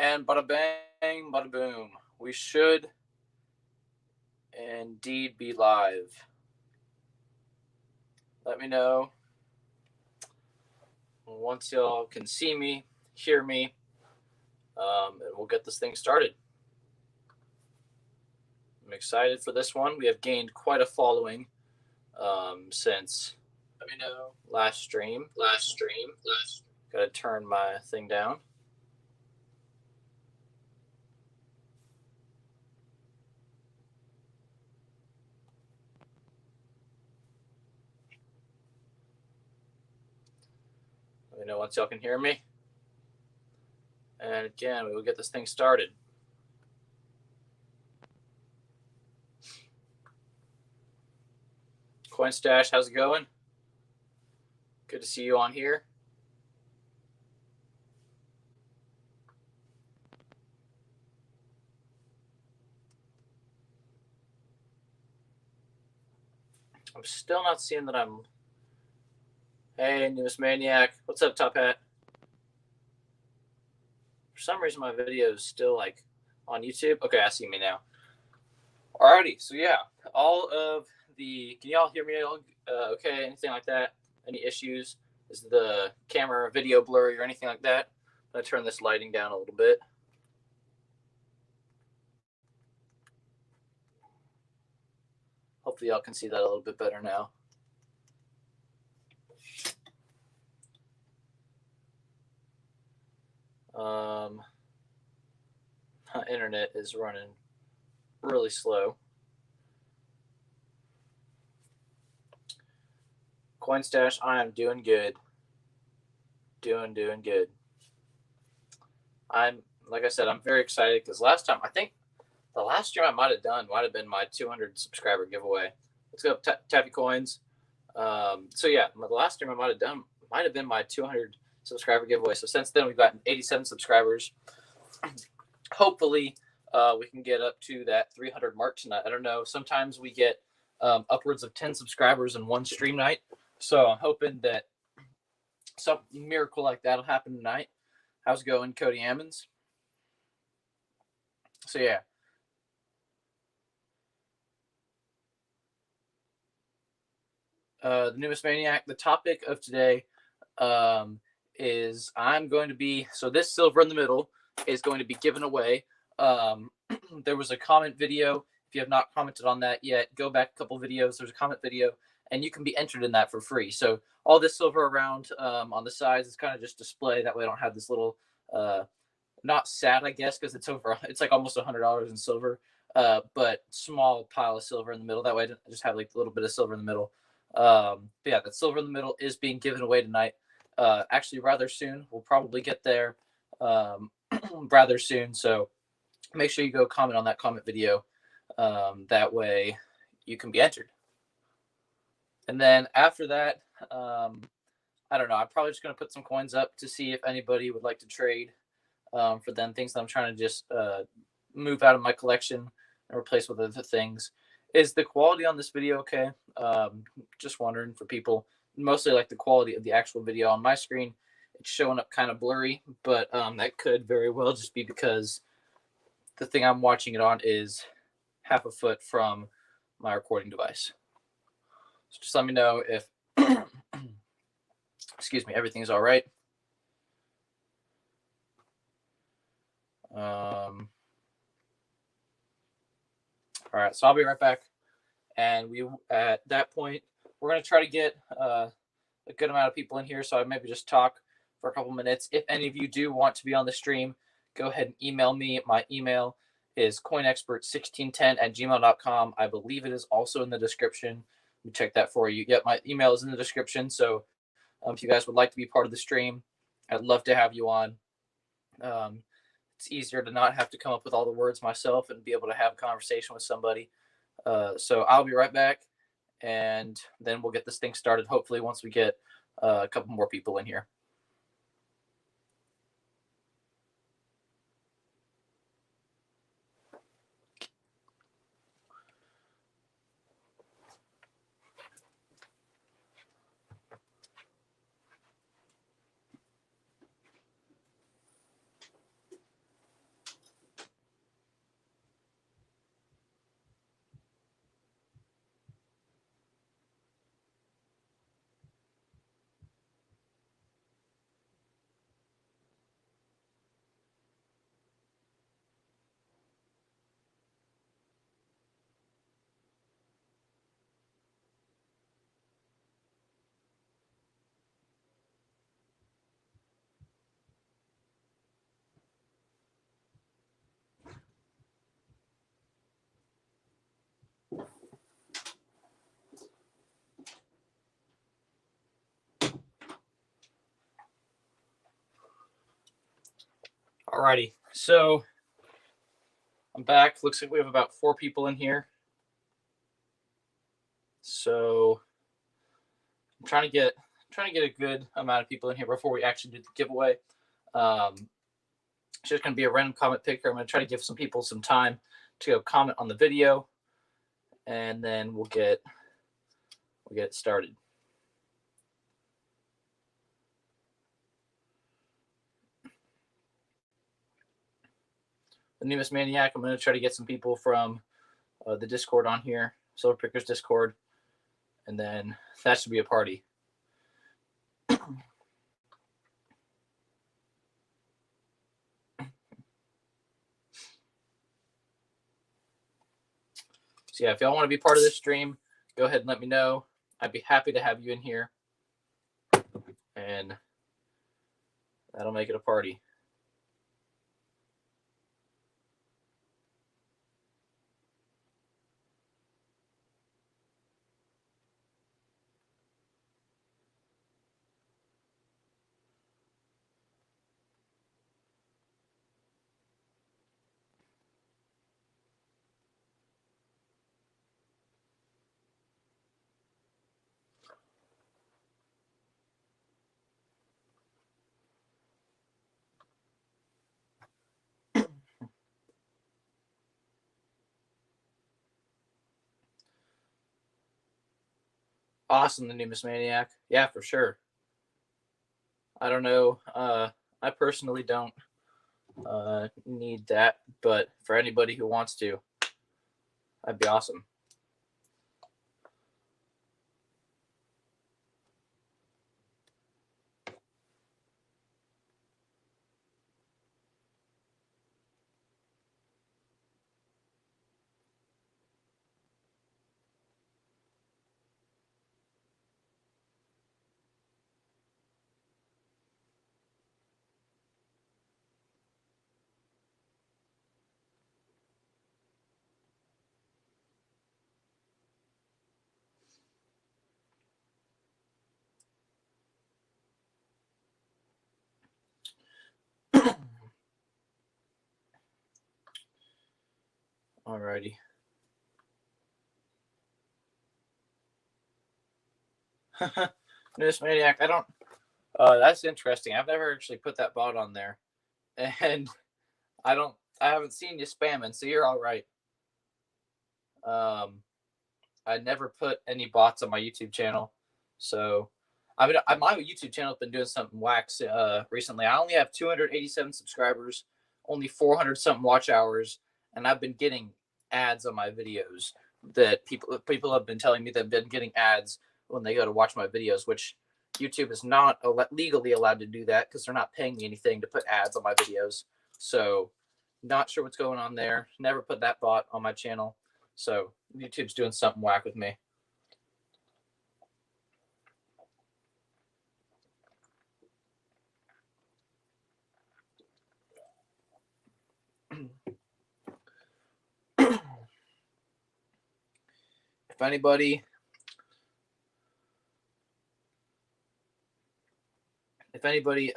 And bada bang, bada boom. We should indeed be live. Let me know once y'all can see me, hear me, and we'll get this thing started. I'm excited for this one. We have gained quite a following since let me know last stream. Gotta turn my thing down. Let me know once y'all can hear me. And again, we will get this thing started. Coin Stash, how's it going? Good to see you on here. I'm still not seeing that I'm... Hey, Newest Maniac. What's up, Top Hat? For some reason, my video is still, like, on YouTube. Okay, I see me now. Alrighty, so yeah, all of the... Can y'all hear me okay? Anything like that? Any issues? Is the camera video blurry or anything like that? I'm going to turn this lighting down a little bit. Hopefully y'all can see that a little bit better now. My internet is running really slow. Coin Stash, I am doing good. Doing good. Like I said, I'm very excited because last time, I think the last stream I might have done might have been my 200 subscriber giveaway. Let's go Tappy Coins. So yeah, the last stream I might have done might have been my 200 subscriber giveaway. So since then, we've gotten 87 subscribers. Hopefully, we can get up to that 300 mark tonight. I don't know. Sometimes we get upwards of 10 subscribers in one stream night. So I'm hoping that some miracle like that will happen tonight. How's it going, Cody Ammons? So yeah. The Newest Maniac, the topic of today is I'm going to be, so this silver in the middle is going to be given away. There was a comment video. If you have not commented on that yet, go back a couple videos. There's a comment video, and you can be entered in that for free. So all this silver around on the sides is kind of just display. That way I don't have this little, not sad, I guess, because it's like almost $100 in silver, but small pile of silver in the middle. That way I just have like a little bit of silver in the middle. But yeah, that silver in the middle is being given away tonight. Actually, rather soon. We'll probably get there rather soon. So make sure you go comment on that comment video. That way you can be entered. And then after that, I don't know. I'm probably just going to put some coins up to see if anybody would like to trade for them. Things that I'm trying to just move out of my collection and replace with other things. Is the quality on this video okay? Just wondering for people. Mostly like the quality of the actual video on my screen. It's showing up kind of blurry, but that could very well just be because the thing I'm watching it on is half a foot from my recording device. So just let me know if, excuse me, everything's all right. All right, so I'll be right back. And at that point, we're going to try to get a good amount of people in here. So I maybe just talk for a couple minutes. If any of you do want to be on the stream, go ahead and email me. My email is coinexpert1610@gmail.com. I believe it is also in the description. Let me check that for you. Yep, my email is in the description. So if you guys would like to be part of the stream, I'd love to have you on. It's easier to not have to come up with all the words myself and be able to have a conversation with somebody. So I'll be right back, and then we'll get this thing started, hopefully once we get a couple more people in here. Alrighty, so I'm back. Looks like we have about 4 people in here. So I'm trying to get a good amount of people in here before we actually do the giveaway. It's just going to be a random comment picker. I'm going to try to give some people some time to go comment on the video, and then we'll get it started. The Newest Maniac, I'm going to try to get some people from the Discord on here, Silver Pickers Discord, and then that should be a party. So yeah, if y'all want to be part of this stream, go ahead and let me know. I'd be happy to have you in here, and that'll make it a party. Awesome, the Newest Maniac. Yeah, for sure. I don't know. I personally don't need that, but for anybody who wants to, that'd be awesome. Alrighty. Newest Maniac, I don't. That's interesting. I've never actually put that bot on there, and I haven't seen you spamming, so you're all right. I never put any bots on my YouTube channel, so my YouTube channel has been doing something wax recently. I only have 287 subscribers, only 400 something watch hours, and I've been getting ads on my videos that people have been telling me they've been getting ads when they go to watch my videos, which YouTube is not legally allowed to do that because they're not paying me anything to put ads on my videos. So not sure what's going on there. Never put that bot on my channel. So YouTube's doing something whack with me. If anybody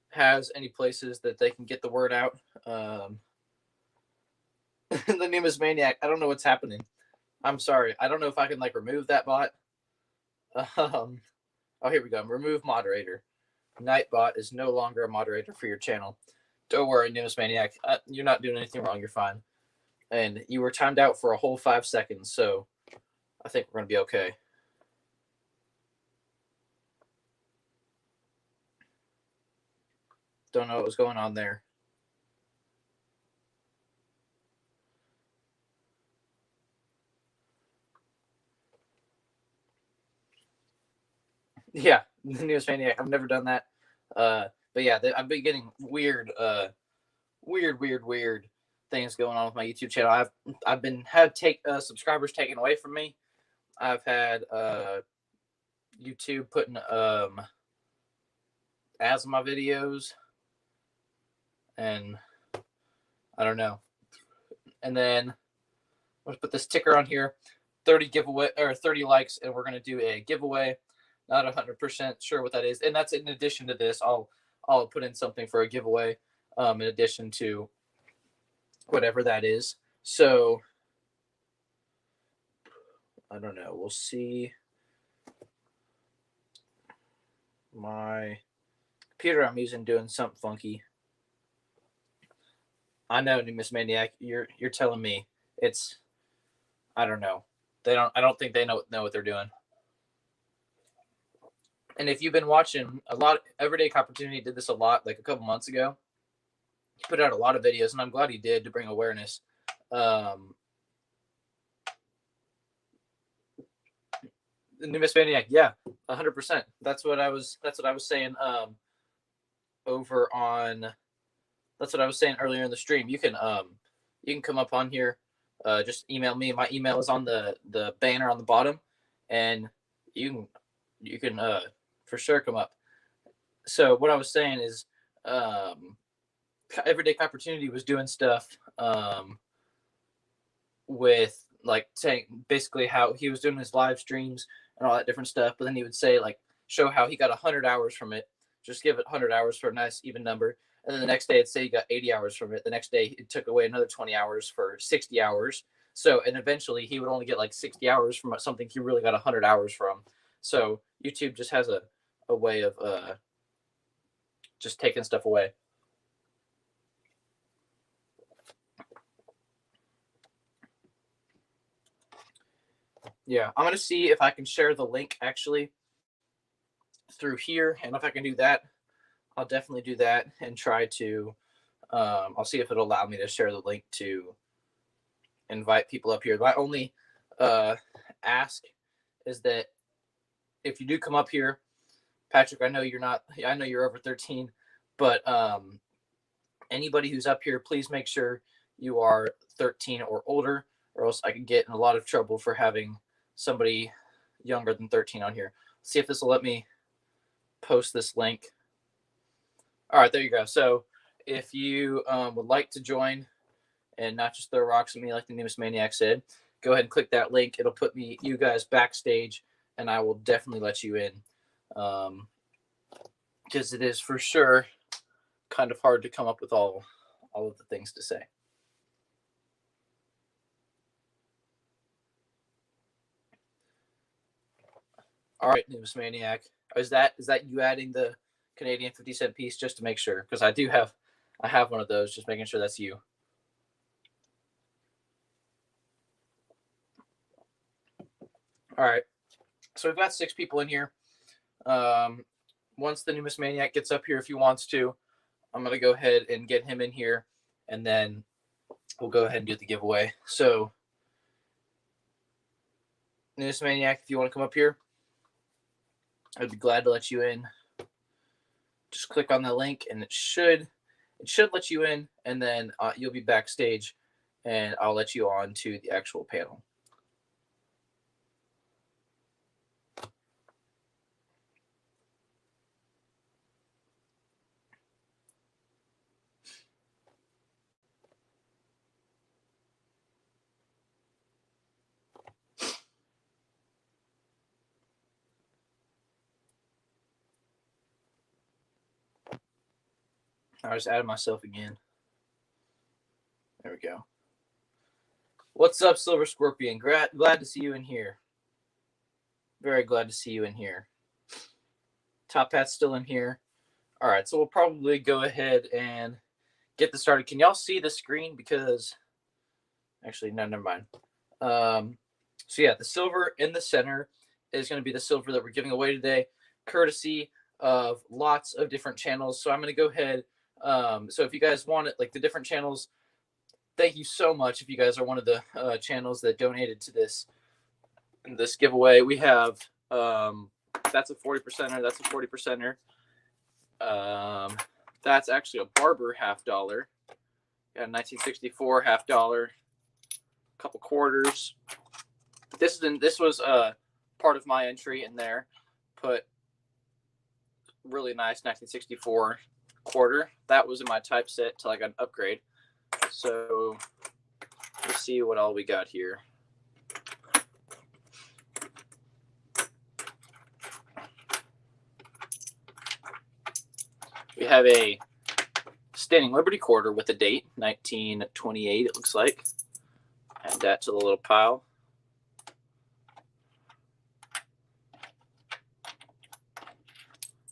has any places that they can get the word out, the Newest Maniac, I don't know what's happening. I'm sorry. I don't know if I can remove that bot. Oh, here we go. Remove moderator. Nightbot is no longer a moderator for your channel. Don't worry, Newest Maniac. You're not doing anything wrong. You're fine. And you were timed out for a whole 5 seconds, so I think we're going to be okay. Don't know what was going on there. Yeah, the Newest Maniac. I've never done that. But yeah, I've been getting weird things going on with my YouTube channel. I've been subscribers taken away from me. I've had YouTube putting ads on my videos, and I don't know. And then let's put this ticker on here: 30 giveaway or 30 likes, and we're gonna do a giveaway. Not 100% sure what that is, and that's in addition to this. I'll put in something for a giveaway, in addition to whatever that is. So I don't know. We'll see. My computer I'm using doing something funky. I know, Miss Maniac. You're telling me it's. I don't know. They don't. I don't think they know what they're doing. And if you've been watching a lot, Everyday Opportunity did this a lot, like a couple months ago. He put out a lot of videos, and I'm glad he did to bring awareness. The new Miss Maniac, yeah, 100%. That's what I was saying. Over on. That's what I was saying earlier in the stream. You can come up on here. Just email me. My email is on the banner on the bottom, and you can for sure come up. So what I was saying is, Everyday Opportunity was doing stuff with like saying basically how he was doing his live streams and all that different stuff, but then he would say like show how he got 100 hours from it. Just give it 100 hours for a nice even number. And then the next day it'd say he got 80 hours from it. The next day it took away another 20 hours for 60 hours. So, and eventually he would only get like 60 hours from something he really got 100 hours from. So YouTube just has a way of just taking stuff away. Yeah, I'm gonna see if I can share the link actually through here, and if I can do that, I'll definitely do that and try to. I'll see if it'll allow me to share the link to invite people up here. My only ask is that if you do come up here, Patrick, I know you're not. I know you're over 13, but anybody who's up here, please make sure you are 13 or older, or else I can get in a lot of trouble for having somebody younger than 13 on here. Let's see if this will let me post this link. All right, there you go. So if you would like to join and not just throw rocks at me like the newest maniac said, go ahead and click that link. It'll put you guys backstage, and I will definitely let you in, because it is for sure kind of hard to come up with all of the things to say. All right, newest maniac. Is that you adding the Canadian 50-cent piece just to make sure? Because I have one of those. Just making sure that's you. All right. So we've got 6 people in here. Once the newest maniac gets up here, if he wants to, I'm gonna go ahead and get him in here, and then we'll go ahead and do the giveaway. So, newest maniac, if you want to come up here, I'd be glad to let you in. Just click on the link, and it should let you in, and then you'll be backstage, and I'll let you on to the actual panel. I just added myself again. There we go. What's up, Silver Scorpion? Glad to see you in here. Very glad to see you in here. Top Hat's still in here. All right, so we'll probably go ahead and get this started. Can y'all see the screen? Because actually, no, never mind. So yeah, the silver in the center is going to be the silver that we're giving away today, courtesy of lots of different channels. So I'm going to go ahead. So if you guys want it, like the different channels, thank you so much. If you guys are one of the channels that donated to this giveaway, we have that's a 40%er. That's a 40%er. That's actually a barber $50. Got a 1964 $50. A couple quarters. This was part of my entry in there. Put really nice 1964 quarter. That was in my typeset till I got an upgrade. So let's see what all we got here. We have a Standing Liberty quarter with a date, 1928, it looks like. Add that to the little pile.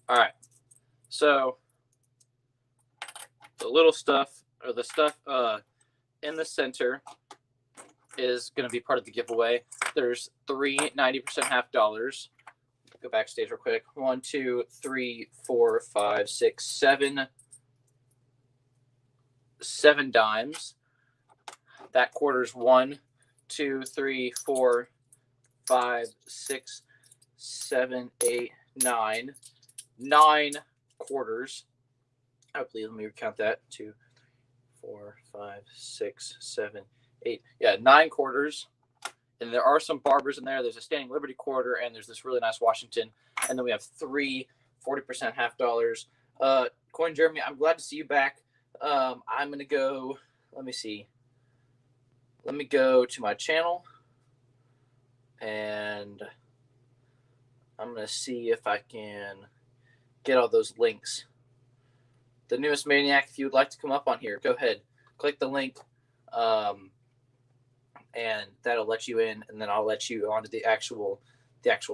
All right. So the little stuff, or the stuff in the center, is going to be part of the giveaway. There's 3 90% half dollars. Go backstage real quick. 1, 2, 3, 4, 5, 6, 7 dimes. That quarter's 1, 2, 3, 4, 5, 6, 7, 8, 9. 9 quarters. I believe, let me recount that. 2, 4, 5, 6, 7, 8. Yeah, 9 quarters. And there are some barbers in there. There's a Standing Liberty quarter, and there's this really nice Washington. And then we have 3 40% half dollars. Coin Jeremy, I'm glad to see you back. I'm going to go, let me see. Let me go to my channel, and I'm going to see if I can get all those links. The Newest Maniac, if you would like to come up on here, go ahead. Click the link, and that'll let you in, and then I'll let you onto the actual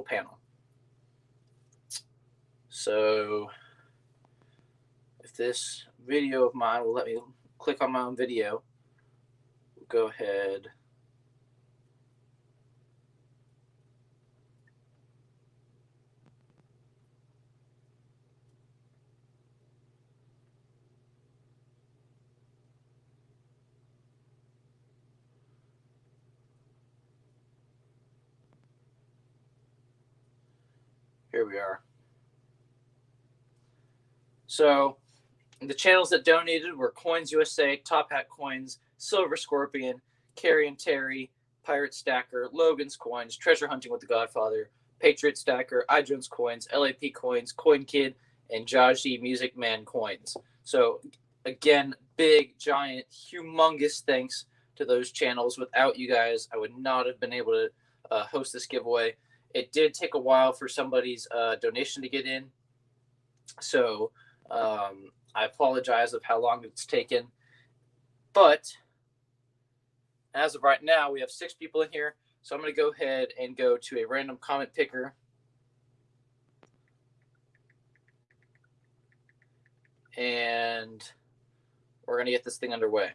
panel. So if this video of mine will let me click on my own video, we'll go ahead. Here we are. So the channels that donated were Coins USA, Top Hat Coins, Silver Scorpion, Carrie and Terry, Pirate Stacker, Logan's Coins, Treasure Hunting with the Godfather, Patriot Stacker, iJones Coins, LAP Coins, Coin Kid, and Jaji Music Man Coins. So again, big, giant, humongous thanks to those channels. Without you guys, I would not have been able to host this giveaway. It did take a while for somebody's donation to get in. So I apologize of how long it's taken. But as of right now, we have 6 people in here. So I'm going to go ahead and go to a random comment picker. And we're going to get this thing underway.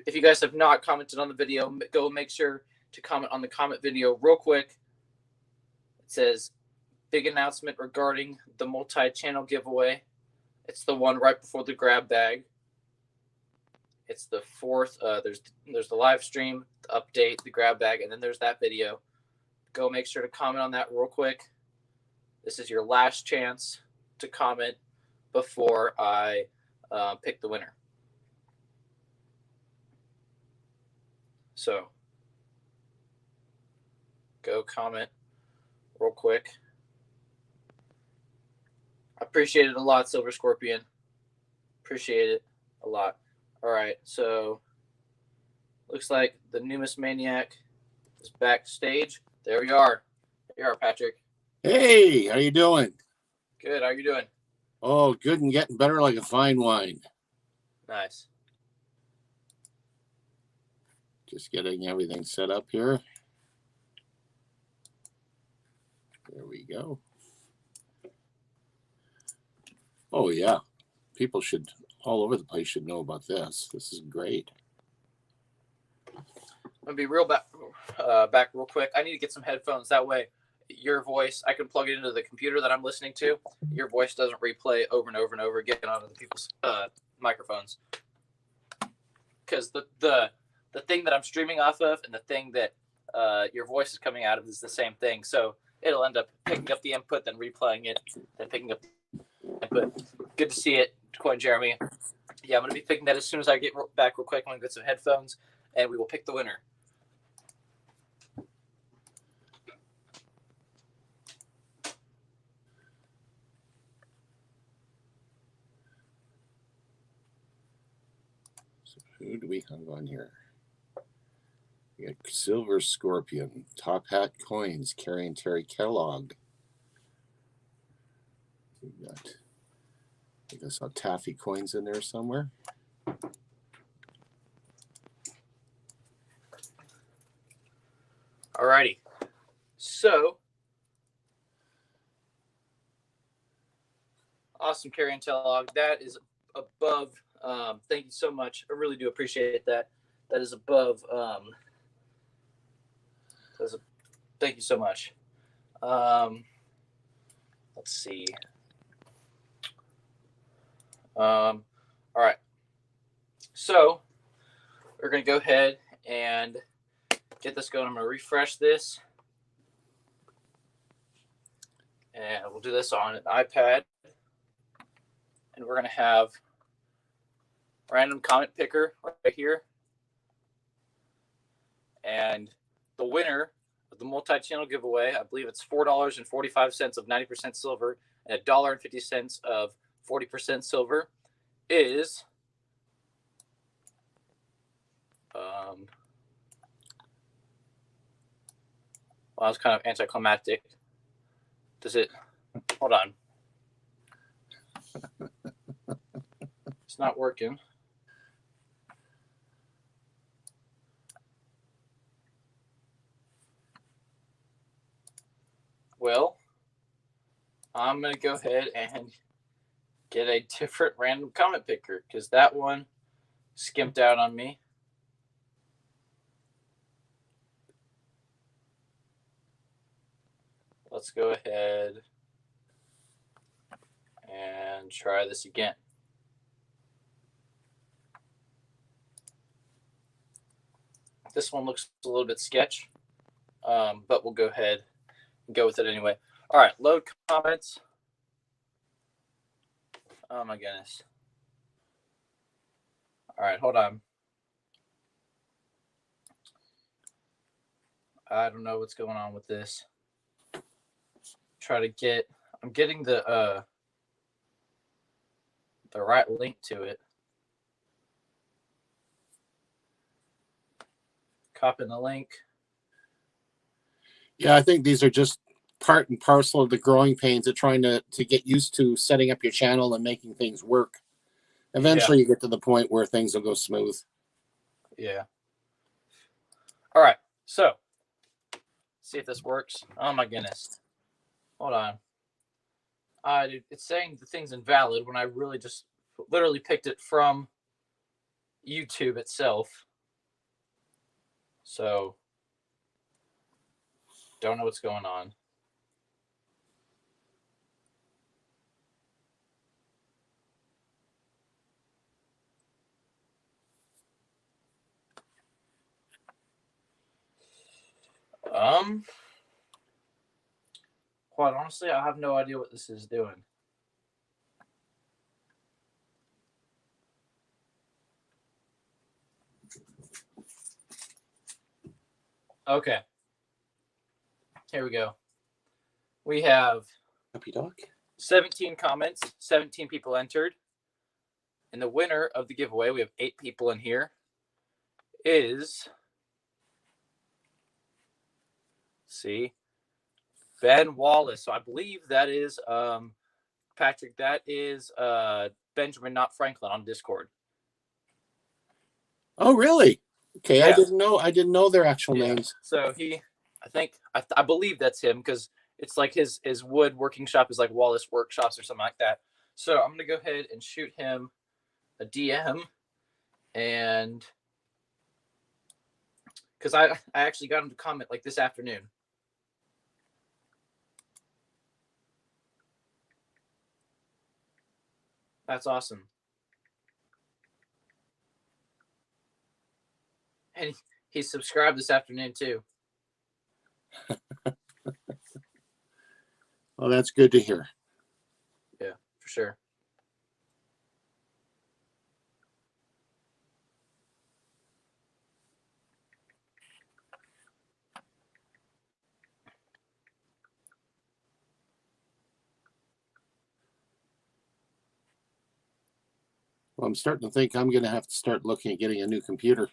If you guys have not commented on the video, go make sure to comment on the comment video real quick. It says, big announcement regarding the multi-channel giveaway. It's the one right before the grab bag. It's the 4th. There's the live stream, the update, the grab bag, and then there's that video. Go make sure to comment on that real quick. This is your last chance to comment before I pick the winner. So go comment real quick. I appreciate it a lot, Silver Scorpion. Appreciate it a lot. All right, so looks like the Newest Maniac is backstage. There we are. There you are, Patrick. Hey, how you doing? Good. How are you doing? Oh, good and getting better like a fine wine. Nice. Just getting everything set up here. There we go. Oh, yeah. People should, all over the place, should know about this. This is great. I'm going to be back real quick. I need to get some headphones. That way, your voice, I can plug it into the computer that I'm listening to. Your voice doesn't replay over and over and over again onto the people's microphones. Because the thing that I'm streaming off of and the thing that your voice is coming out of is the same thing. So it'll end up picking up the input, then replaying it, then picking up the input. Good to see it, Coin Jeremy. Yeah, I'm going to be picking that as soon as I get back real quick. I'm going to get some headphones, and we will pick the winner. So who do we have on here? We got Silver Scorpion, Top Hat Coins, Carrie and Terry Kellogg. We got, I think I saw taffy coins in there somewhere. Alrighty. So, awesome carry and tell log. That is above. Thank you so much. I really do appreciate that. That is above. Thank you so much. Let's see. All right. So we're going to go ahead and get this going. I'm going to refresh this. And we'll do this on an iPad. And we're going to have random comment picker right here. And the winner of the multi-channel giveaway, I believe it's $4.45 of 90% silver and $1.50 of 40% silver, is well, that was kind of anticlimactic. Does it? Hold on. It's not working. Well, I'm going to go ahead and get a different random comment picker because that one skimped out on me. Let's go ahead and try this again. This one looks a little bit sketch, but we'll go ahead and go with it anyway. All right, load comments. Oh my goodness. All right, hold on. I don't know what's going on with this. I'm getting the right link to it. Copying the link. Yeah, I think these are just part and parcel of the growing pains of trying to get used to setting up your channel and making things work. Eventually, you get to the point where things will go smooth. Yeah. All right. So, see if this works. Oh my goodness. Hold on. Dude, it's saying the thing's invalid when I really just literally picked it from YouTube itself. So, don't know what's going on. Quite honestly, I have no idea what this is doing. Okay. Here we go. We have 17 comments, 17 people entered. And the winner of the giveaway, we have 8 people in here, is, see, Ben Wallace. So I believe that is, Patrick, that is Benjamin, not Franklin, on Discord. Oh, really? Okay, yeah. I didn't know their actual names. So I believe that's him because it's like his woodworking shop is like Wallace Workshops or something like that. So I'm gonna go ahead and shoot him a DM, and because I actually got him to comment like this afternoon. That's awesome. And he subscribed this afternoon too. Well, that's good to hear. Yeah, for sure. Well, I'm starting to think I'm going to have to start looking at getting a new computer.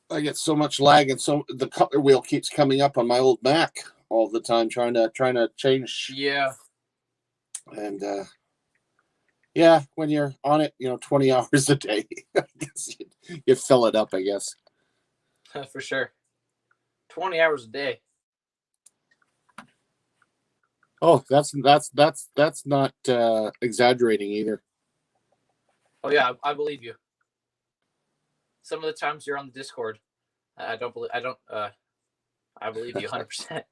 I get so much lag, and so the color wheel keeps coming up on my old Mac all the time, trying to change. Yeah. And yeah, when you're on it, 20 hours a day, I guess you fill it up, I guess. For sure. 20 hours a day. Oh, that's not exaggerating either. Oh yeah, I believe you. Some of the times you're on the Discord, I believe you 100%.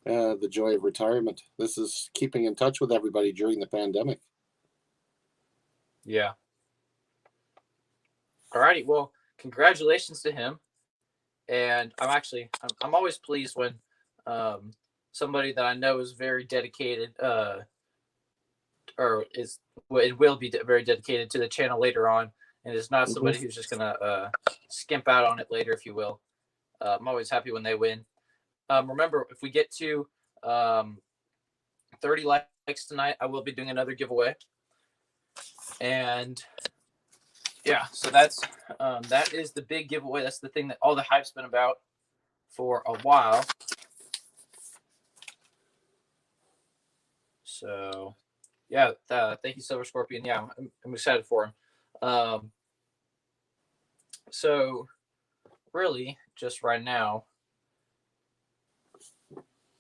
The joy of retirement. This is keeping in touch with everybody during the pandemic. Yeah. Alrighty, well, congratulations to him. And I'm always pleased when somebody that I know is very dedicated, or will be very dedicated to the channel later on, and is not somebody who's just gonna skimp out on it later, if you will. I'm always happy when they win. Remember, if we get to 30 likes tonight, I will be doing another giveaway. And yeah, so that is the big giveaway. That's the thing that all the hype's been about for a while. So yeah, thank you, Silver Scorpion. Yeah, I'm excited for him. So really, just right now,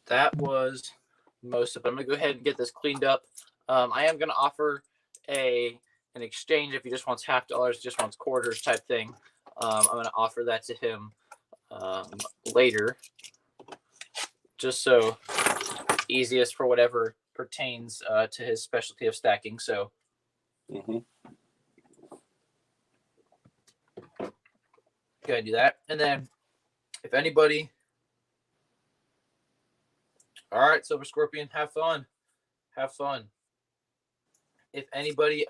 that was most of it. I'm gonna go ahead and get this cleaned up. I am gonna offer an exchange if he just wants $50, just wants quarters type thing. I'm gonna offer that to him later, just so easiest for whatever pertains to his specialty of stacking. So go ahead and do that. And then if anybody, all right, Silver Scorpion, have fun. If anybody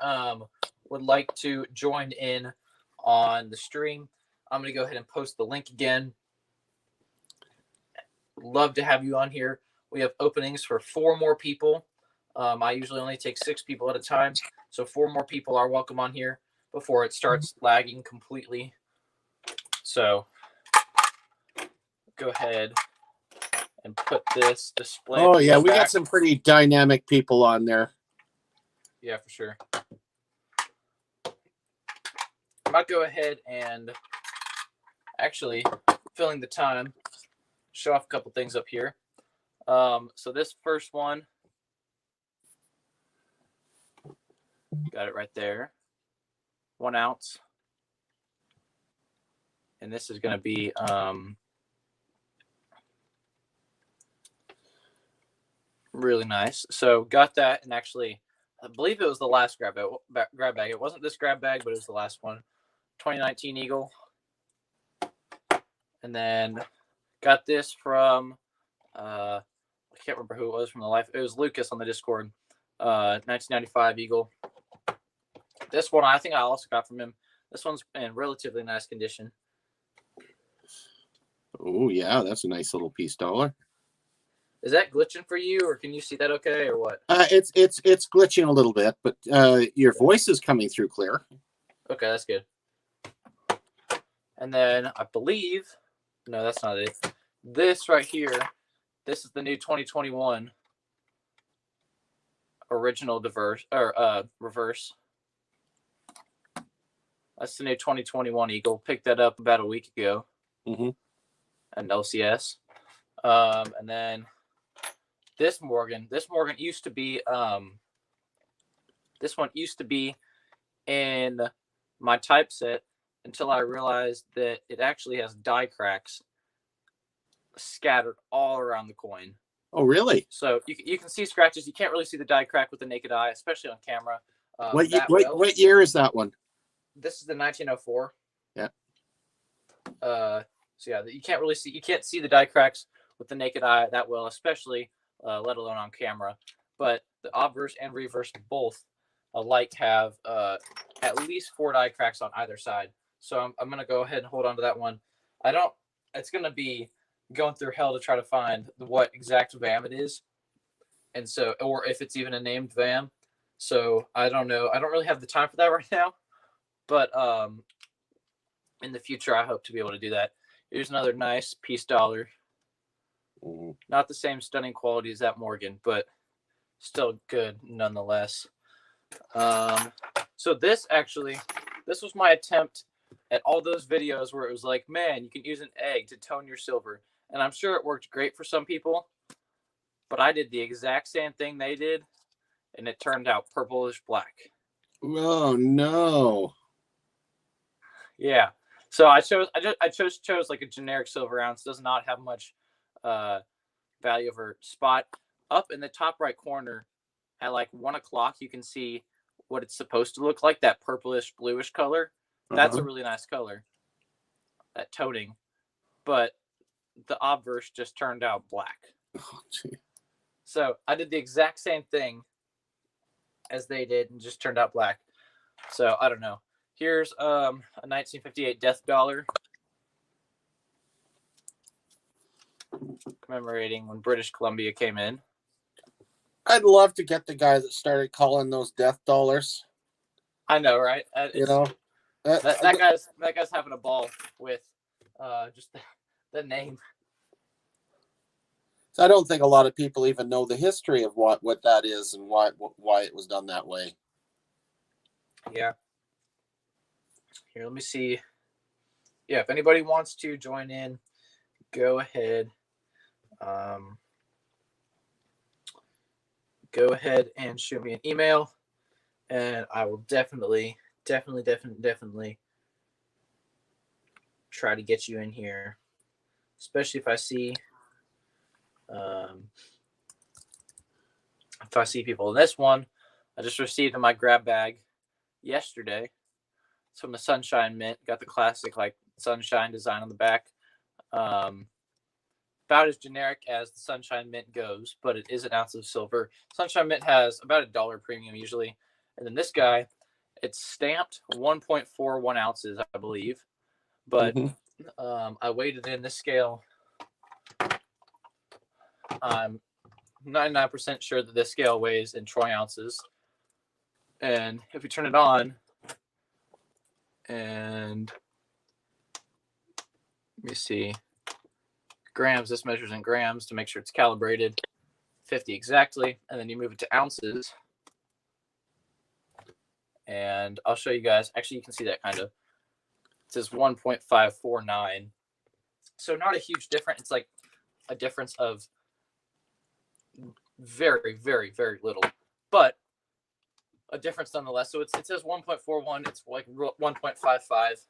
would like to join in on the stream, I'm going to go ahead and post the link again. Love to have you on here. We have openings for 4 more people. I usually only take 6 people at a time, so 4 more people are welcome on here before it starts lagging completely. So go ahead and put this display. Oh yeah, we got some pretty dynamic people on there. Yeah, for sure. I might go ahead and actually, filling the time, show off a couple things up here. So this first one, got it right there, 1 ounce. And this is going to be really nice. So got that, and actually, I believe it was the last grab bag. It wasn't this grab bag, but it was the last one. 2019 Eagle. And then got this from, I can't remember who it was from the life. It was Lucas on the Discord. 1995 Eagle. This one I think I also got from him. This one's in relatively nice condition. Oh yeah, that's a nice little piece dollar. Is that glitching for you, or can you see that okay, or what? It's glitching a little bit, but your voice is coming through clear. Okay, that's good. And then I believe, no, that's not it. This right here, this is the new 2021 original reverse. That's the new 2021 Eagle. Picked that up about a week ago. And LCS. And then this Morgan used to be this one used to be in my typeset until I realized that it actually has die cracks scattered all around the coin. Oh, really? So you can see scratches. You can't really see the die crack with the naked eye, especially on camera. What year is that one? This is the 1904. Yeah. So yeah, you can't see the die cracks with the naked eye that well, especially let alone on camera. But the obverse and reverse both alike have at least 4 die cracks on either side. So I'm gonna go ahead and hold on to that one. It's gonna be going through hell to try to find what exact VAM it is, and so, or if it's even a named VAM. So I don't know. I don't really have the time for that right now, but in the future I hope to be able to do that. Here's another nice piece dollar. Mhm. Not the same stunning quality as that Morgan, but still good nonetheless. So this was my attempt at all those videos where it was like, man, you can use an egg to tone your silver. And I'm sure it worked great for some people, but I did the exact same thing they did, and it turned out purplish black. Oh no. Yeah. So I chose like a generic silver ounce. Does not have much value over spot. Up in the top right corner at like 1 o'clock, you can see what it's supposed to look like, that purplish bluish color. That's a really nice color, that toning. But the obverse just turned out black. Oh, gee. So I did the exact same thing as they did and just turned out black. So I don't know. Here's a 1958 Death Dollar commemorating when British Columbia came in. I'd love to get the guy that started calling those death dollars. I know, right? You know, that guy's having a ball with just the name. I don't think a lot of people even know the history of what that is and why it was done that way. Yeah. Here, let me see. Yeah, if anybody wants to join in, go ahead. Go ahead and shoot me an email, and I will definitely try to get you in here, especially if I see people. In this one, I just received in my grab bag yesterday. It's from the Sunshine Mint. Got the classic like sunshine design on the back. About as generic as the Sunshine Mint goes, but it is an ounce of silver. Sunshine Mint has about $1 premium usually. And then this guy, it's stamped 1.41 ounces, I believe. But I weighed it in this scale. I'm 99% sure that this scale weighs in troy ounces. And if we turn it on, and let me see, grams, this measures in grams to make sure it's calibrated 50 exactly, and then you move it to ounces, and I'll show you guys. Actually, you can see that kind of. It says 1.549, so not a huge difference. It's like a difference of very little, but a difference nonetheless. So it says 1.41. It's like 1.55,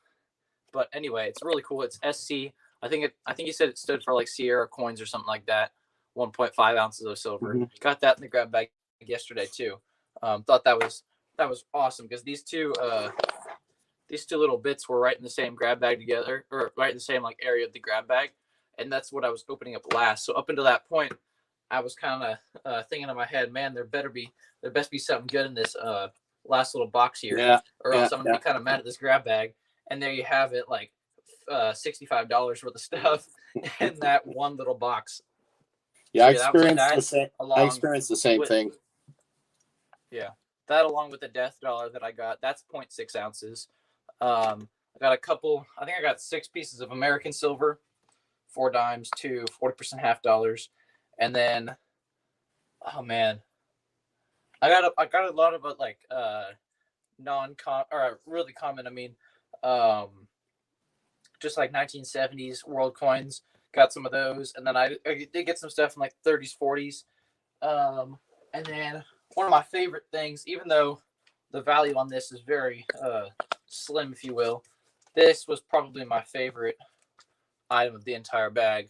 but anyway, it's really cool. It's SC. I think you said it stood for like Sierra coins or something like that. 1.5 ounces of silver. Got that in the grab bag yesterday too. Thought that was awesome because these two little bits were right in the same grab bag together, or right in the same like area of the grab bag, and that's what I was opening up last. So up until that point, I was kind of thinking in my head, man, there best be something good in this last little box here, or else I'm gonna be kind of mad at this grab bag. And there you have it, like $65 worth of stuff in that one little box. Yeah, I experienced the same thing. Yeah, that along with the Death Dollar that I got, that's 0.6 ounces. I got a couple. I think I got 6 pieces of American silver, 4 dimes, 2 40% half dollars, and then, oh man, I got a lot of like or really common. I mean, just like 1970s world coins. Got some of those, and then I did get some stuff from like 30s, 40s, and then one of my favorite things, even though the value on this is very slim, if you will, this was probably my favorite item of the entire bag.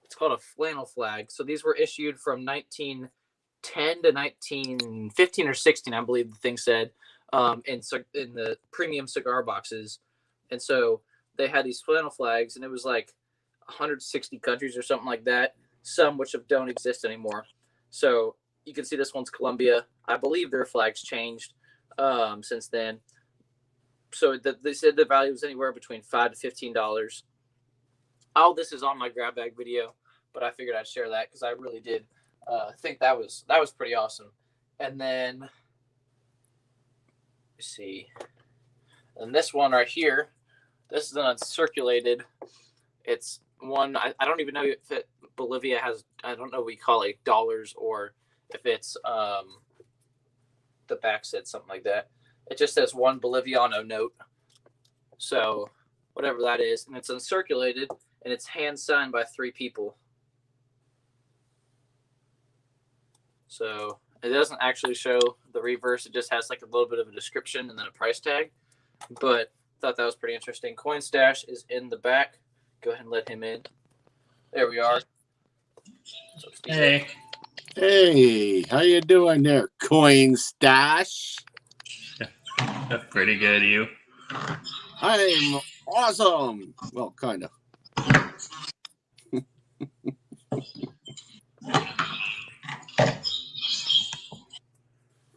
It's called a flannel flag. So these were issued from 1910 to 1915 or 16, I believe the thing said, in the premium cigar boxes. And so they had these flannel flags, and it was like 160 countries or something like that, some which don't exist anymore. So you can see this one's Colombia. I believe their flags changed since then. So they said the value was anywhere between $5 to $15. All this is on my grab bag video, but I figured I'd share that because I really did think that was pretty awesome. And then let's see, and this one right here, this is an uncirculated. It's one I don't even know if it Bolivia has, I don't know what we call it, dollars, or if it's the back said something like that. It just says 1 Boliviano note. So whatever that is, and it's uncirculated, and it's hand signed by 3 people. So it doesn't actually show the reverse. It just has like a little bit of a description and then a price tag. But thought that was pretty interesting. Coin Stash is in the back. Go ahead and let him in. There we are. So Hey. Hey, how you doing there, Coin Stash? Pretty good, you. I'm awesome. Well, kind of.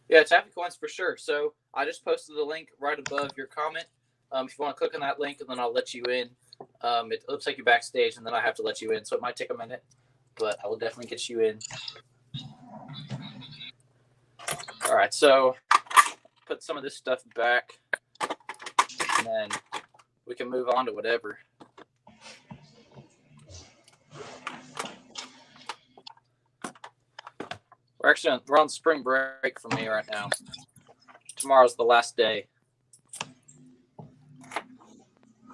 Yeah, Taffy Coins for sure. So I just posted the link right above your comment. If you want to click on that link, and then I'll let you in. It looks like you're backstage, and then I have to let you in, so it might take a minute, but I will definitely get you in. All right, so put some of this stuff back, and then we can move on to whatever. We're on spring break for me right now. Tomorrow's the last day.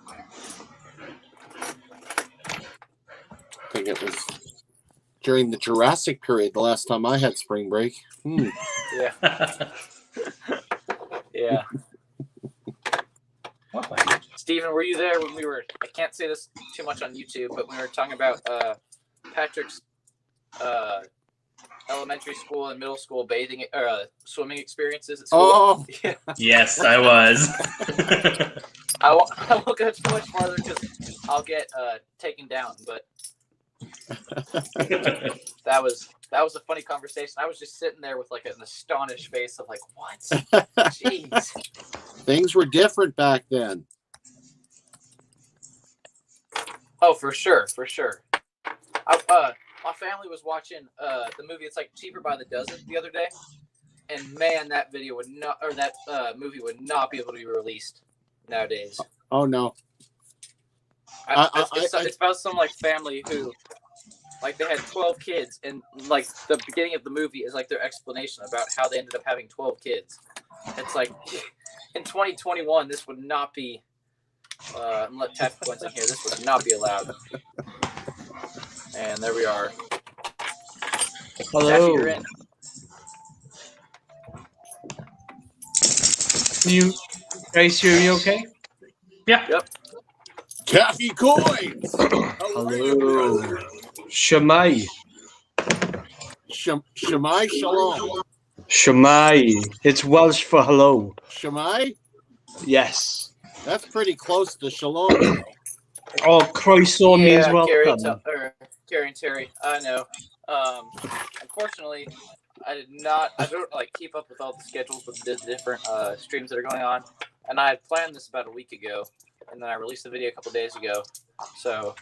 I think it was during the Jurassic period the last time I had spring break. Yeah. Yeah. Steven, were you there when we were, I can't say this too much on YouTube, but when we were talking about Patrick's elementary school and middle school bathing swimming experiences at school? Oh, yeah. Yes, I was. I won't go too much farther because I'll get taken down, but that was a funny conversation. I was just sitting there with like an astonished face of like, what? Jeez. Things were different back then. Oh, for sure. My family was watching the movie. It's like Cheaper by the Dozen the other day, and man, that video would not, or that movie would not be able to be released nowadays. Oh no. It's about some like family who, like, they had 12 kids, and like the beginning of the movie is like their explanation about how they ended up having 12 kids. It's like in 2021, this would not be. I'm let Taffy Coins in here. This would not be allowed. And there we are. Hello. Taffy, you're in. Can you guys hear me okay? Yeah. Yep. Taffy Coins. Hello. Shamai. Shemai Shalom. Shamai. It's Welsh for hello. Shemai? Yes. That's pretty close to Shalom. Oh, croissant means Gary welcome. and Terry. I know. Unfortunately, I don't like keep up with all the schedules with the different streams that are going on, and I had planned this about a week ago, and then I released the video a couple days ago. So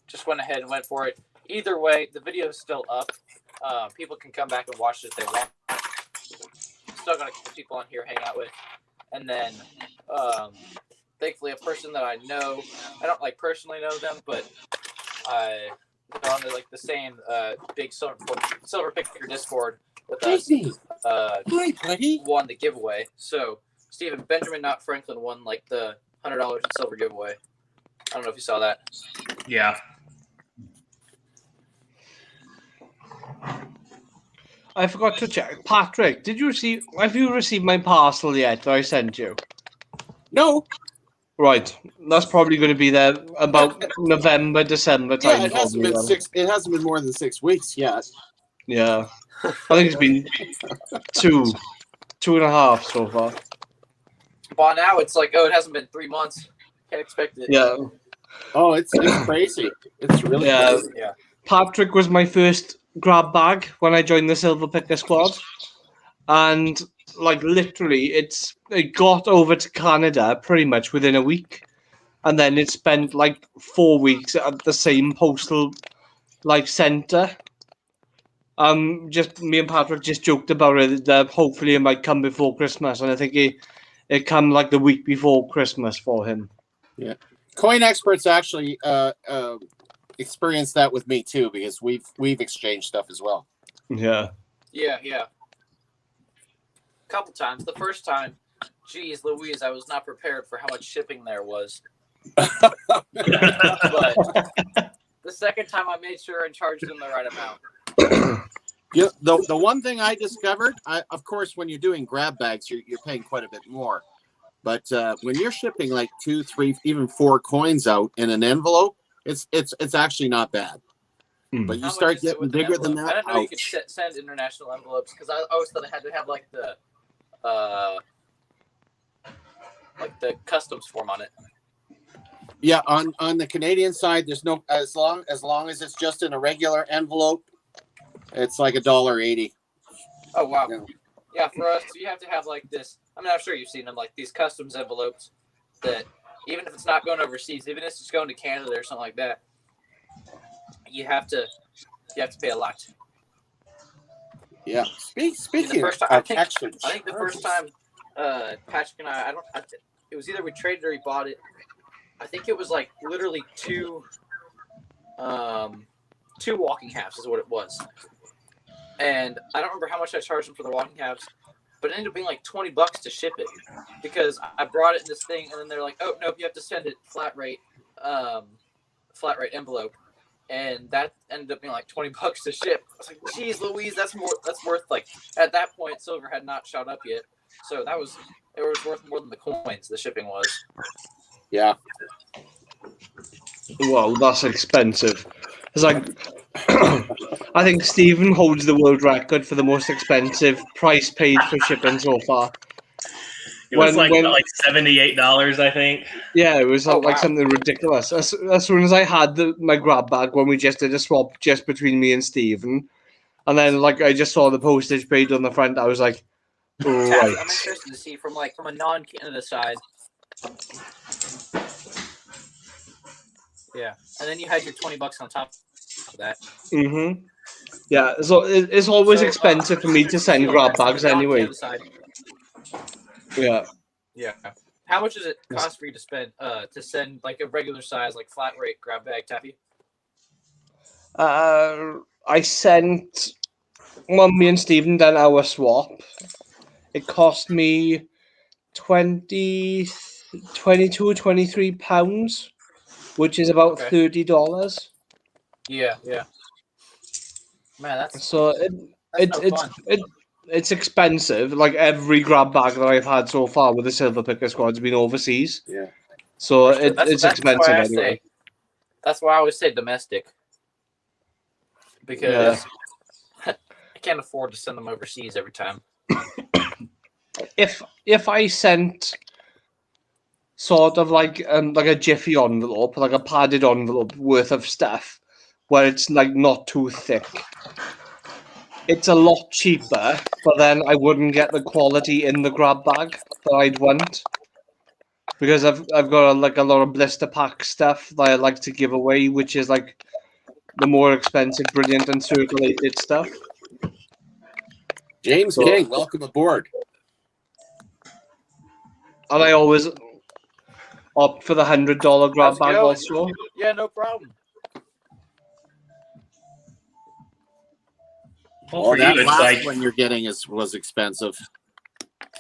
just went ahead and went for it. Either way, the video is still up. People can come back and watch it if they want. Still gonna keep people on here hang out with, and then thankfully a person that I know, I don't like personally know them, but they're on the same big silver picker Discord with us. Hi, buddy. Won the giveaway. So Stephen Benjamin, not Franklin, won like the $100 in silver giveaway. I don't know if you saw that. Yeah. I forgot to check. Patrick, have you received my parcel yet that I sent you? No. Right. That's probably going to be there about November, December time. Yeah, it hasn't been it hasn't been more than 6 weeks yet. Yeah. I think it's been two and a half so far. By now it's like, it hasn't been 3 months. Can't expect it. Yeah. Oh, it's crazy. It's really crazy. Yeah. Patrick was my first grab bag when I joined the Silver Picker squad. And like literally it got over to Canada pretty much within a week. And then it spent like 4 weeks at the same postal like center. Just me and Patrick just joked about it that hopefully it might come before Christmas, and I think it come like the week before Christmas for him. Yeah. Coin Experts actually experienced that with me too, because we've exchanged stuff as well. Yeah. Yeah. Couple times. The first time, geez Louise, I was not prepared for how much shipping there was. But the second time I made sure and charged them the right amount. Yeah, the one thing I discovered, of course, when you're doing grab bags, you're paying quite a bit more. But when you're shipping like 2, 3, even 4 coins out in an envelope, it's actually not bad. But you How start much is it getting with an bigger than envelope? that. I didn't know you could send international envelopes because I always thought I had to have like the customs form on it. Yeah, on the Canadian side, there's no as long as it's just in a regular envelope, it's like $1.80. Oh wow. Yeah. Yeah, for us, you have to have like this. I mean, I'm sure you've seen them, like these customs envelopes that even if it's not going overseas, even if it's just going to Canada or something like that, you have to pay a lot. Yeah. Speaking first time, of I extra think the first time Patrick and it was either we traded or he bought it. I think it was like literally two walking halves is what it was. And I don't remember how much I charged him for the walking halves, but it ended up being like $20 to ship it because I brought it in this thing, and then they're like, "Oh nope, you have to send it flat rate envelope," and that ended up being like $20 to ship. I was like, "Geez, Louise, that's worth like." At that point, silver had not shot up yet, so it was worth more than the coins the shipping was. Yeah. Well, that's expensive. It's like I think Stephen holds the world record for the most expensive price paid for shipping so far. It was like $78, I think. Yeah, it was Oh, like wow. something ridiculous. As soon as I had my grab bag, when we just did a swap just between me and Stephen, and then like I just saw the postage paid on the front, I was like, Taffy, right. I'm interested to see from a non-Canada side. Yeah, and then you had your $20 on top of that. Mm-hmm. Yeah, so it's always expensive for me to send grab bags anyway. Side. Yeah. Yeah. How much does it cost for you to send like a regular size, like flat rate grab bag, Taffy? I sent when me and Stephen done our swap. It cost me 22, 23 pounds, which is about $30. Yeah. Man, that's So it's expensive. Like every grab bag that I've had so far with the Silver Picker Squad has been overseas. Yeah. So sure. it's expensive anyway. That's why I always say domestic. Because I can't afford to send them overseas every time. If I sent sort of like a jiffy envelope, like a padded envelope worth of stuff, where it's like not too thick, it's a lot cheaper, but then I wouldn't get the quality in the grab bag that I'd want. Because I've got a lot of blister pack stuff that I like to give away, which is like the more expensive, brilliant, and circulated stuff. James King, welcome aboard. And I always opt for the $100 grab bag also. Yeah, no problem. Well, for that you, it's last like one you're getting was expensive.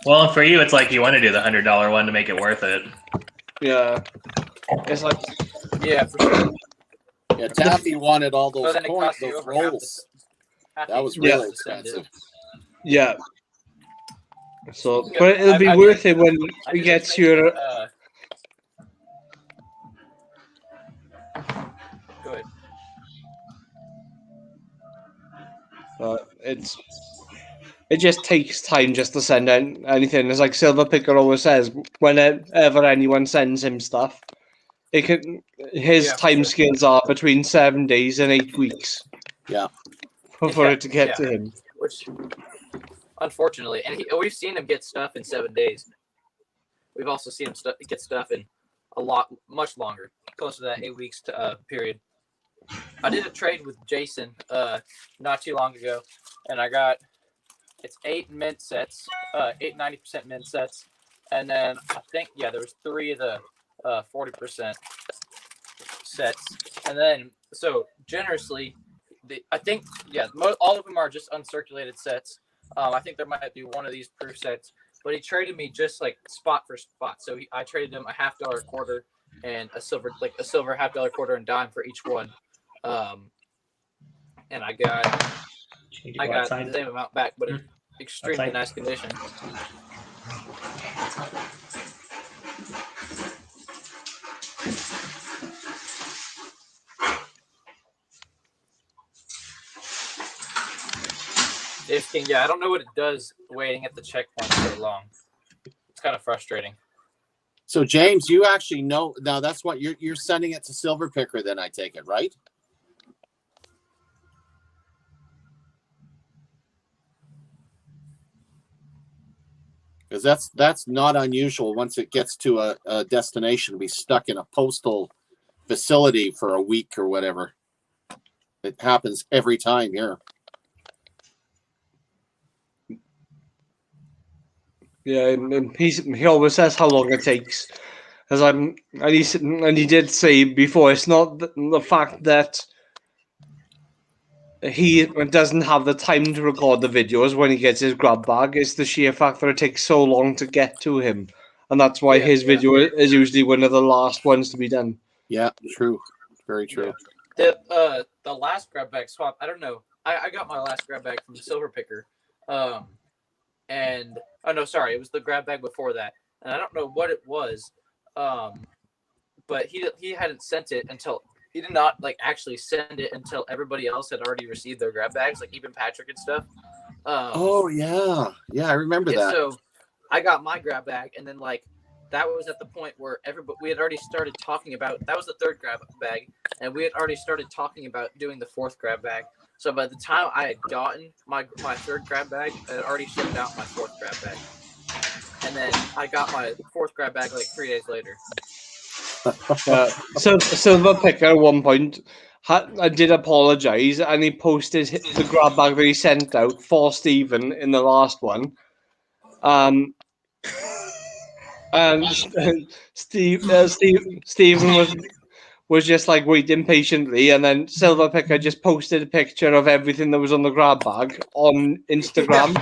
well, for you, it's like you want to do the $100 one to make it worth it. Yeah, it's like for sure. Yeah, Taffy wanted all those then it coins, costs you those over half rolls. half That was the really to send it. expensive. yeah. So, but it'll be worth it when it gets your. Go ahead. It just takes time just to send anything. It's like Silver Picker always says, whenever anyone sends him stuff, his time scales are between 7 days and 8 weeks. Yeah. For it to get to him. Which, unfortunately, and we've seen him get stuff in 7 days. We've also seen him get stuff in much longer, close to that 8 weeks period. I did a trade with Jason not too long ago, and I got it's 8 mint sets, 90% mint sets, and then I think there was 3 of the 40% sets, and then so generously, I think all of them are just uncirculated sets. I think there might be one of these proof sets, but he traded me just like spot for spot. So I traded him a $50 quarter and a silver $50 quarter and dime for each one, and I got the same amount back, but in extremely nice condition. Yeah, I don't know what it does waiting at the checkpoint so long. It's kind of frustrating. So James, you actually know now. That's what you're sending it to Silver Picker. Then I take it, right? Because that's not unusual. Once it gets to a destination, to be stuck in a postal facility for a week or whatever. It happens every time here. Yeah, and he always says how long it takes. And he did say before, it's not the fact that he doesn't have the time to record the videos when he gets his grab bag. It's the sheer fact that it takes so long to get to him, and that's why his video is usually one of the last ones to be done. Yeah, true, very true. Yeah. The last grab bag swap. I don't know. I got my last grab bag from Silver Picker, and it was the grab bag before that, and I don't know what it was, but he hadn't sent it until. He did not actually send it until everybody else had already received their grab bags, like even Patrick and stuff. Oh yeah, I remember that. So I got my grab bag, and then that was at the point where we had already started talking about that was the third grab bag, and we had already started talking about doing the fourth grab bag. So by the time I had gotten my third grab bag, I had already shipped out my fourth grab bag, and then I got my fourth grab bag 3 days later. So Silver Picker at one point I did apologize, and he posted the grab bag that he sent out for Stephen in the last one. And Stephen was just waiting patiently, and then Silver Picker just posted a picture of everything that was on the grab bag on Instagram.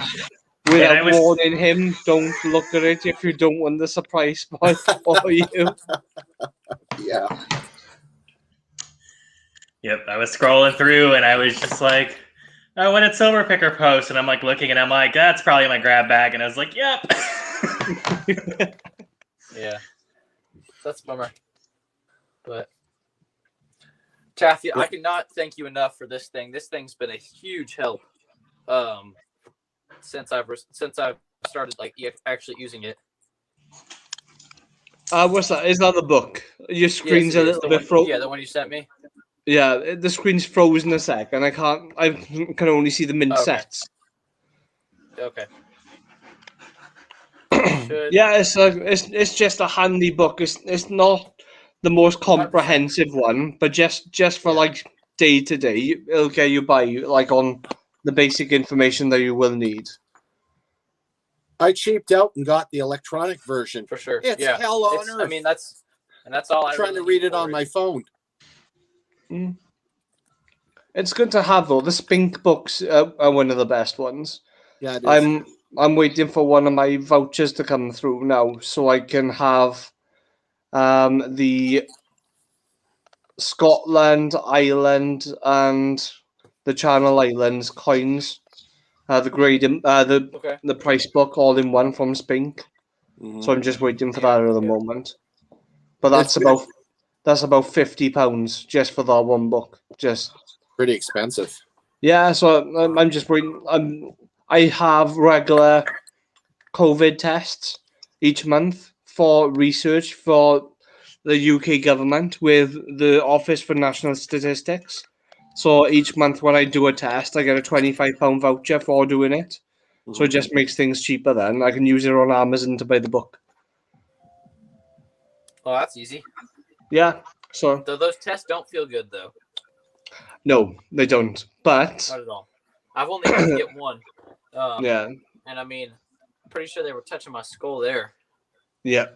Without warning him, don't look at it if you don't want the surprise spot for you. Yeah. Yep, I was scrolling through and I was just like, oh, when did Silver Picker post? And I'm looking and I'm like, that's probably my grab bag. And I was like, yep. Yeah. That's a bummer. But Taffy, I cannot thank you enough for this thing. This thing's been a huge help. Since I've started actually using it. What's that? Is that the book? Your screen's a little bit frozen. Yeah, the one you sent me. Yeah, the screen's frozen a sec, and I can only see the mint sets. Okay. Yeah, it's just a handy book. It's not the most comprehensive one, but just for day to day, it'll get you by on the basic information that you will need. I cheaped out and got the electronic version. For sure. It's hell on earth. I mean, that's all I'm trying to read it on my phone. It's good to have, though. The Spink books are one of the best ones. Yeah, it is. I'm waiting for one of my vouchers to come through now, so I can have the Scotland, Ireland, and the Channel Islands coins, the grading, the price book all in one from Spink. So I'm just waiting for that at the moment. But that's about £50 just for that one book. Just pretty expensive. Yeah, so I'm just waiting. I have regular COVID tests each month for research for the UK government with the Office for National Statistics. So each month when I do a test, I get a £25 voucher for doing it. So it just makes things cheaper then. I can use it on Amazon to buy the book. Oh, that's easy. Yeah. So those tests don't feel good, though. No, they don't. But not at all. I've only had to get one. Yeah. And I mean, I'm pretty sure they were touching my skull there. Yeah.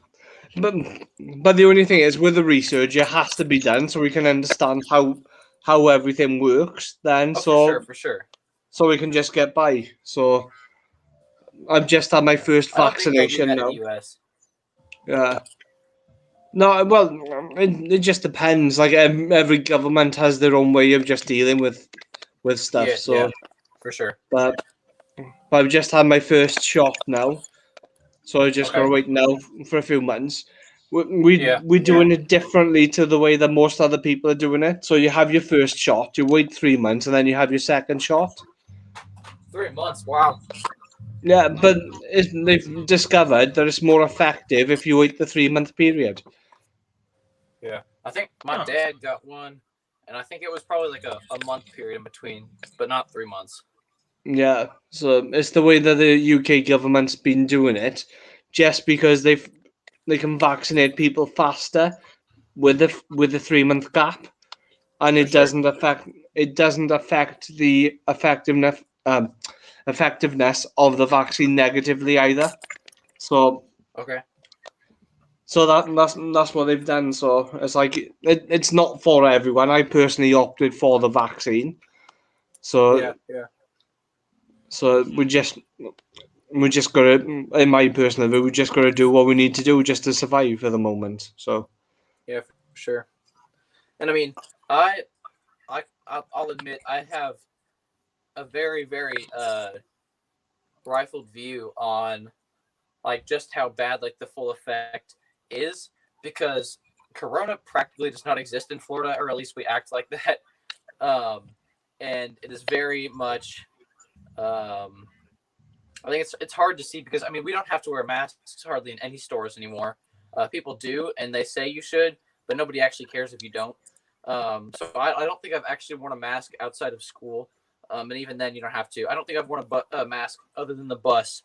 But the only thing is, with the research, it has to be done so we can understand how how everything works, then For sure. so we can just get by. So I've just had my first I don't think they'll do vaccination that in now. the US. Yeah. No, well, it just depends. Like every government has their own way of just dealing with stuff. So, for sure. but I've just had my first shot now, so I just Okay. gotta wait now for a few months. We're Yeah. doing it differently to the way that most other people are doing it. So you have your first shot, you wait 3 months, and then you have your second shot. 3 months. Wow. Yeah, but they've discovered that it's more effective if you wait the 3 month period. Yeah. I think my dad got one, and I think it was probably like a month period in between, but not 3 months. Yeah, so it's the way that the UK government's been doing it, just because they can vaccinate people faster with the 3 month gap, and For it sure. doesn't affect the effectiveness of the vaccine negatively either. So Okay. that's what they've done. So it's like it's not for everyone. I personally opted for the vaccine. So Yeah. so we just gotta, in my personal view, we just gotta do what we need to do just to survive for the moment. So Yeah, for sure. And I mean, I'll admit I have a very, very rifled view on like just how bad like the full effect is, because Corona practically does not exist in Florida, or at least we act like that. And it is very much I think it's hard to see, because I mean we don't have to wear masks hardly in any stores anymore. People do, and they say you should, but nobody actually cares if you don't. So I don't think I've actually worn a mask outside of school, and even then you don't have to. I don't think I've worn a mask other than the bus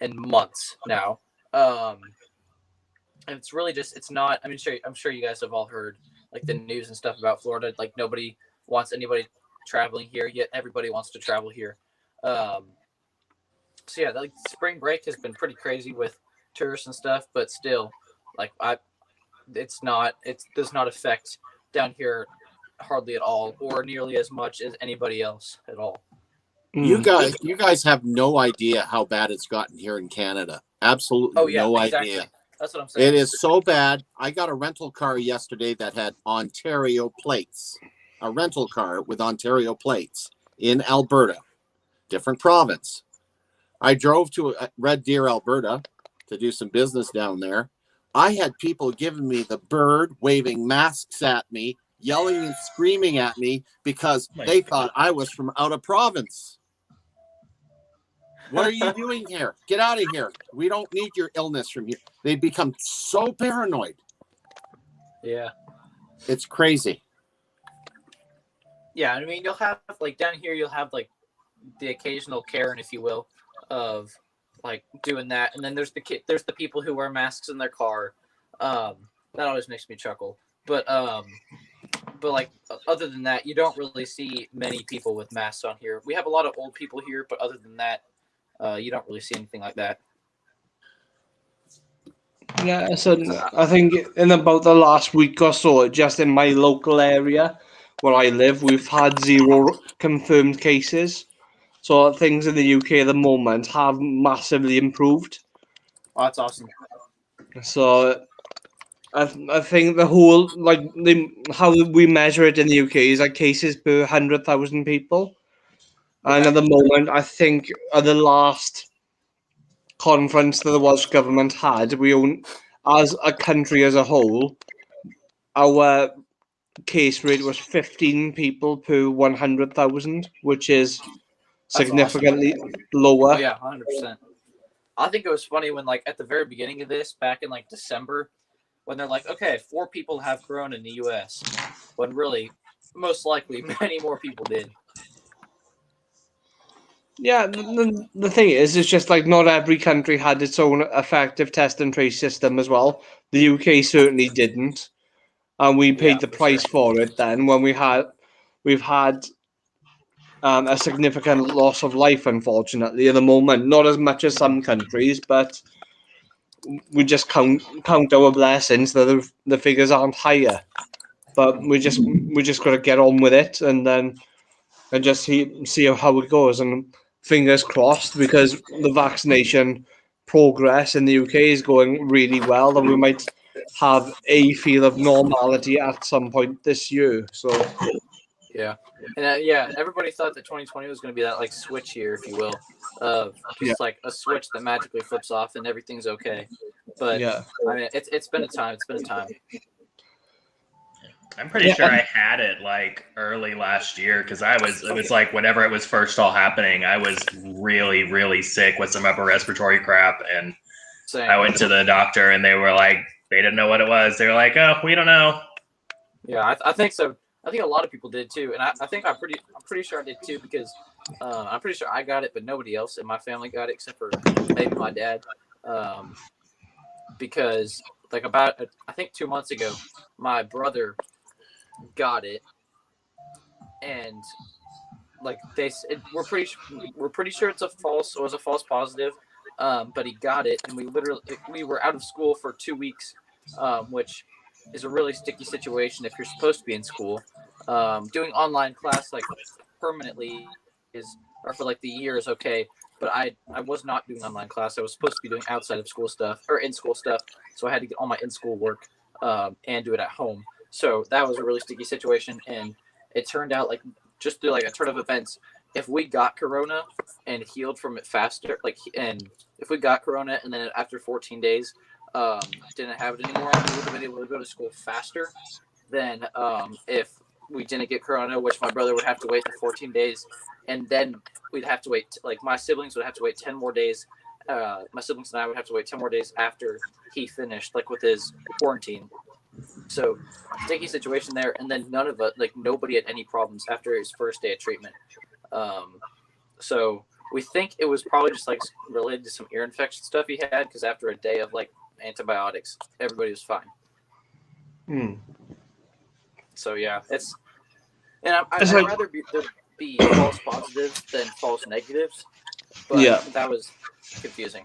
in months now. And it's really just, it's not. I mean, I'm sure you guys have all heard like the news and stuff about Florida. Like nobody wants anybody traveling here, yet everybody wants to travel here. So yeah, like spring break has been pretty crazy with tourists and stuff, but still, like it does not affect down here hardly at all, or nearly as much as anybody else at all. You guys have no idea how bad it's gotten here in Canada. Absolutely no idea. That's what I'm saying. It is so bad. I got a rental car yesterday that had Ontario plates. A rental car with Ontario plates in Alberta, different province. I drove to Red Deer, Alberta to do some business down there. I had people giving me the bird, waving masks at me, yelling and screaming at me because they thought I was from out of province. What are you doing here? Get out of here. We don't need your illness from here. They become so paranoid. Yeah. It's crazy. Yeah, I mean, you'll have, like, down here, you'll have, like, the occasional Karen, if you will, of, like, doing that. And then there's the people who wear masks in their car. That always makes me chuckle. But like, other than that, you don't really see many people with masks on here. We have a lot of old people here, but other than that, you don't really see anything like that. Yeah, so I think in about the last week or so, just in my local area where I live, we've had 0 confirmed cases. So things in the UK at the moment have massively improved. Oh, that's awesome. So I think the whole, like, how we measure it in the UK is like cases per 100,000 people. And at the moment, I think at the last conference that the Welsh government had, as a country as a whole, our case rate was 15 people per 100,000, which is significantly lower. Oh yeah, 100%. I think it was funny when, like, at the very beginning of this, back in like December, when they're like, okay, 4 people have corona in the U.S., when really, most likely, many more people did. Yeah, the thing is, it's just like not every country had its own effective test and trace system as well. The UK certainly didn't, and we paid the price for it then when we've had a significant loss of life, unfortunately, at the moment. Not as much as some countries, but we just count our blessings that the figures aren't higher. but we just got to get on with it and just see how it goes. And fingers crossed, because the vaccination progress in the UK is going really well, and we might have a feel of normality at some point this year. So Yeah, and everybody thought that 2020 was going to be that like switch year, if you will, of Yeah. just like a switch that magically flips off and everything's okay. But yeah, I mean, it's been a time. It's been a time. I'm pretty sure I had it like early last year because it was like whenever it was first all happening, I was really, really sick with some upper respiratory crap. And Same. I went to the doctor and they were like, they didn't know what it was. They were like, oh, we don't know. Yeah, I think so. I think a lot of people did too, and I think I'm pretty sure I did too, because I'm pretty sure I got it, but nobody else in my family got it except for maybe my dad. Because like about I think 2 months ago, my brother got it, and like we're pretty sure it was a false positive, but he got it, and we were out of school for 2 weeks, which is a really sticky situation if you're supposed to be in school. Doing online class like permanently or for like the year is okay, but I was not doing online class. I was supposed to be doing outside of school stuff or in school stuff, so I had to get all my in school work and do it at home. So that was a really sticky situation, and it turned out like just through like a turn of events, if we got corona and healed from it faster, and if we got corona and then after 14 days didn't have it anymore, we would have been able to go to school faster than if we didn't get corona, which my brother would have to wait the 14 days, and then we'd have to wait, like my siblings would have to wait 10 more days. My siblings and I would have to wait 10 more days after he finished, like with his quarantine. So sticky situation there, and then none of us, like nobody had any problems after his first day of treatment. So we think it was probably just like related to some ear infection stuff he had, because after a day of like antibiotics, everybody was fine. So yeah, I'd rather there be false positives than false negatives, but that was confusing.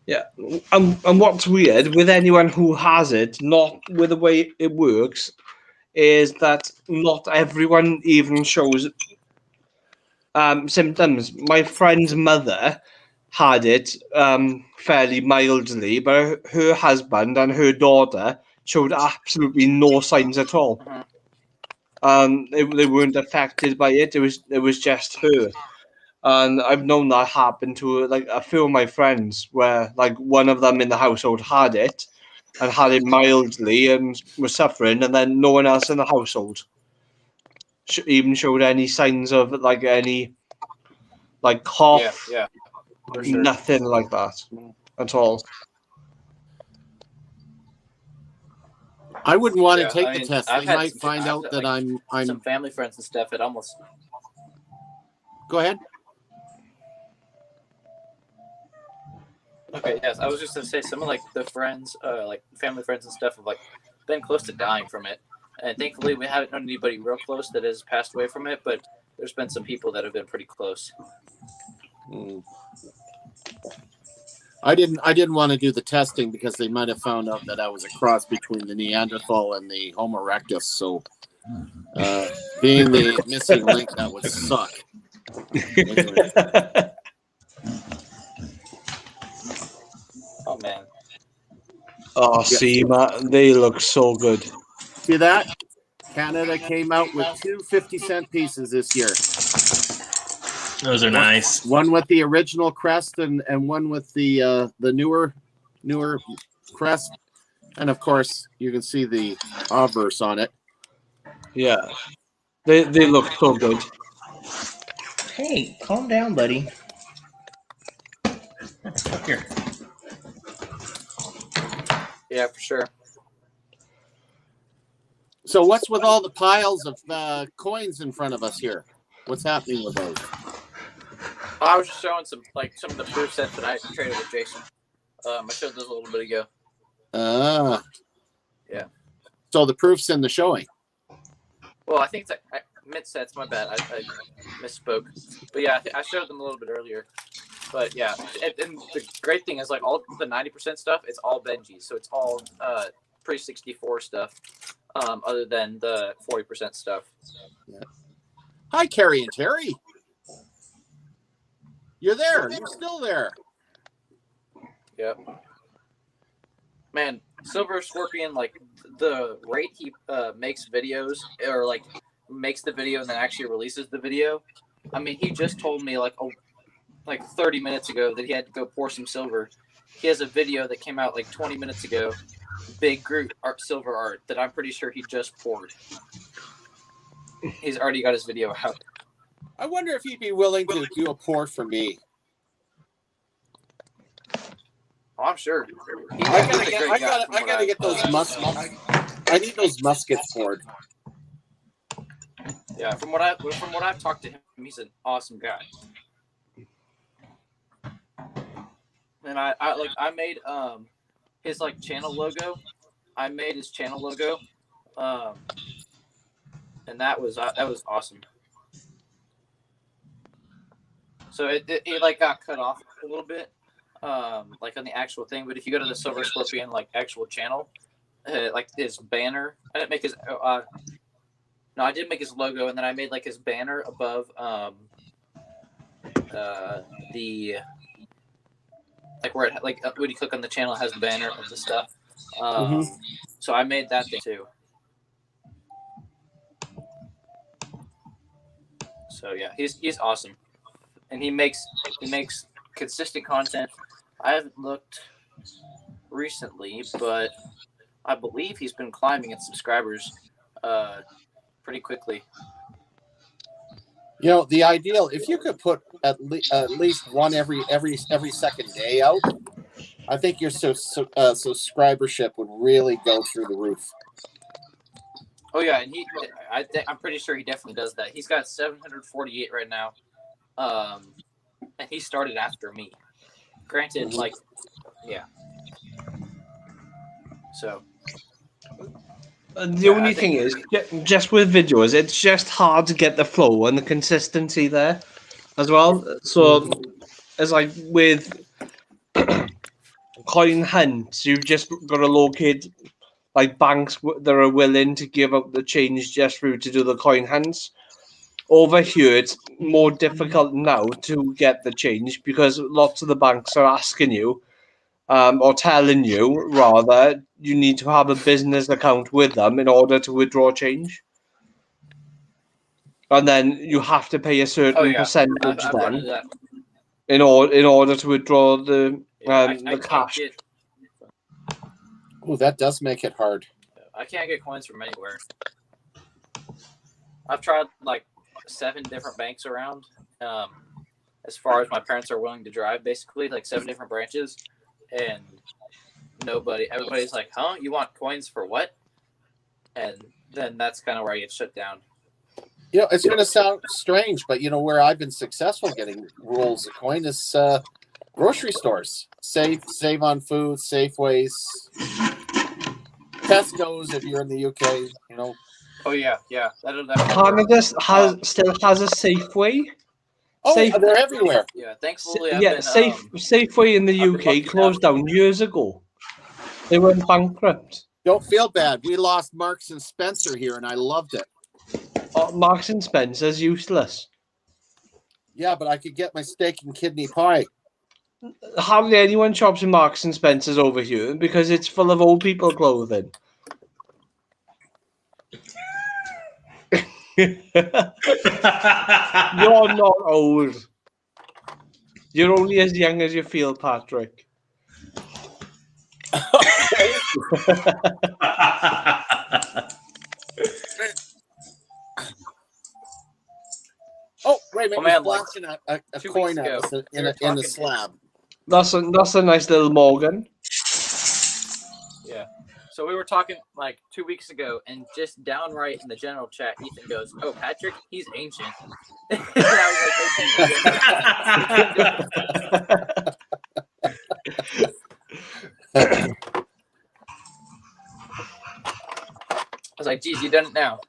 Yeah, and what's weird with anyone who has it, not with the way it works, is that not everyone even shows symptoms. My friend's mother had it fairly mildly, but her husband and her daughter showed absolutely no signs at all. They weren't affected by it. It was just her. And I've known that happen to like a few of my friends, where like one of them in the household had it and had it mildly and was suffering, and then no one else in the household even showed any signs of like any like cough, Yeah, for sure. nothing like that at all. I wouldn't want to take the test. I've They might find out that I'm some family friends and stuff. It almost. Go ahead. Okay, yes, I was just gonna say some of like the friends, like family friends and stuff, have like been close to dying from it, and thankfully we haven't known anybody real close that has passed away from it. But there's been some people that have been pretty close. I didn't want to do the testing because they might have found out that I was a cross between the Neanderthal and the Homo erectus. So being the missing link, that would suck. Oh man. Oh, see, Matt, they look so good. See that? Canada came out with 2 50-cent pieces this year. Those are nice. One with the original crest and one with the newer crest. And of course, you can see the obverse on it. Yeah. They look so good. Hey, calm down, buddy. Here. Yeah, for sure. So what's with all the piles of coins in front of us here? What's happening with those? I was just showing some of the proof sets that I traded with Jason. I showed those a little bit ago. Yeah. So the proof's in the showing. Well, I think it's like mid sets. My bad. I misspoke. But yeah, I showed them a little bit earlier. But yeah, and the great thing is like all the 90% stuff, it's all Benji, so it's all pre-64 stuff. other than the 40% stuff. Hi, Carrie and Terry. You're there. You're still there. Yep. Man, Silver Scorpion, like the rate he makes videos, or like makes the video and then actually releases the video. I mean, he just told me like 30 minutes ago that he had to go pour some silver. He has a video that came out like 20 minutes ago, big Groot silver art that I'm pretty sure he just poured. He's already got his video out. I wonder if he'd be willing to do a pour for me. Oh, I'm sure. I gotta get those muskets. I need those muskets poured. Yeah, from what I've talked to him, he's an awesome guy. And I made his like channel logo. I made his channel logo, and that was awesome. So it like got cut off a little bit, like on the actual thing. But if you go to the Silver Scorpion like actual channel, like his banner, I didn't make his. No, I did make his logo, and then I made like his banner above the like where it, like when you click on the channel, it has the banner of the stuff. So I made that thing too. So yeah, he's awesome, and he makes consistent content. I haven't looked recently, but I believe he's been climbing in subscribers pretty quickly. You know, the ideal, if you could put at least one every second day out, I think your subscribership would really go through the roof. Oh yeah, and I'm pretty sure he definitely does that. He's got 748 right now, and he started after me. Granted, like, yeah. So. The only thing is, just with videos, it's just hard to get the flow and the consistency there as well. So, it's like with coin hunts, you've just got to locate like banks that are willing to give up the change just for you to do the coin hunts. Over here, it's more difficult now to get the change because lots of the banks are asking you, or telling you rather, you need to have a business account with them in order to withdraw change, and then you have to pay a certain percentage then in order to withdraw the cash. Oh, that does make it hard. I can't get coins from anywhere. I've tried like 7 different banks around, as far as my parents are willing to drive, basically like 7 different branches. And everybody's like, huh? You want coins for what? And then that's kind of where I get shut down. You know, it's going to sound strange, but you know, where I've been successful getting rolls of coin is grocery stores. Save on food, Safeways, Tesco's if you're in the UK, you know. Oh yeah. Canada still has a Safeway. Oh, they're everywhere. Yeah, thankfully. Safeway in the UK closed down years ago. They went bankrupt. Don't feel bad. We lost Marks and Spencer here, and I loved it. Marks and Spencer's useless. Yeah, but I could get my steak and kidney pie. Hardly anyone shops in Marks and Spencer's over here because it's full of old people clothing. You're not old. You're only as young as you feel, Patrick. Oh, wait a minute! He's flashing a coin at us in the slab. That's a nice little Morgan. Yeah. So we were talking like 2 weeks ago, and just downright in the general chat, Ethan goes, "Oh, Patrick, he's ancient." And I was like, "Geez, you done it now."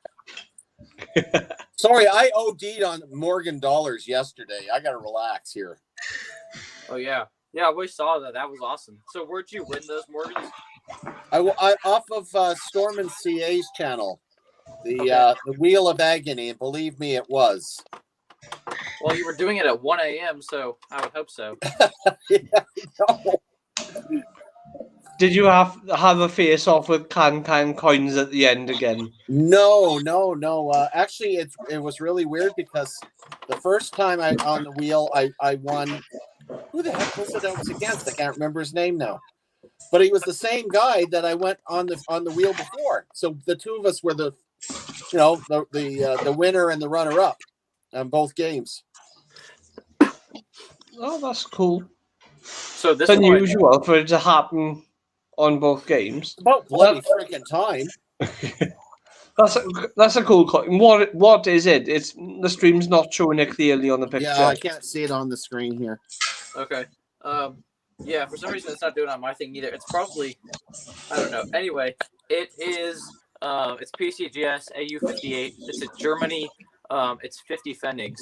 Sorry, I OD'd on Morgan dollars yesterday. I gotta relax here. Oh yeah, we saw that. That was awesome. So where'd you win those Morgans? I off of Storm and CA's channel, the Wheel of Agony, and believe me, it was. Well, you were doing it at 1 a.m., so I would hope so. Yeah, no. Did you have a face off with can coins at the end again? No. Actually, it was really weird because the first time on the wheel, I won. Who the heck was it I was against? I can't remember his name now. But he was the same guy that I went on the wheel before. So the two of us were the winner and the runner up on both games. Oh, that's cool. So this It's one, unusual for it to happen on both games. About bloody freaking time. That's a cool coin. What is it? It's the stream's not showing it clearly on the picture. Yeah, I can't see it on the screen here. okay. Yeah, for some reason it's not doing it on my thing either. It's probably, I don't know. Anyway, it is, it's PCGS AU58. It's a Germany. It's 50 Pfennigs.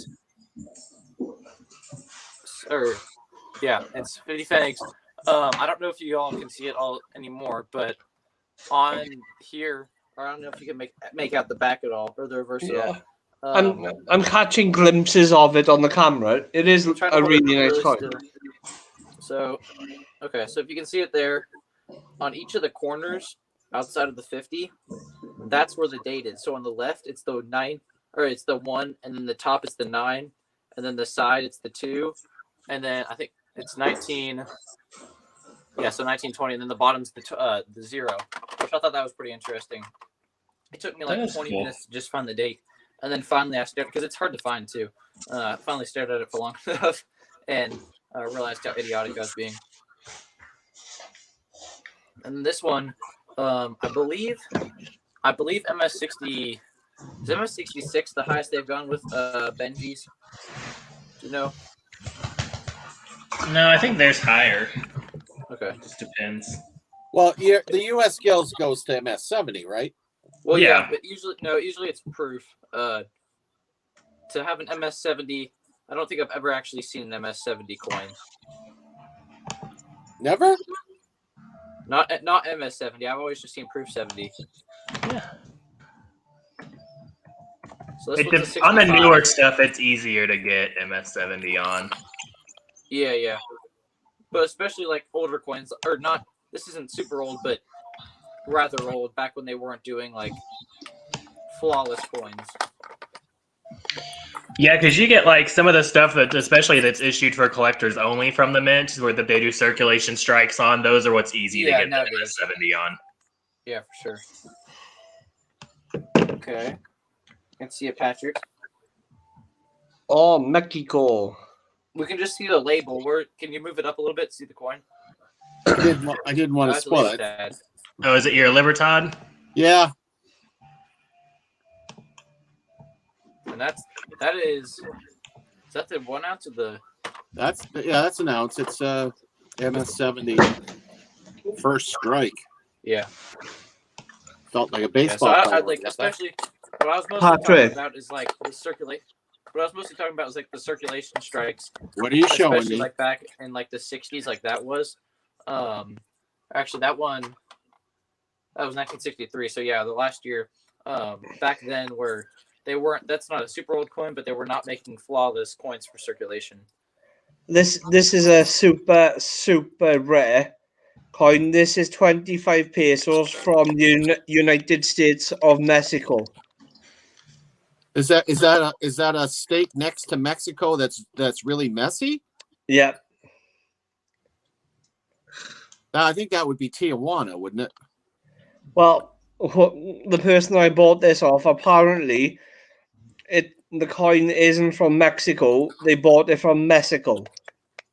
Yeah, it's 50 Pfennigs. I don't know if you all can see it all anymore, but on here, or I don't know if you can make out the back at all or the reverse at all. I'm catching glimpses of it on the camera. It is I'm trying to a hold it really nice coin. still. So, okay, so if you can see it there, on each of the corners outside of the 50, that's where the date is. So on the left, it's the 9, or it's the 1, and then the top is the 9, and then the side it's the 2, and then I think it's 19. Yeah, so 1920, and then the bottom's the 0, which I thought that was pretty interesting. It took me like 20 minutes to just find the date, and then finally I stared, because it's hard to find too. I finally stared at it for long enough, and realized how idiotic I was being. And this one, I believe MS60 is MS66 the highest they've gone with Benji's. Do you know? No, I think there's higher. Okay. It just depends. Well, the US Skills goes to MS70, right? Well, Yeah. yeah, but usually it's proof. To have an MS70, I don't think I've ever actually seen an MS70 coin. Never? Not MS70. I've always just seen proof 70. Yeah. So this one's a On the 65. newer stuff, it's easier to get MS70 on. Yeah. But especially like older coins, or not. This isn't super old, but rather old. Back when they weren't doing like flawless coins. Yeah, because you get like some of the stuff that, especially that's issued for collectors only from the mint, where they do circulation strikes on. Those are what's easy to get the MS70 on. Yeah, for sure. Okay. Let's see it, Patrick. Oh, Mexico. We can just see the label. Can you move it up a little bit to see the coin? I didn't want to spoil it. Oh, is it your Libertad? Yeah. And that is that the 1 ounce of the? That's an ounce. It's MS70 first strike. Yeah. Felt like a baseball. Yeah, so I'd like, especially what I was mostly talking about is like the circulate. What I was mostly talking about was like the circulation strikes. What are you showing especially me? like back in like the 60s, like that was. Actually, that was 1963. So yeah, the last year. Back then, where they weren't. That's not a super old coin, but they were not making flawless coins for circulation. This is a super rare coin. This is 25 pesos from United States of Mexico. Is that a state next to Mexico that's really messy? Yeah. I think that would be Tijuana, wouldn't it? Well, the person I bought this off, apparently, the coin isn't from Mexico. They bought it from Mexico.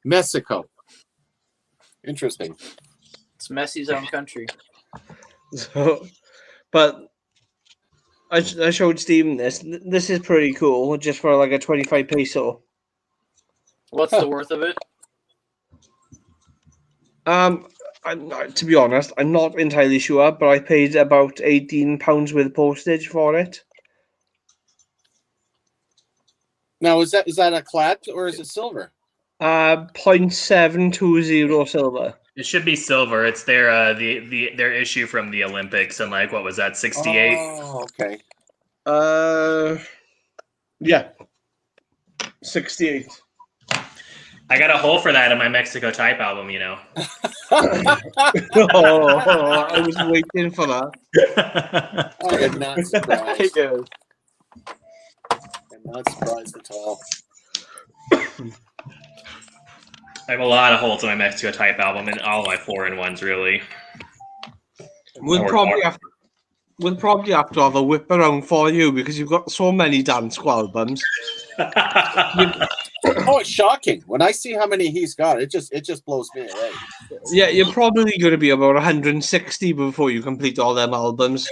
Mexico. Interesting. It's Messi's own country. So, but I showed Steven this. This is pretty cool, just for like a 25 peso. What's the worth of it? To be honest, I'm not entirely sure, but I paid about £18 with postage for it. Now, is that a clad or is it silver? 0.720 silver. It should be silver. It's their their issue from the Olympics and like what was that, 68? Oh, okay. Yeah, 68. I got a hole for that in my Mexico Type album, you know. Oh, I was waiting for that. I am not surprised. It goes. I'm not surprised at all. I have a lot of holes in my Mexico Type album and all my 4-in-1s, really. We'll probably have to have a whip around for you because you've got so many dance albums. Oh, it's shocking. When I see how many he's got, it just blows me away. Yeah, you're probably going to be about 160 before you complete all them albums.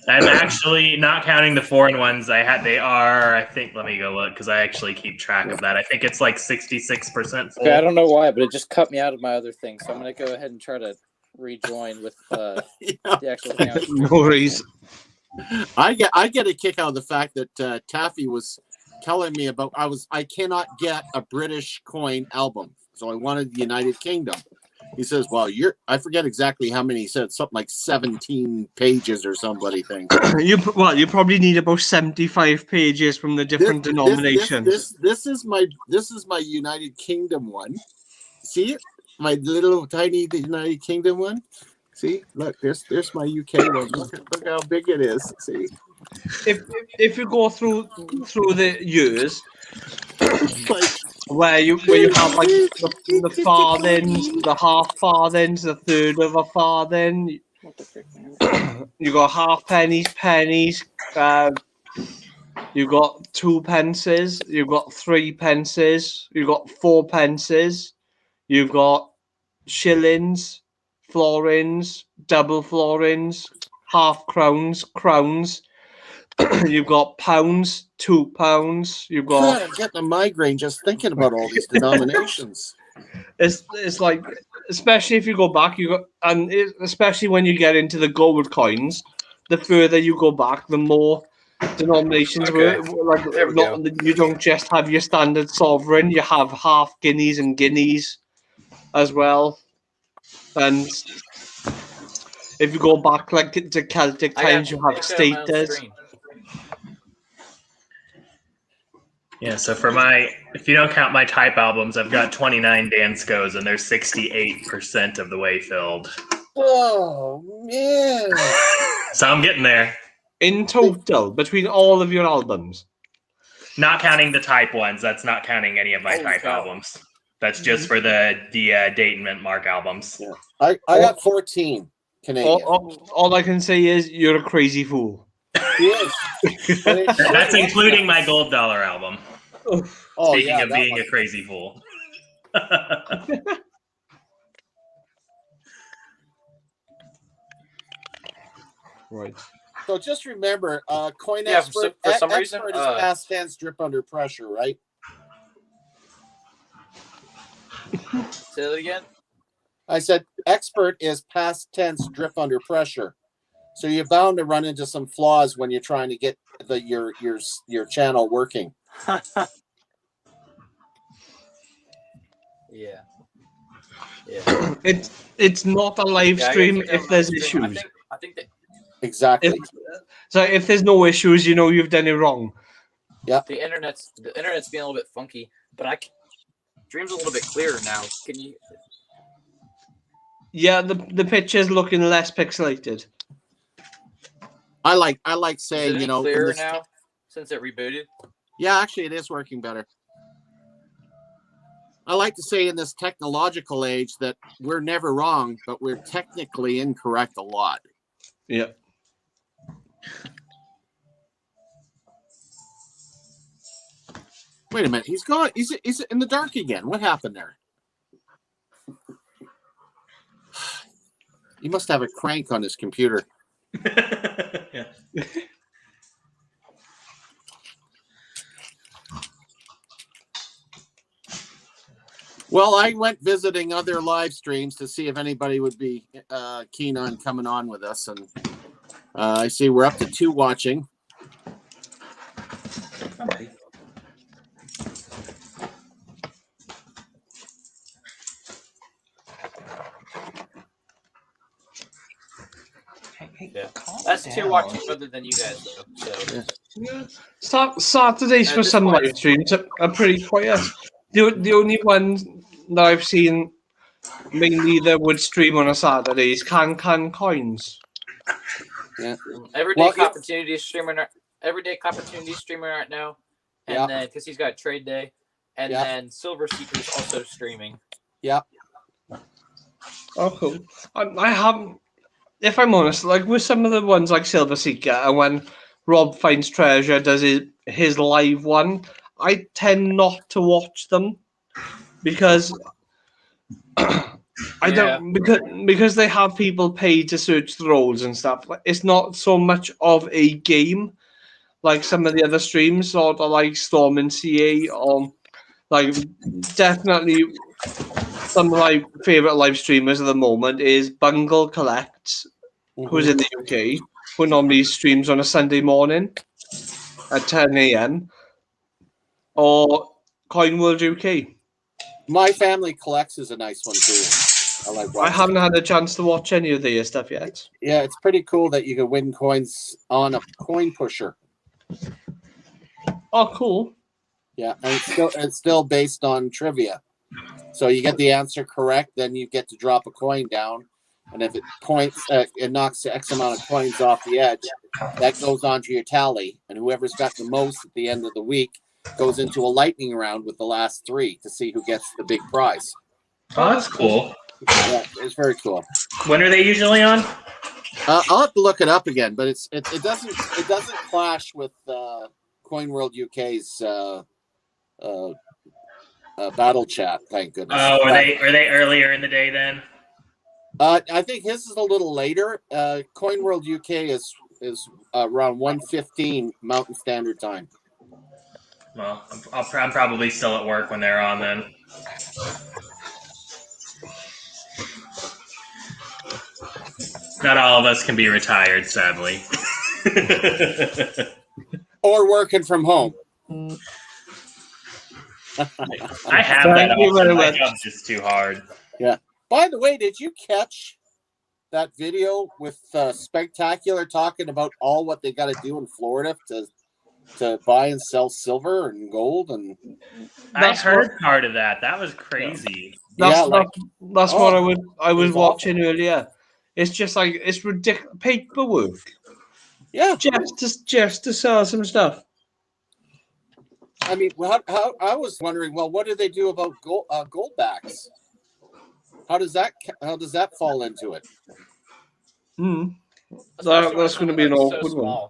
I'm actually not counting the 4-in-1s I had. They are, I think, let me go look because I actually keep track of that. I think it's like 66% full. Okay, I don't know why, but it just cut me out of my other thing. So I'm going to go ahead and try to rejoin with the actual thing. No worries. I get a kick out of the fact that Taffy was telling me about I cannot get a British coin album, so I wanted the United Kingdom. He says, "Well, I forget exactly how many. He said something like 17 pages or somebody thing." You probably need about 75 pages from the different denominations. This is my United Kingdom one. See it? My little tiny United Kingdom one. See, look, there's my UK one. Look how big it is. See, If you go through the years, like where you have like the farthings, the half farthings, the third of a farthing. You got half pennies, pennies. You got 2 pences. You got 3 pences. You got 4 pences. You've got shillings, florins, double florins, half crowns, crowns. You've got pounds, £2. You've got. I'm getting a migraine just thinking about all these denominations. It's like, especially if you go back, especially when you get into the gold coins, the further you go back, the more denominations Okay. like. There we go. You don't just have your standard sovereign; you have half guineas and guineas as well. And if you go back like to Celtic times, you have status. Yeah, so for if you don't count my Type albums, I've got 29 Danskos and they're 68% of the way filled. Oh man! So I'm getting there. In total, between all of your albums, not counting the Type ones. That's not counting any of my Type albums. That's just for the Dayton Mint Mark albums. Yeah. I got 14 Canadian. All I can say is you're a crazy fool. Yes. That's including my $Gold album. Oh, Speaking of being a crazy fool. Right. So just remember, coin Yeah, expert, for some reason, expert is past tense drip under pressure, right? Say that again. I said expert is past tense drip under pressure. So you're bound to run into some flaws when you're trying to get your channel working. Yeah. It's not a live stream if there's issues. I think that Exactly. If there's no issues, you know you've done it wrong. Yeah. The internet's being a little bit funky, but stream's a little bit clearer now. Can you? Yeah, the picture's looking less pixelated. I like saying, Is it clearer now since it rebooted? Yeah, actually, it is working better. I like to say in this technological age that we're never wrong, but we're technically incorrect a lot. Yeah. Wait a minute, he's gone. He's in the dark again. What happened there? He must have a crank on his computer. Yeah. Well, I went visiting other live streams to see if anybody would be keen on coming on with us, and I see we're up to 2 watching. Yeah. That's tier watching further than you guys, though. So. Yeah. Saturdays At for this some point- live streams are pretty quiet. The only one that I've seen mainly that would stream on a Saturday is Can Coins. Everyday Well, yeah. opportunity streaming. Everyday opportunity streaming right now, and Yeah. then because he's got trade day, and Yeah. then Silver Seeker's also streaming. Yeah. Oh, cool. I haven't, if I'm honest, like with some of the ones like Silver Seeker, and when Rob Finds Treasure does his live one, I tend not to watch them because I don't because they have people paid to search the roles and stuff. It's not so much of a game like some of the other streams, sort of like Storm and CA, or like definitely some of my favorite live streamers at the moment is Bungle Collects, who's in the UK, who normally streams on a Sunday morning at 10 a.m. or Coin World UK. My Family Collects is a nice one too. I like I watching. haven't had a chance to watch any of their stuff yet. Yeah, it's pretty cool that you can win coins on a coin pusher. Oh, cool. Yeah, and it's still based on trivia. So you get the answer correct, then you get to drop a coin down, and if it knocks X amount of coins off the edge, that goes onto your tally, and whoever's got the most at the end of the week goes into a lightning round with the last 3 to see who gets the big prize. Oh, that's cool. Yeah, it's very cool. When are they usually on? I'll have to look it up again, but it doesn't clash with Coin World UK's battle chat. Thank goodness. Oh, are they earlier in the day then? I think his is a little later. Coin World UK is around 1:15 Mountain Standard Time. Well, I'm probably still at work when they're on then. Not all of us can be retired, sadly. Or working from home. I have that option. My job's just too hard. Yeah. By the way, did you catch that video with Spectacular talking about all what they got to do in Florida to buy and sell silver and gold? And I heard part of that. That was crazy. That's what I was it's watching earlier. It's just like it's ridiculous paperwork. Yeah, just to sell some stuff. I mean, how I was wondering. Well, what do they do about gold backs? How does that fall into it? That's going to be an awkward one.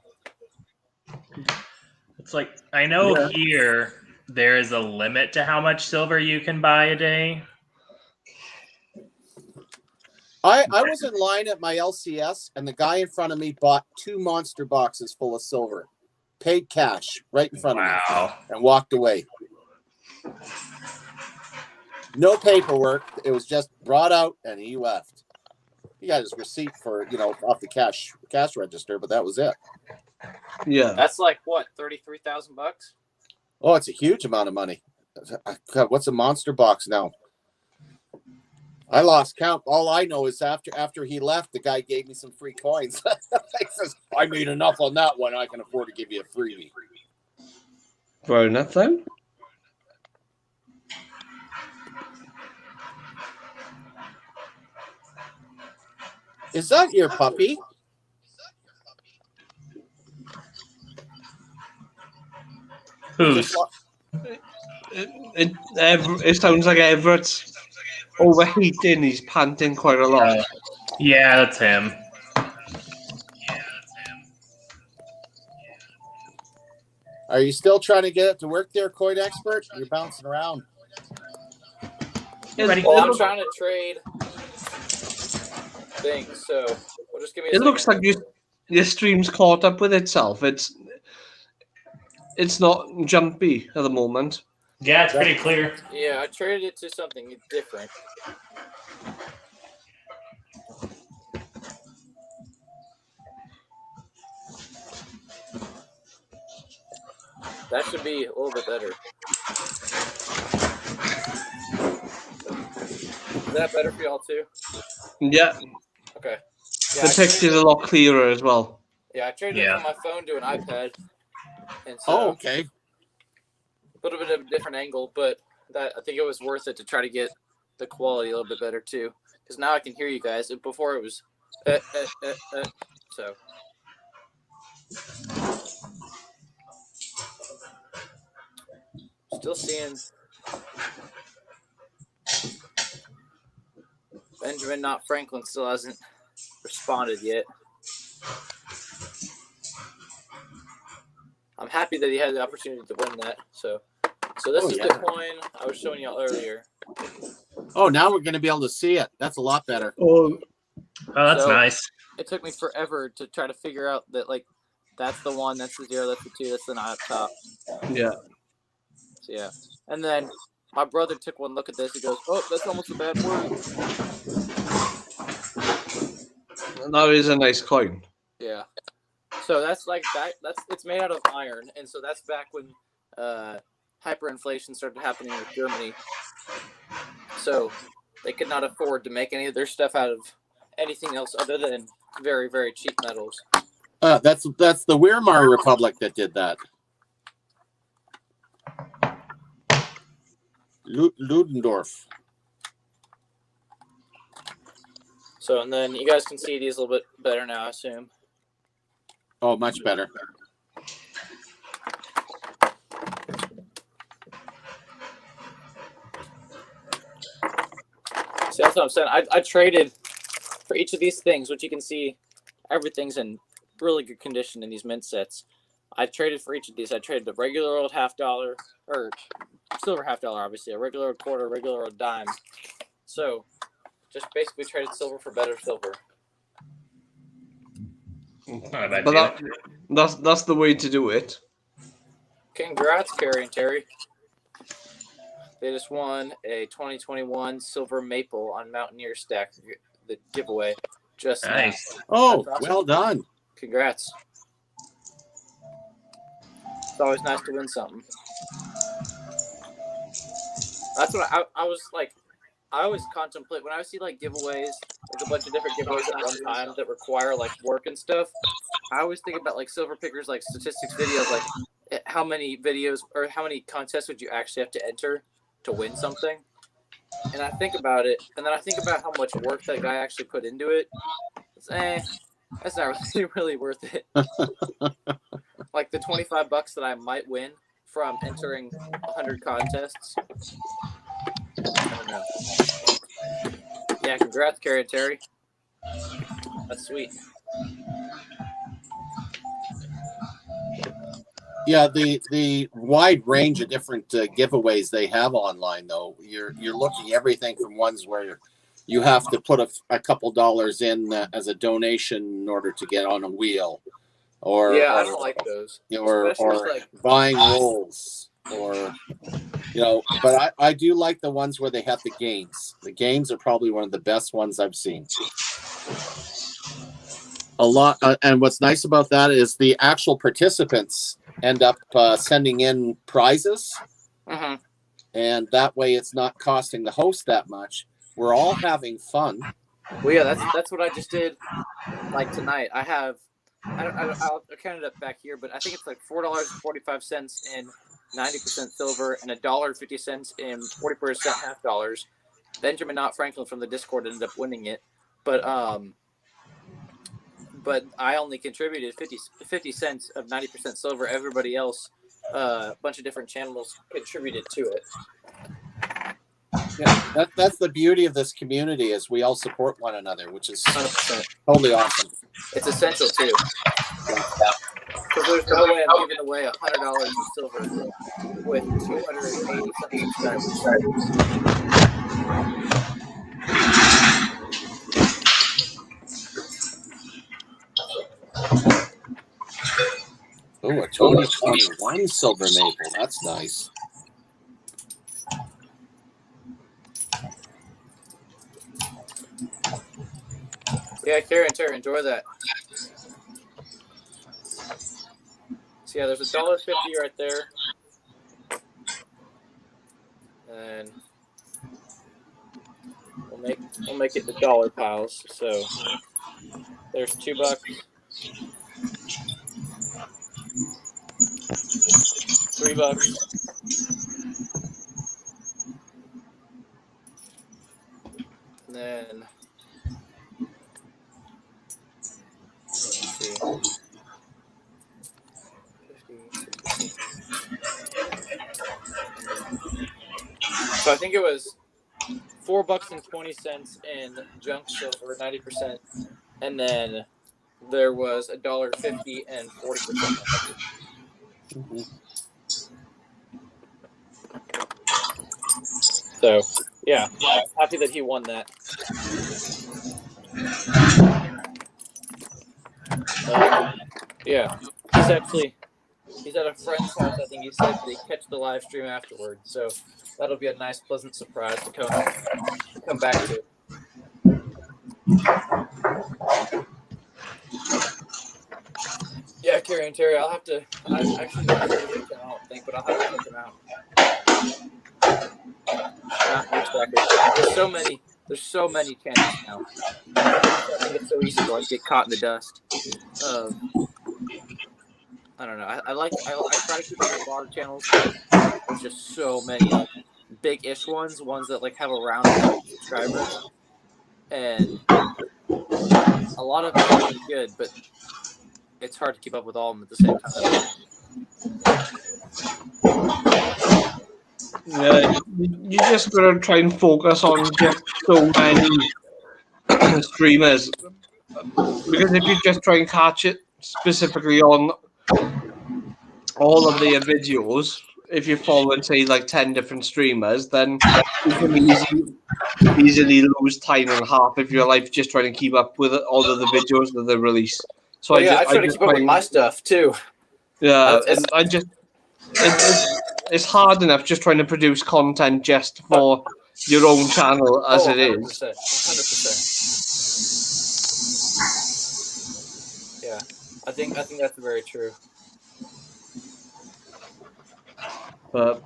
It's like I know here there is a limit to how much silver you can buy a day. I was in line at my LCS, and the guy in front of me bought 2 monster boxes full of silver, paid cash right in front of me, and walked away. No paperwork. It was just brought out, and he left. He got his receipt for off the cash register, but that was it. Yeah, that's like what, $33,000? Oh, it's a huge amount of money. God, what's a monster box now? I lost count. All I know is after he left, the guy gave me some free coins. He says, I made enough on that one. I can afford to give you a freebie. Fair enough, then. Is that your puppy? Whose? It sounds like Everett's overheating. He's panting quite a lot. Yeah, that's him. Are you still trying to get it to work there, Coin Expert? You're bouncing around. Well, I'm trying to trade things, so we'll just give me a second. Looks like your stream's caught up with itself. It's not jumpy at the moment. Yeah, it's pretty clear. Yeah, I traded it to something different. That should be a little bit better. Is that better for y'all too? Yeah. Okay. Yeah, The picture's a lot clearer as well. Yeah, I traded it from my phone to an iPad, and Oh, so okay. a little bit of a different angle, but I think it was worth it to try to get the quality a little bit better too, because now I can hear you guys. Before it was, so. Still seeing Benjamin, not Franklin, still hasn't responded yet. I'm happy that he had the opportunity to win that. So this is the coin I was showing y'all earlier. Oh, now we're going to be able to see it. That's a lot better. Oh, that's nice. It took me forever to try to figure out that, like, that's the 1, that's the 0, that's the 2, that's the 9 up top. Yeah. So, yeah. And then my brother took one look at this. He goes, "Oh, that's almost a bad word." That is a nice coin. Yeah. So that's like that. It's made out of iron, and so that's back when hyperinflation started happening with Germany. So they could not afford to make any of their stuff out of anything else other than very, very cheap metals. That's the Weimar Republic that did that. Ludendorff. So, and then you guys can see these a little bit better now, I assume. Oh, much better. See, that's what I'm saying. I traded for each of these things, which you can see everything's in really good condition in these mint sets. I traded for each of these. I traded a regular old $50, or silver $50, obviously, a regular old quarter, a regular old dime. So, just basically traded silver for better silver. Not a bad But that's the way to do it. Congrats, Carrie and Terry. They just won a 2021 silver maple on Mountaineer Stack, the giveaway. Just nice. now. Oh, Awesome. well done. Congrats. It's always nice to win something. That's what I was like. I always contemplate when I see like giveaways, like a bunch of different giveaways at one time that require like work and stuff. I always think about like Silver Pickers, like statistics videos, like how many videos or how many contests would you actually have to enter to win something. And I think about it, and then I think about how much work that guy actually put into it. It's, that's not really worth it. Like the $25 that I might win from entering 100 contests. I don't know. Yeah, congrats, Carrie and Terry. That's sweet. Yeah, the wide range of different giveaways they have online, though, you're looking everything from ones where you have to put a couple dollars in as a donation in order to get on a wheel, or I don't like those. or like buying rolls, or But I do like the ones where they have the games. The games are probably one of the best ones I've seen. A lot, and what's nice about that is the actual participants end up sending in prizes, and that way it's not costing the host that much. We're all having fun. Well, yeah, that's what I just did. Like tonight, I'll count it up back here, but I think it's like $4.45 in 90% silver and $1.50 in 40% half dollars. Benjamin, not Franklin, from the Discord ended up winning it, but I only contributed 50 cents of 90% silver. Everybody else, a bunch of different channels contributed to it. Yeah, that's the beauty of this community, is we all support one another, which is 100%. totally awesome. It's essential too. Because there's no way I'm giving away $100 in silver with 280 something subscribers. Oh, a 2021 silver maple. That's nice. Yeah, Carrie and Terry, enjoy that. So yeah, there's $1.50 right there. And we'll make it the dollar piles. So There's $2, $3, and then let's see, 50, 60, 70. So I think it was $4.20 in junk silver, 90%, and then there was $1.50 and 40% left. Mhm. So yeah, happy that he won that. Yeah, he's at a friend's house. I think he said they catch the live stream afterward. So that'll be a nice, pleasant surprise to come back to. Yeah, Carrie and Terry, I'll have to. I've actually not heard of the channel, I don't think, but I'll have to check him out. There's so many. There's so many channels now. I think it's so easy to like get caught in the dust. I don't know. I try to keep up with a lot of channels, but there's just so many like big-ish ones that like have around 1,000 subscribers, and a lot of them are really good, but it's hard to keep up with all of them at the same time. Yeah, you just gotta try and focus on just so many streamers, because if you just try and catch it specifically on all of their videos, if you follow, say, like 10 different streamers, then you can easily lose time and a half if you're like just trying to keep up with all of the videos that they release. So I try to keep up with my stuff too. Yeah, and it's hard enough just trying to produce content just for your own channel as it is. 100%. Yeah, I think that's very true. But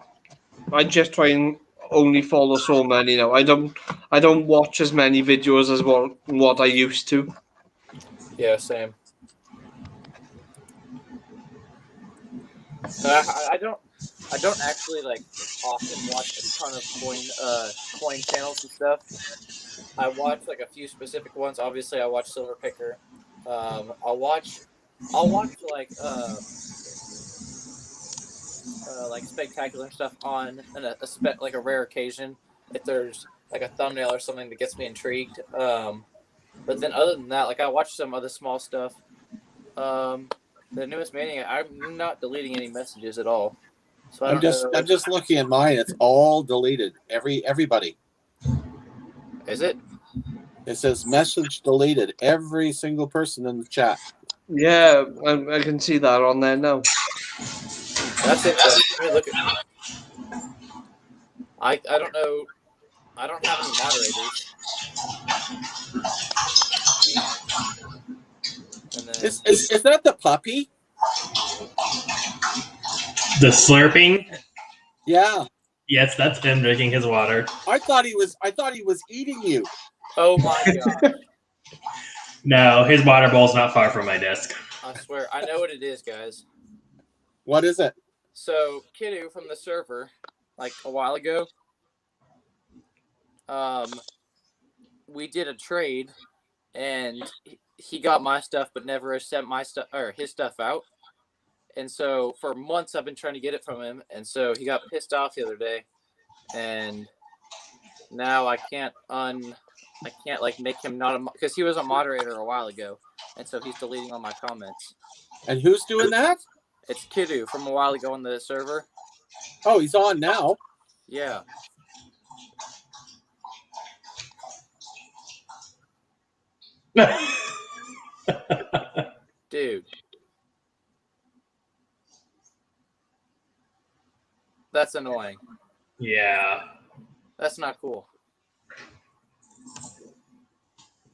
I just try and only follow so many now. I don't watch as many videos as what I used to. Yeah, same. I don't actually like often watch a ton of coin channels and stuff. I watch like a few specific ones. Obviously, I watch Silver Picker. I'll watch like spectacular stuff on like a rare occasion if there's like a thumbnail or something that gets me intrigued. But then other than that, like I watch some other small stuff. The newest Mania, I'm not deleting any messages at all. So I'm just looking at mine. It's all deleted. Everybody. Is it? It says message deleted. Every single person in the chat. Yeah, I can see that on there now. That's it. Let me look at. I don't know. I don't have any moderators. And then, Is that the puppy? The slurping? Yeah. Yes, that's him drinking his water. I thought he was eating you. oh my god! No, his water bowl's not far from my desk. I swear, I know what it is, guys. What is it? So Kiddu from the server, like a while ago, we did a trade, and he got my stuff, but never sent my stuff or his stuff out. And so for months I've been trying to get it from him, and so he got pissed off the other day, and now I can't like make him not because he was a moderator a while ago, and so he's deleting all my comments. And who's doing that? It's Kiddu from a while ago on the server. Oh, he's on now. Yeah. Dude. That's annoying. Yeah. That's not cool.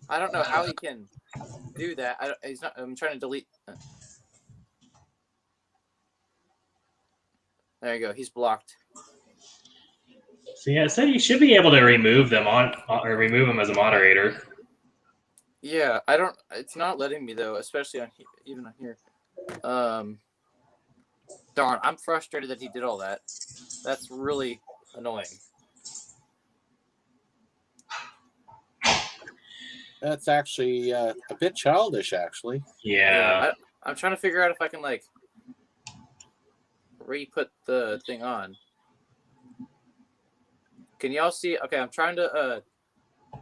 I don't know how he can do that. I'm trying to delete. There you go. He's blocked. So yeah, it said you should be able to remove them or remove them as a moderator. Yeah, I don't. It's not letting me though, especially on even on here. Darn, I'm frustrated that he did all that. That's really annoying. That's actually a bit childish, actually. Yeah. I'm trying to figure out if I can like re-put the thing on. Can y'all see? Okay, I'm trying to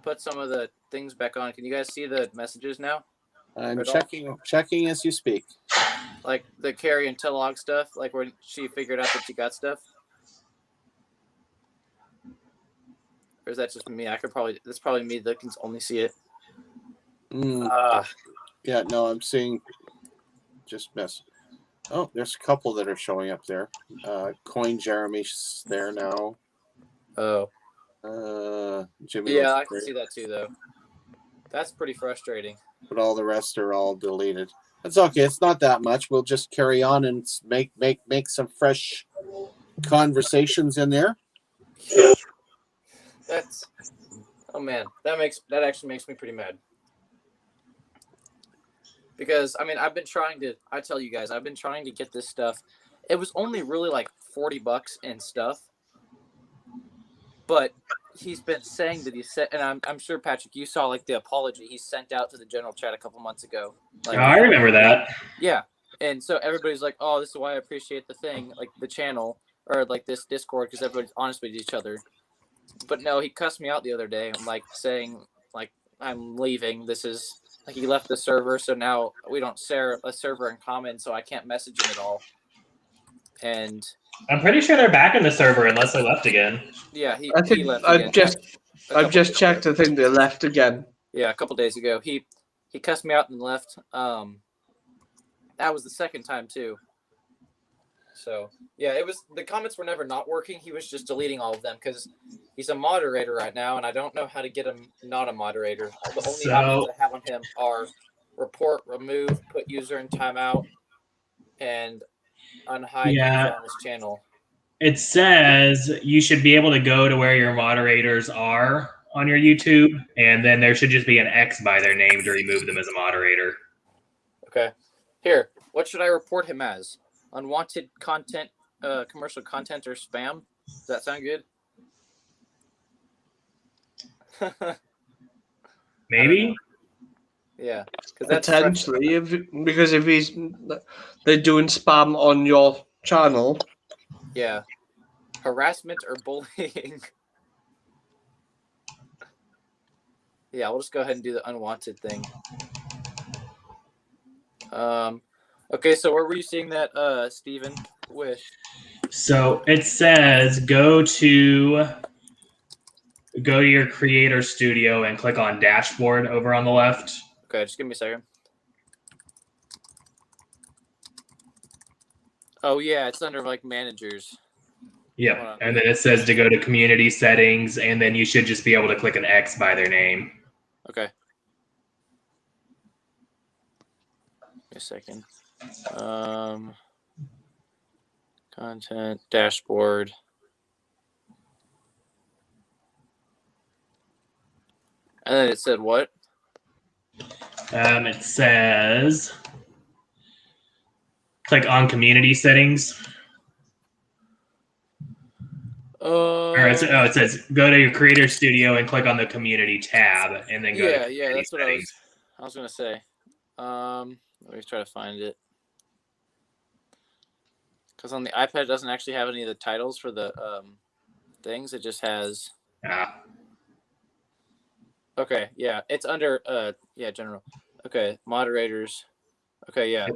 put some of the things back on. Can you guys see the messages now? I'm checking as you speak. Like the Carrie and Kellogg stuff, like when she figured out that she got stuff. Or is that just me? That's probably me that can only see it. Yeah, no, I'm seeing just mess. Oh, there's a couple that are showing up there. Coin Jeremy's there now. Oh. Jimmy. Yeah, I can see that too, though. That's pretty frustrating. But all the rest are all deleted. That's okay. It's not that much. We'll just carry on and make some fresh conversations in there. Yeah. That's. Oh man, that actually makes me pretty mad. Because I mean, I tell you guys, I've been trying to get this stuff. It was only really like $40 and stuff. But he's been saying that he said, and I'm sure Patrick, you saw like the apology he sent out to the general chat a couple months ago. Like, I remember that. Yeah, and so everybody's like, "Oh, this is why I appreciate the thing, like the channel or like this Discord, because everybody's honest with each other." But no, he cussed me out the other day, like saying like I'm leaving. This is like he left the server, so now we don't share a server in common, so I can't message him at all. And I'm pretty sure they're back in the server unless they left again. yeah, he left I've again. I've just checked. I think they left again. Yeah, a couple days ago. He cussed me out and left. That was the second time too. So yeah, the comments were never not working. He was just deleting all of them because he's a moderator right now, and I don't know how to get him not a moderator. The only options I have on him are report, remove, put user in timeout, and unhide user on this channel. It says you should be able to go to where your moderators are on your YouTube, and then there should just be an X by their name to remove them as a moderator. Okay. Here, what should I report him as? Unwanted content, commercial content, or spam? Does that sound good? Maybe. Yeah, potentially, because if they're doing spam on your channel. Yeah, harassment or bullying. Yeah, we'll just go ahead and do the unwanted thing. Okay, so where were you seeing that, Steven? Wish. So it says go to your creator studio and click on dashboard over on the left. Okay, just give me a second. Oh yeah, it's under like managers. Yep, and then it says to go to community settings, and then you should just be able to click an X by their name. Okay. Give me a second. Content dashboard. And then it said what? It says click on community settings. It says go to your creator studio and click on the community tab, and then go. Yeah, that's what I was gonna say. Let me try to find it. Because on the iPad, it doesn't actually have any of the titles for the things. It just has. Okay, yeah, it's under general. Okay, moderators. Okay, yeah.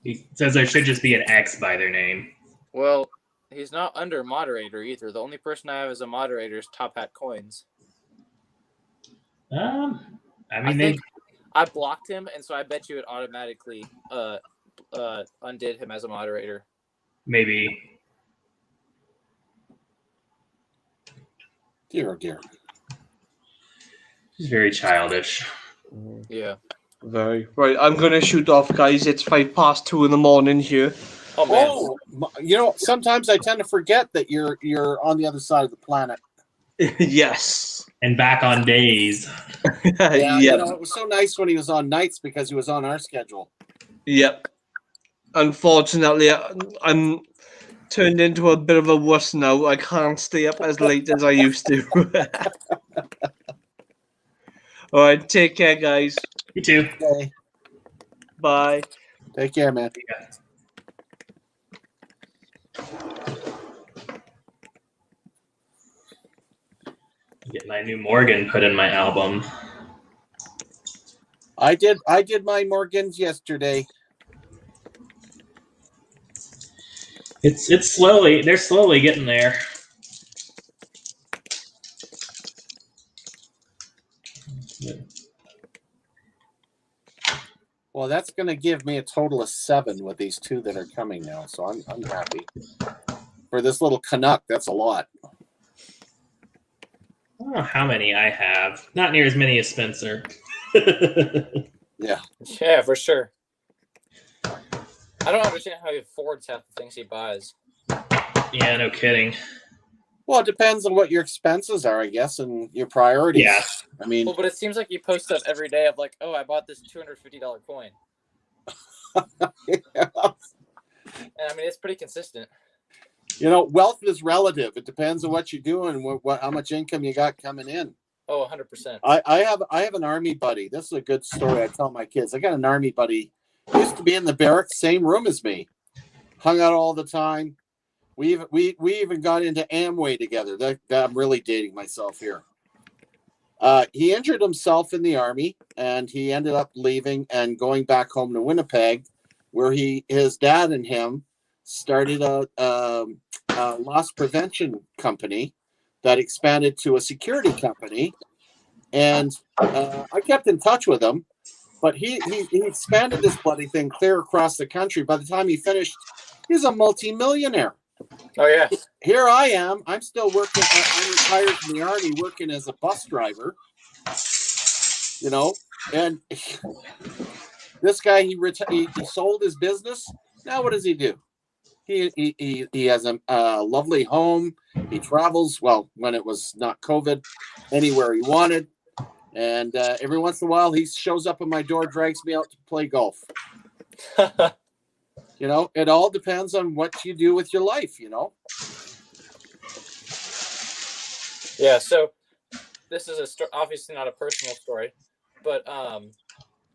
He says there should just be an X by their name. Well, he's not under moderator either. The only person I have as a moderator is Top Hat Coins. I think I blocked him, and so I bet you it automatically undid him as a moderator. Maybe. Dear. He's very childish. Yeah. Very. Right, I'm going to shoot off, guys. It's 2:05 in the morning here. Oh, man. You know, sometimes I tend to forget that you're on the other side of the planet. Yes. and back on days. Yeah, Yep. you know, it was so nice when he was on nights because he was on our schedule. Yep. Unfortunately, I'm turned into a bit of a wuss now. I can't stay up as late as I used to. All right, take care, guys. You too. Okay. Bye. Take care, man. Get my new Morgan put in my album. I did my Morgans yesterday. It's they're slowly getting there. Well, that's going to give me a total of 7 with these 2 that are coming now, so I'm happy. For this little Canuck, that's a lot. I don't know how many I have. Not near as many as Spencer. Yeah. Yeah, for sure. I don't understand how he affords half the things he buys. Yeah, no kidding. Well, it depends on what your expenses are, I guess, and your priorities. Yeah. I mean, Well, but it seems like you post stuff every day of like, oh, I bought this $250 coin. yeah. And I mean, it's pretty consistent. You know, wealth is relative. It depends on what you're doing, what how much income you got coming in. Oh, 100%. I have an army buddy. This is a good story I tell my kids. I got an army buddy. He used to be in the barracks, same room as me. Hung out all the time. We even got into Amway together. That I'm really dating myself here. He injured himself in the army, and he ended up leaving and going back home to Winnipeg, where his dad and him started a loss prevention company that expanded to a security company. And I kept in touch with him, but he expanded this bloody thing clear across the country. By the time he finished, he's a multimillionaire. Oh, yeah. Here I am. I'm still working. I'm retired from the army, working as a bus driver. You know, and this guy he sold his business. Now what does he do? He has a lovely home. He travels, well, when it was not COVID, anywhere he wanted. And every once in a while, he shows up at my door, drags me out to play golf. You know, it all depends on what you do with your life, you know? Yeah, so this is obviously not a personal story, but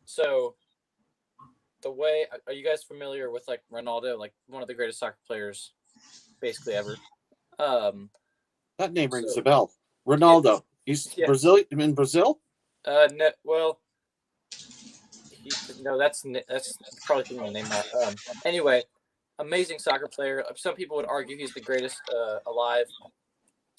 so the way, are you guys familiar with like Ronaldo, like one of the greatest soccer players basically ever? That name rings a bell. Ronaldo. He's Brazilian, in Brazil? No, well, no, that's probably thinking the name that. Anyway, amazing soccer player. Some people would argue he's the greatest alive.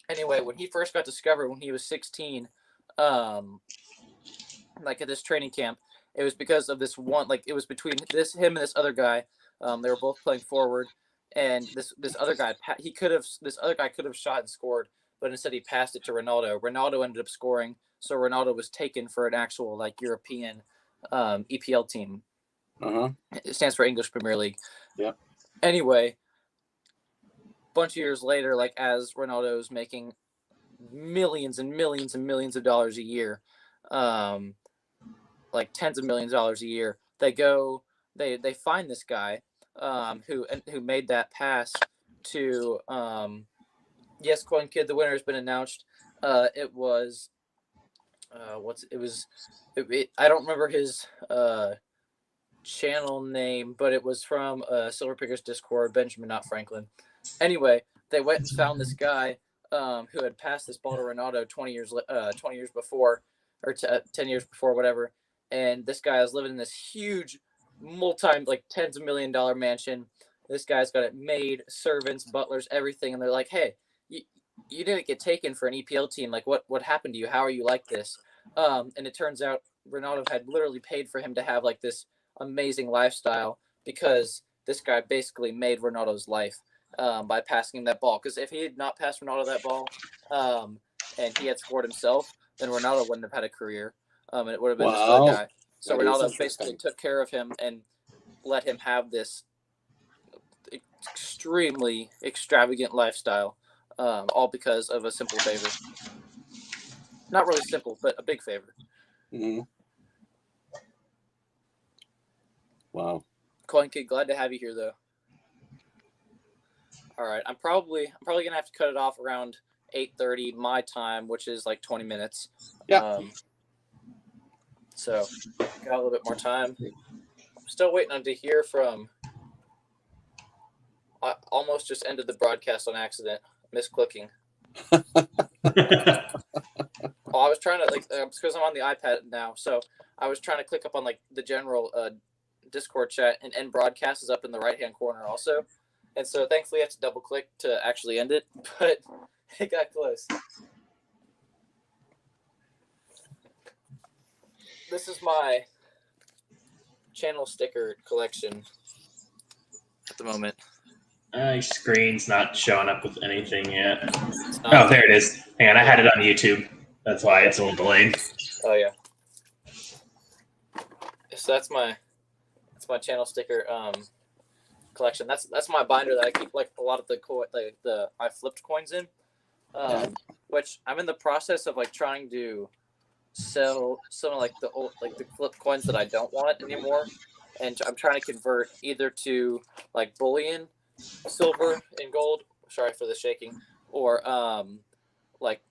Anyway, when he first got discovered when he was 16, like at this training camp, it was because of this one, like it was between him and this other guy. They were both playing forward, and this other guy could have shot and scored, but instead he passed it to Ronaldo. Ronaldo ended up scoring, so Ronaldo was taken for an actual like European EPL team. It stands for English Premier League. Yeah. Anyway, bunch of years later, like as Ronaldo's making millions and millions and millions of dollars a year, like tens of millions of dollars a year, they find this guy who made that pass to Yes Coin Kid. The winner has been announced. It was I don't remember his channel name, but it was from Silver Pickers Discord, Benjamin, not Franklin. Anyway, they went and found this guy who had passed this ball to Ronaldo 20 years before, or 10 years before, whatever. And this guy is living in this huge, like tens of $1 million mansion. This guy's got it made, servants, butlers, everything. And they're like, hey, you didn't get taken for an EPL team. Like, what happened to you? How are you like this? And it turns out Ronaldo had literally paid for him to have like this amazing lifestyle because this guy basically made Ronaldo's life by passing him that ball. Because if he had not passed Ronaldo that ball and he had scored himself, then Ronaldo wouldn't have had a career. And it would have been this other guy. So Ronaldo basically took care of him and let him have this extremely extravagant lifestyle, all because of a simple favor. Not really simple, but a big favor. Mm-hmm. Wow. Coin Kid, glad to have you here, though. All right, I'm probably gonna have to cut it off around 8:30 my time, which is like 20 minutes. Yeah. So got a little bit more time. I'm still waiting on to hear from. I almost just ended the broadcast on accident, misclicking. Oh, I was trying to because I'm on the iPad now, so I was trying to click up on like the general Discord chat, and end broadcast is up in the right hand corner also, and so thankfully I had to double click to actually end it, but it got close. This is my channel sticker collection at the moment. Your screen's not showing up with anything yet. Oh, there it is. Hang on, I had it on YouTube. That's why it's a little delayed. Oh yeah. So that's my channel sticker collection. That's my binder that I keep like a lot of the I flipped coins in, which I'm in the process of like trying to sell some of like the old the flip coins that I don't want anymore, and I'm trying to convert either to like bullion, silver and gold. Sorry for the shaking, or like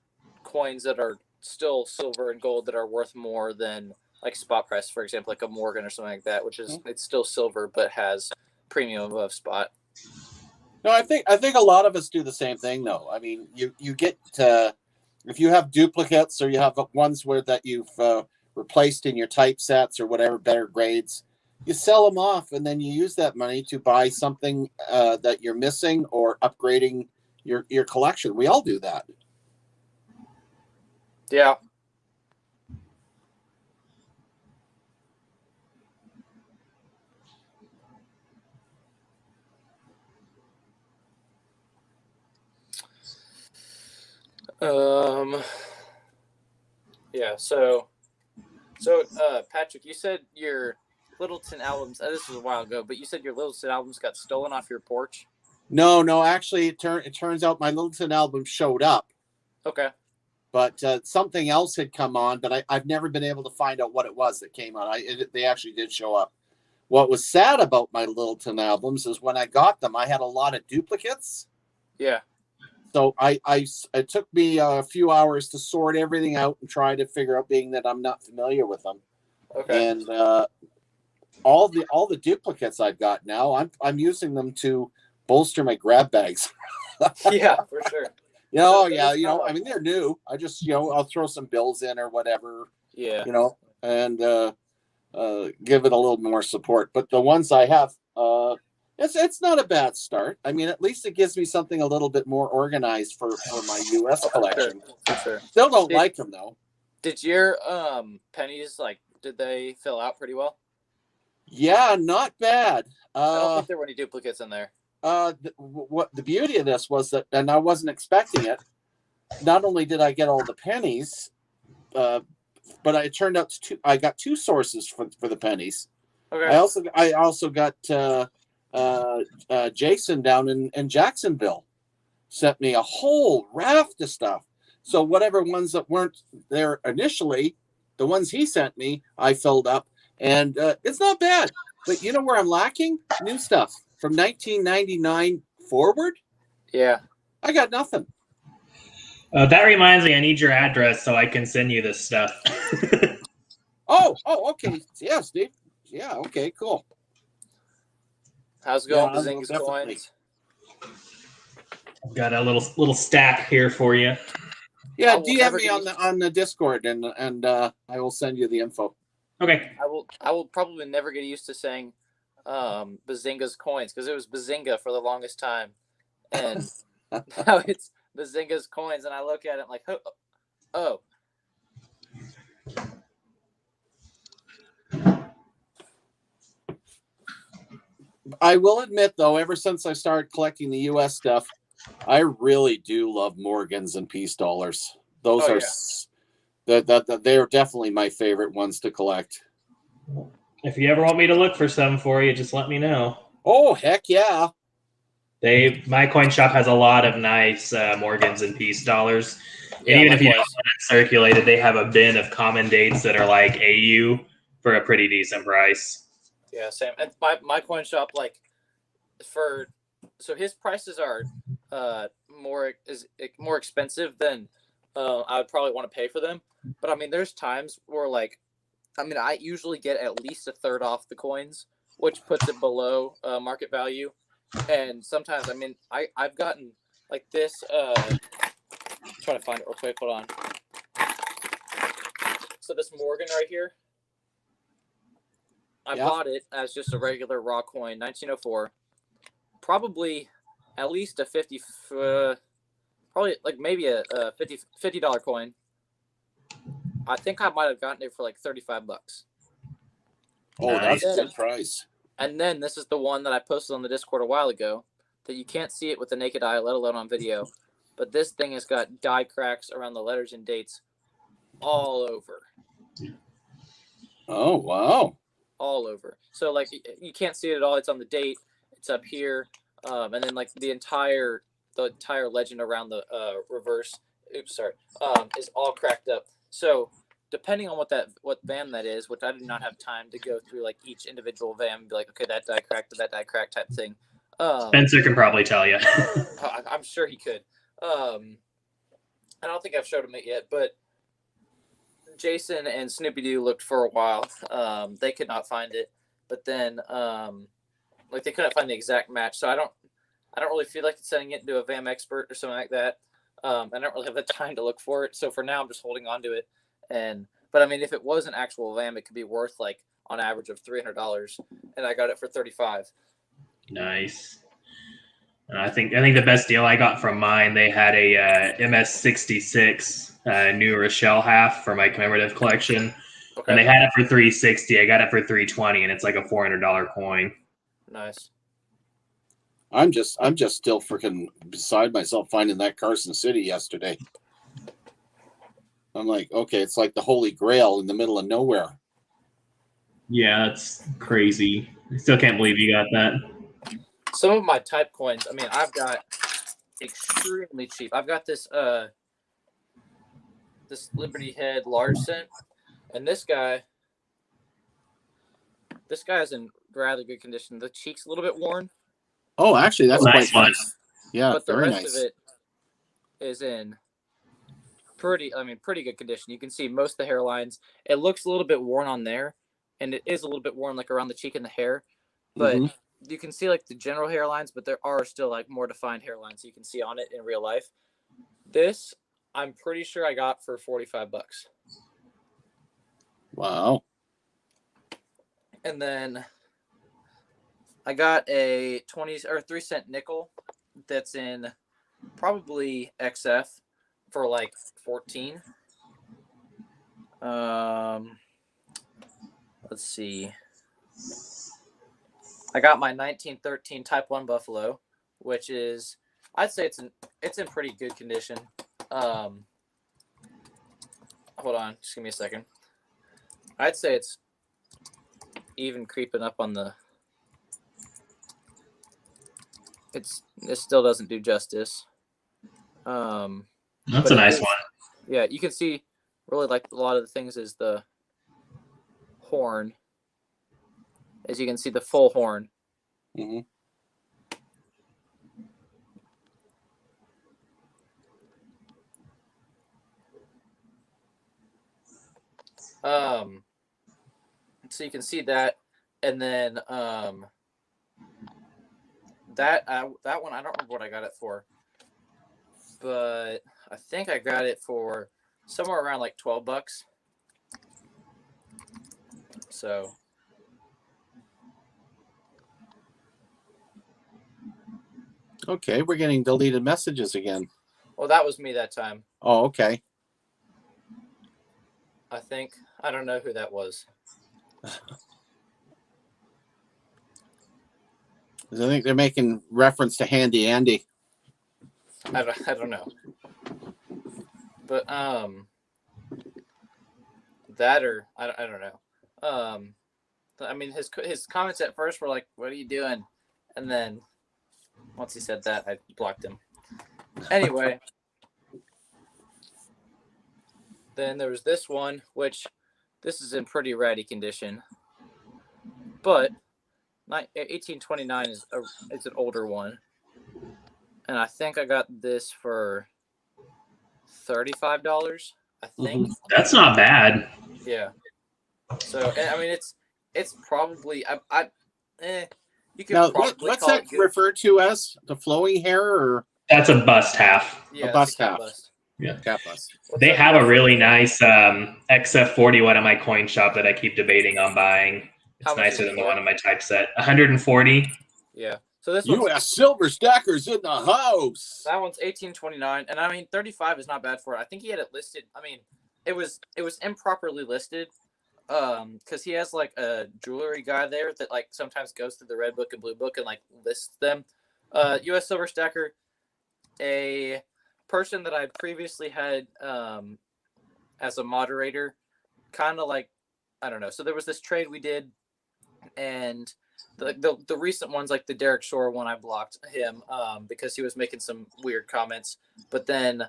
coins that are still silver and gold that are worth more than like spot price, for example, like a Morgan or something like that, which is it's still silver but has premium above spot. No, I think a lot of us do the same thing though. I mean, you get if you have duplicates or you have ones where that you've replaced in your typesets or whatever, better grades, you sell them off and then you use that money to buy something that you're missing or upgrading your collection. We all do that. Yeah. Yeah, so Patrick, you said your Littleton albums, this was a while ago, but you said your Littleton albums got stolen off your porch? No, actually it turns out my Littleton album showed up. Okay. But something else had come on, but I've never been able to find out what it was that came on. They actually did show up. What was sad about my Littleton albums is when I got them, I had a lot of duplicates. Yeah. So it took me a few hours to sort everything out and try to figure out, being that I'm not familiar with them. Okay. And all the duplicates I've got now, I'm using them to bolster my grab bags. Yeah, for sure. I mean, they're new. I just, I'll throw some bills in or whatever. Yeah. And give it a little more support. But the ones I have, it's not a bad start. I mean, at least it gives me something a little bit more organized for my U.S. collection. For sure. Still don't like them though. Did your pennies did they fill out pretty well? Yeah, not bad. I don't think there were any duplicates in there. What the beauty of this was that, and I wasn't expecting it. Not only did I get all the pennies, but it turned out I got two sources for the pennies. Okay. I also got Jason down in Jacksonville sent me a whole raft of stuff. So whatever ones that weren't there initially, the ones he sent me, I filled up, and it's not bad. But you know where I'm lacking? New stuff from 1999 forward. Yeah, I got nothing. That reminds me, I need your address so I can send you this stuff. Oh, okay. Yeah, Steve. Yeah, okay, cool. How's it going, Yeah, Bazinga's coins? I've got a little stack here for you. Yeah, DM me on the Discord and I will send you the info. Okay. I will probably never get used to saying Bazinga's coins, because it was Bazinga for the longest time, and now it's Bazinga's coins, and I look at it like, oh. I will admit, though, ever since I started collecting the U.S. stuff, I really do love Morgans and Peace dollars. Those they're definitely my favorite ones to collect. If you ever want me to look for some for you, just let me know. Oh, heck yeah. My coin shop has a lot of nice Morgans and Peace dollars. And Yeah, even if you don't likewise. want it circulated, they have a bin of common dates that are like AU for a pretty decent price. Yeah, same. And my coin shop, like so his prices are more expensive than I would probably want to pay for them. But I mean, there's times where like I usually get at least a third off the coins, which puts it below market value. And sometimes, I've gotten like this. Trying to find it real quick. Hold on. So this Morgan right here, I bought it as just a regular raw coin, 1904. Probably at least a 50, probably like maybe a $50 coin. I think I might have gotten it for like $35. Oh, Nice. that's a good price. And then this is the one that I posted on the Discord a while ago that you can't see it with the naked eye, let alone on video. But this thing has got die cracks around the letters and dates all over. Oh, wow. All over. So like you can't see it at all. It's on the date. It's up here, and then like the entire legend around the reverse. Is all cracked up. So depending on what van that is, which I did not have time to go through like each individual van and be like, okay, that die cracked, that die cracked type thing. Spencer can probably tell you. I'm sure he could. I don't think I've showed him it yet, but Jason and Snoopy Doo looked for a while. They could not find it, but then like they couldn't find the exact match. So I don't really feel like sending it to a VAM expert or something like that. I don't really have the time to look for it. So for now, I'm just holding on to it. But I mean, if it was an actual VAM, it could be worth like on average of $300, and I got it for $35. Nice. I think the best deal I got from mine, they had a MS66 New Rochelle half for my commemorative collection, and they had it for $360. I got it for $320, and it's like a $400 coin. Nice. I'm just still freaking beside myself finding that Carson City yesterday. I'm like, okay, it's like the Holy Grail in the middle of nowhere. Yeah, it's crazy. I still can't believe you got that. Some of my type coins, I've got extremely cheap. I've got this this Liberty Head large cent, and this guy is in rather good condition. The cheek's a little bit worn. Oh, actually, that's nice quite one. nice. Yeah, but the very rest nice. of it is in pretty good condition. You can see most of the hairlines. It looks a little bit worn on there, and it is a little bit worn like around the cheek and the hair, but you can see like the general hairlines, but there are still like more defined hairlines you can see on it in real life. This I'm pretty sure I got for $45. Wow. And then I got a 20 or 3 cent nickel that's in probably XF for like 14. Let's see. I got my 1913 Type 1 Buffalo, which is, I'd say it's in pretty good condition. Hold on, just give me a second. I'd say it's even creeping up on the. It still doesn't do justice. That's a nice one. Yeah, you can see really like a lot of the things is the horn. As you can see, the full horn. Mm-hmm. So you can see that, and then that one I don't remember what I got it for, but I think I got it for somewhere around like $12. So. Okay, we're getting deleted messages again. Well, that was me that time. Oh, okay. I think. I don't know who that was. I think they're making reference to Handy Andy. I don't know. But that or I don't know. His comments at first were like, "What are you doing?" And then Once he said that, I blocked him. Anyway, then there was this one, which this is in pretty ratty condition, but 1829 is an older one, and I think I got this for $35. I think That's not bad. Yeah. So I mean, it's probably you could Now, probably what's call that it good. referred to as? The flowing hair or That's a bust half. Yeah, a bust it's a cat half? bust. Cat bust. What's They that have a referred really to? nice XF40 at my coin shop that I keep debating on buying. It's How much is nicer it than the for? one in my typeset. 140. Yeah. So this one's U.S. Silver Stackers in the house. that one's 1829, and I mean 35 is not bad for it. I think he had it listed. I mean, it was improperly listed, because he has like a jewelry guy there that like sometimes goes through the red book and blue book and like lists them. U.S. Silver Stacker, a person that I previously had as a moderator, kind of like, I don't know. So there was this trade we did, and the recent ones, like the Derek Shore one, I blocked him because he was making some weird comments. But then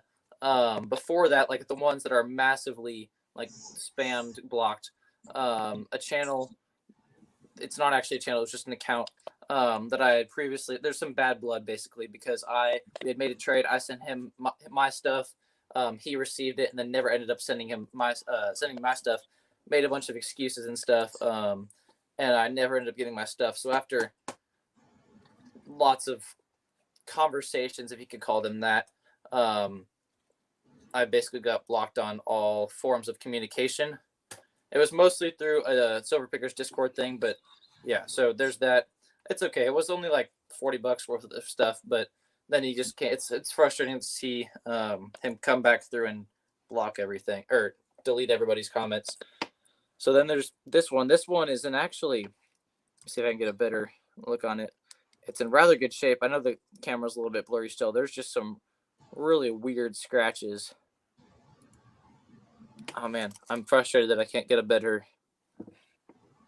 before that, like the ones that are massively like spammed, blocked, a channel. It's not actually a channel; it's just an account that I had previously. There's some bad blood basically because we had made a trade. I sent him my stuff. He received it and then never ended up sending him my stuff. Made a bunch of excuses and stuff. And I never ended up getting my stuff. So after lots of conversations, if you could call them that, I basically got blocked on all forms of communication. It was mostly through a Silver Pickers Discord thing, but yeah, so there's that. It's okay. It was only like $40 worth of stuff, but then you just can't. It's frustrating to see him come back through and block everything or delete everybody's comments. So then there's this one. This one is in actually, see if I can get a better look on it. It's in rather good shape. I know the camera's a little bit blurry still. There's just some really weird scratches. Oh man, I'm frustrated that I can't get a better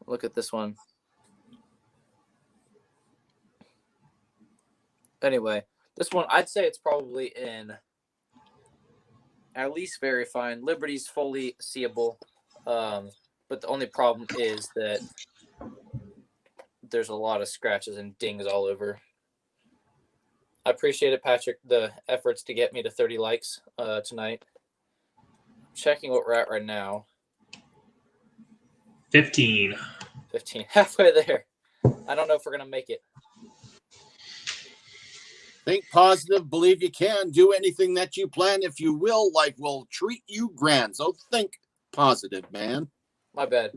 look at this one. Anyway, this one, I'd say it's probably in at least very fine. Liberty's fully seeable. But the only problem is that there's a lot of scratches and dings all over. I appreciate it, Patrick, the efforts to get me to 30 likes tonight. Checking what we're at right now. 15. 15. Halfway there. I don't know if we're going to make it. Think positive, believe you can, do anything that you plan. If you will, life will treat you grand. So think positive, man. My bad.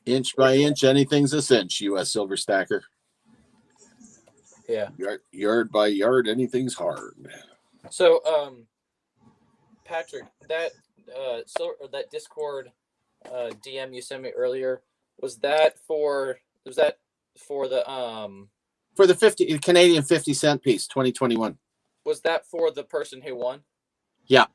Inch by inch, anything's a cinch, U.S. Silver Stacker. Yeah. Yard by yard, anything's hard. So, Patrick, that Discord DM you sent me earlier, was that for the For the 50 Canadian 50-cent piece, 2021. was that for the person who won? Yeah.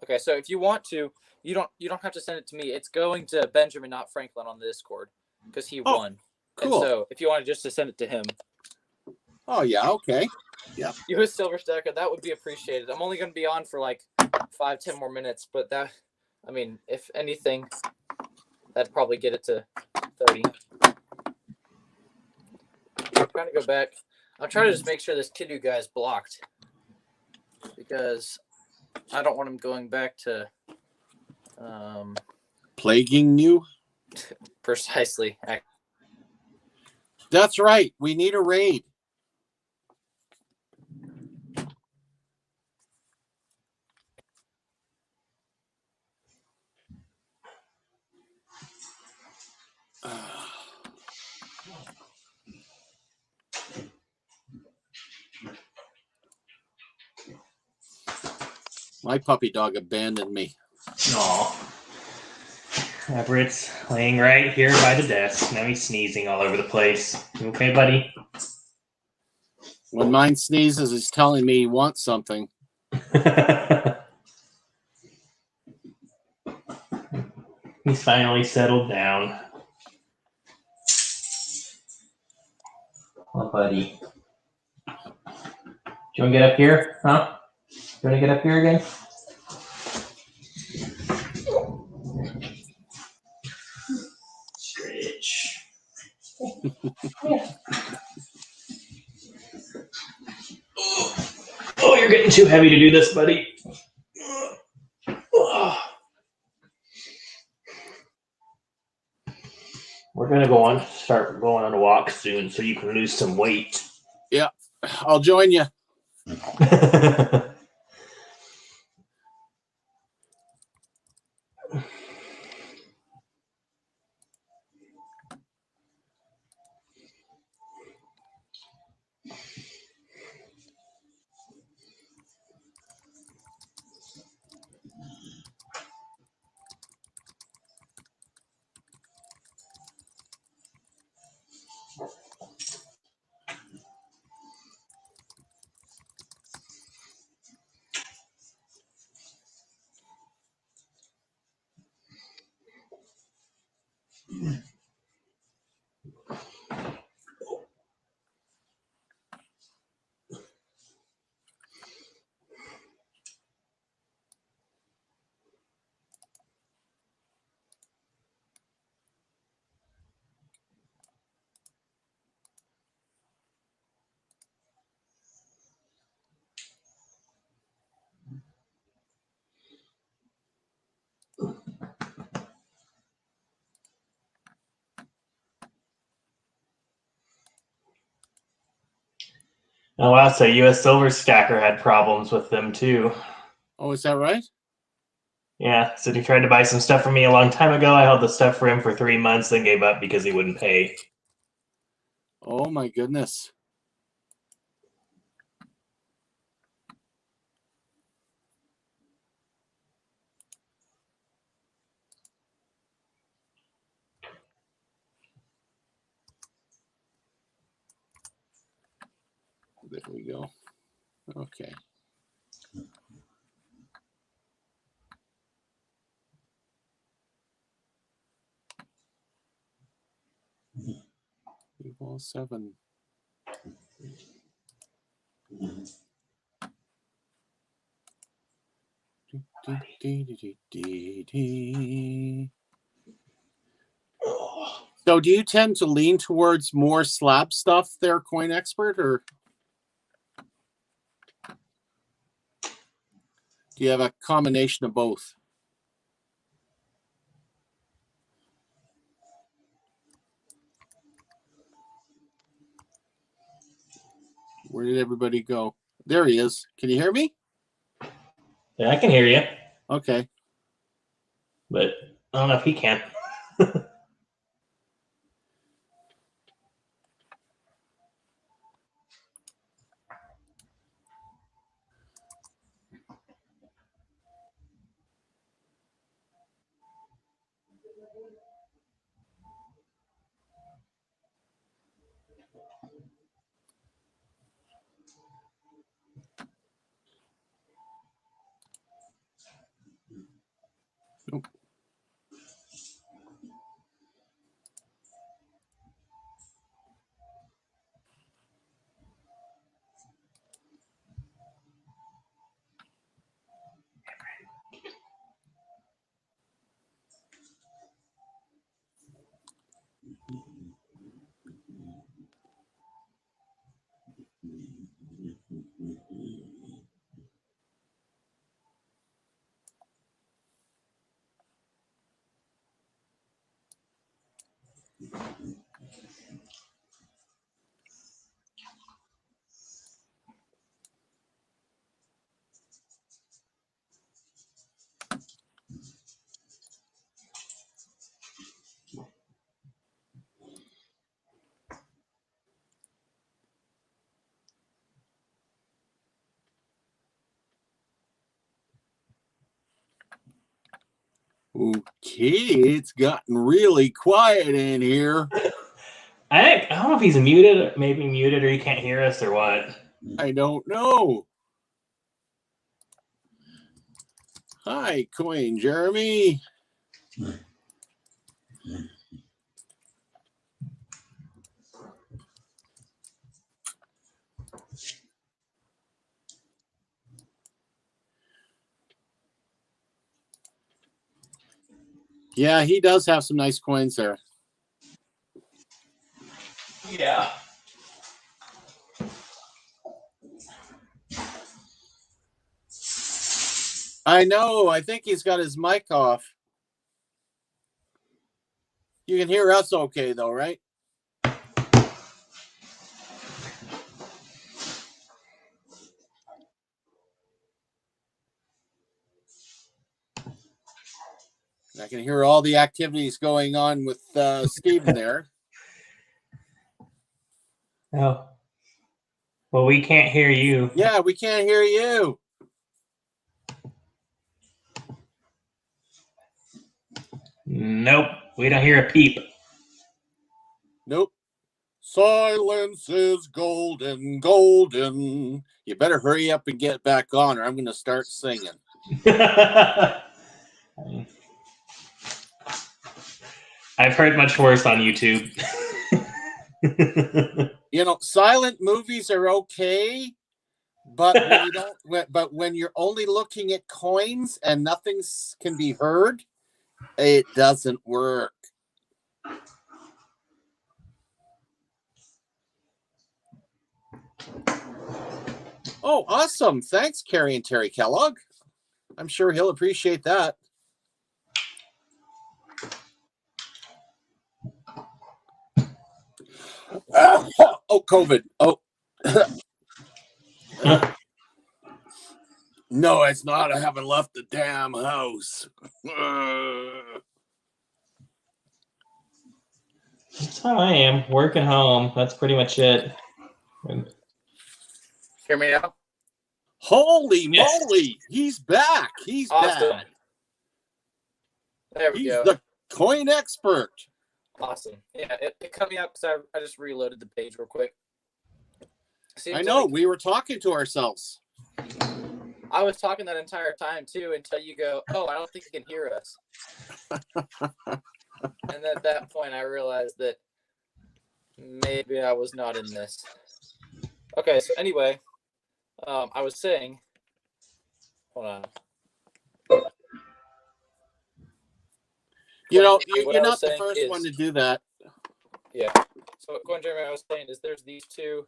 Okay, so if you want to, you don't have to send it to me. It's going to Benjamin, not Franklin, on the Discord because he won. Cool. And so if you wanted just to send it to him. Oh yeah, okay. Yeah. U.S. Silver Stacker, that would be appreciated. I'm only going to be on for like 5-10 more minutes, but that, I mean, if anything, that'd probably get it to 30. I'm trying to go back. I'm trying to just make sure this Kiddu guy's blocked because I don't want him going back to Plaguing you? precisely. That's right. We need a raid. My puppy dog abandoned me. Aw. Everett's laying right here by the desk. Now he's sneezing all over the place. You okay, buddy? When mine sneezes, he's telling me he wants something. He's finally settled down. Oh, buddy. Do you want to get up here? Huh? Do you want to get up here again? Stretch. Oh, you're getting too heavy to do this, buddy. We're gonna start going on a walk soon, so you can lose some weight. Yeah, I'll join you. Oh wow, so US Silver Stacker had problems with them too. Oh, is that right? Yeah, so he tried to buy some stuff from me a long time ago. I held the stuff for him for 3 months, then gave up because he wouldn't pay. Oh my goodness. There we go. Okay. Ball 7. So do you tend to lean towards more slab stuff there, Coin Expert, or do you have a combination of both? Where did everybody go? There he is. Can you hear me? Yeah, I can hear you, Okay. but I don't know if he can. Nope. Okay, it's gotten really quiet in here. I don't know if he's muted, maybe muted, or he can't hear us, or what. I don't know. Hi, Coin Jeremy. Yeah, he does have some nice coins there. Yeah. I know. I think he's got his mic off. You can hear us okay, though, right? I can hear all the activities going on with Stephen there. Oh. Well, we can't hear you. Yeah, we can't hear you. Nope. We don't hear a peep. Nope. Silence is golden, golden. You better hurry up and get back on, or I'm going to start singing. I've heard much worse on YouTube. You know, silent movies are okay, but when you don't. But when you're only looking at coins and nothing can be heard, it doesn't work. Oh, awesome! Thanks, Carrie and Terry Kellogg. I'm sure he'll appreciate that. Oh, COVID. Oh. No, it's not. I haven't left the damn house. That's how I am. Working home. That's pretty much it. Hear me now? Holy moly! He's back. He's Awesome. back. There we He's go. the coin expert. Awesome. Yeah, it cut me out because I just reloaded the page real quick. I know. We were talking to ourselves. I was talking that entire time too until you go, "Oh, I don't think you can hear us." And at that point, I realized that maybe I was not in this. Okay, so anyway, I was saying, hold on. You know, What you're I was not the saying first is- one to do that. Yeah. So what Gwen Jeremy I was saying is there's these two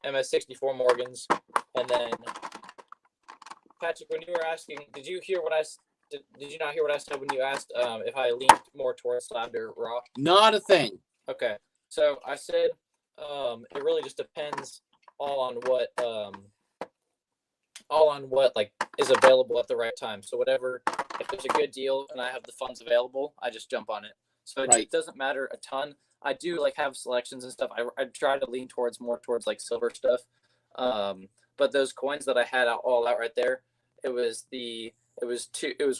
MS-64 Morgans, and then Patrick, when you were asking, did you hear what did you not hear what I said when you asked if I leaned more towards slabbed or raw? Not a thing. Okay, so I said it really just depends all on what like is available at the right time. So whatever, if there's a good deal and I have the funds available, I just jump on it. So it doesn't matter a ton. I do like have selections and stuff. I try to lean more towards like silver stuff. But those coins that I had all out right there, it was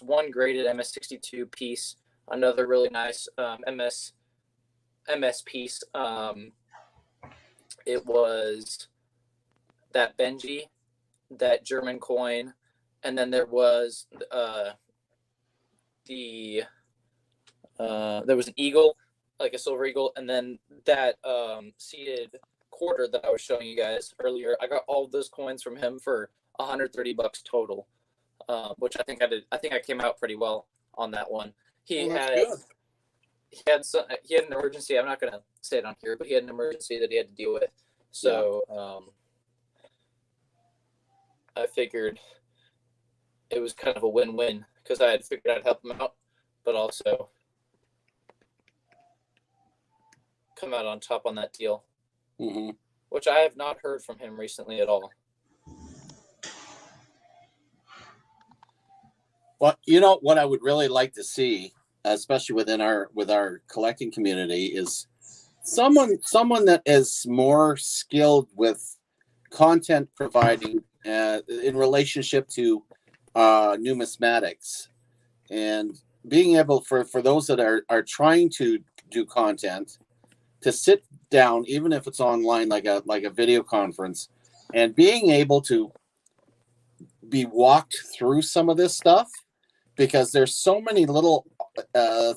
one graded MS-62 piece, another really nice MS piece. It was that Benji, that German coin, and then there was there was an eagle, like a silver eagle, and then that seated quarter that I was showing you guys earlier. I got all of those coins from him for $130 total, which I think I did. I think I came out pretty well on that one. He had an emergency. I'm not gonna say it on here, but he had an emergency that he had to deal with. So I figured it was kind of a win-win because I had figured I'd help him out, but also come out on top on that deal, which I have not heard from him recently at all. Well, you know what I would really like to see, especially with our collecting community, is someone that is more skilled with content providing in relationship to numismatics, and being able for those that are trying to do content to sit down, even if it's online, like a video conference, and being able to be walked through some of this stuff because there's so many little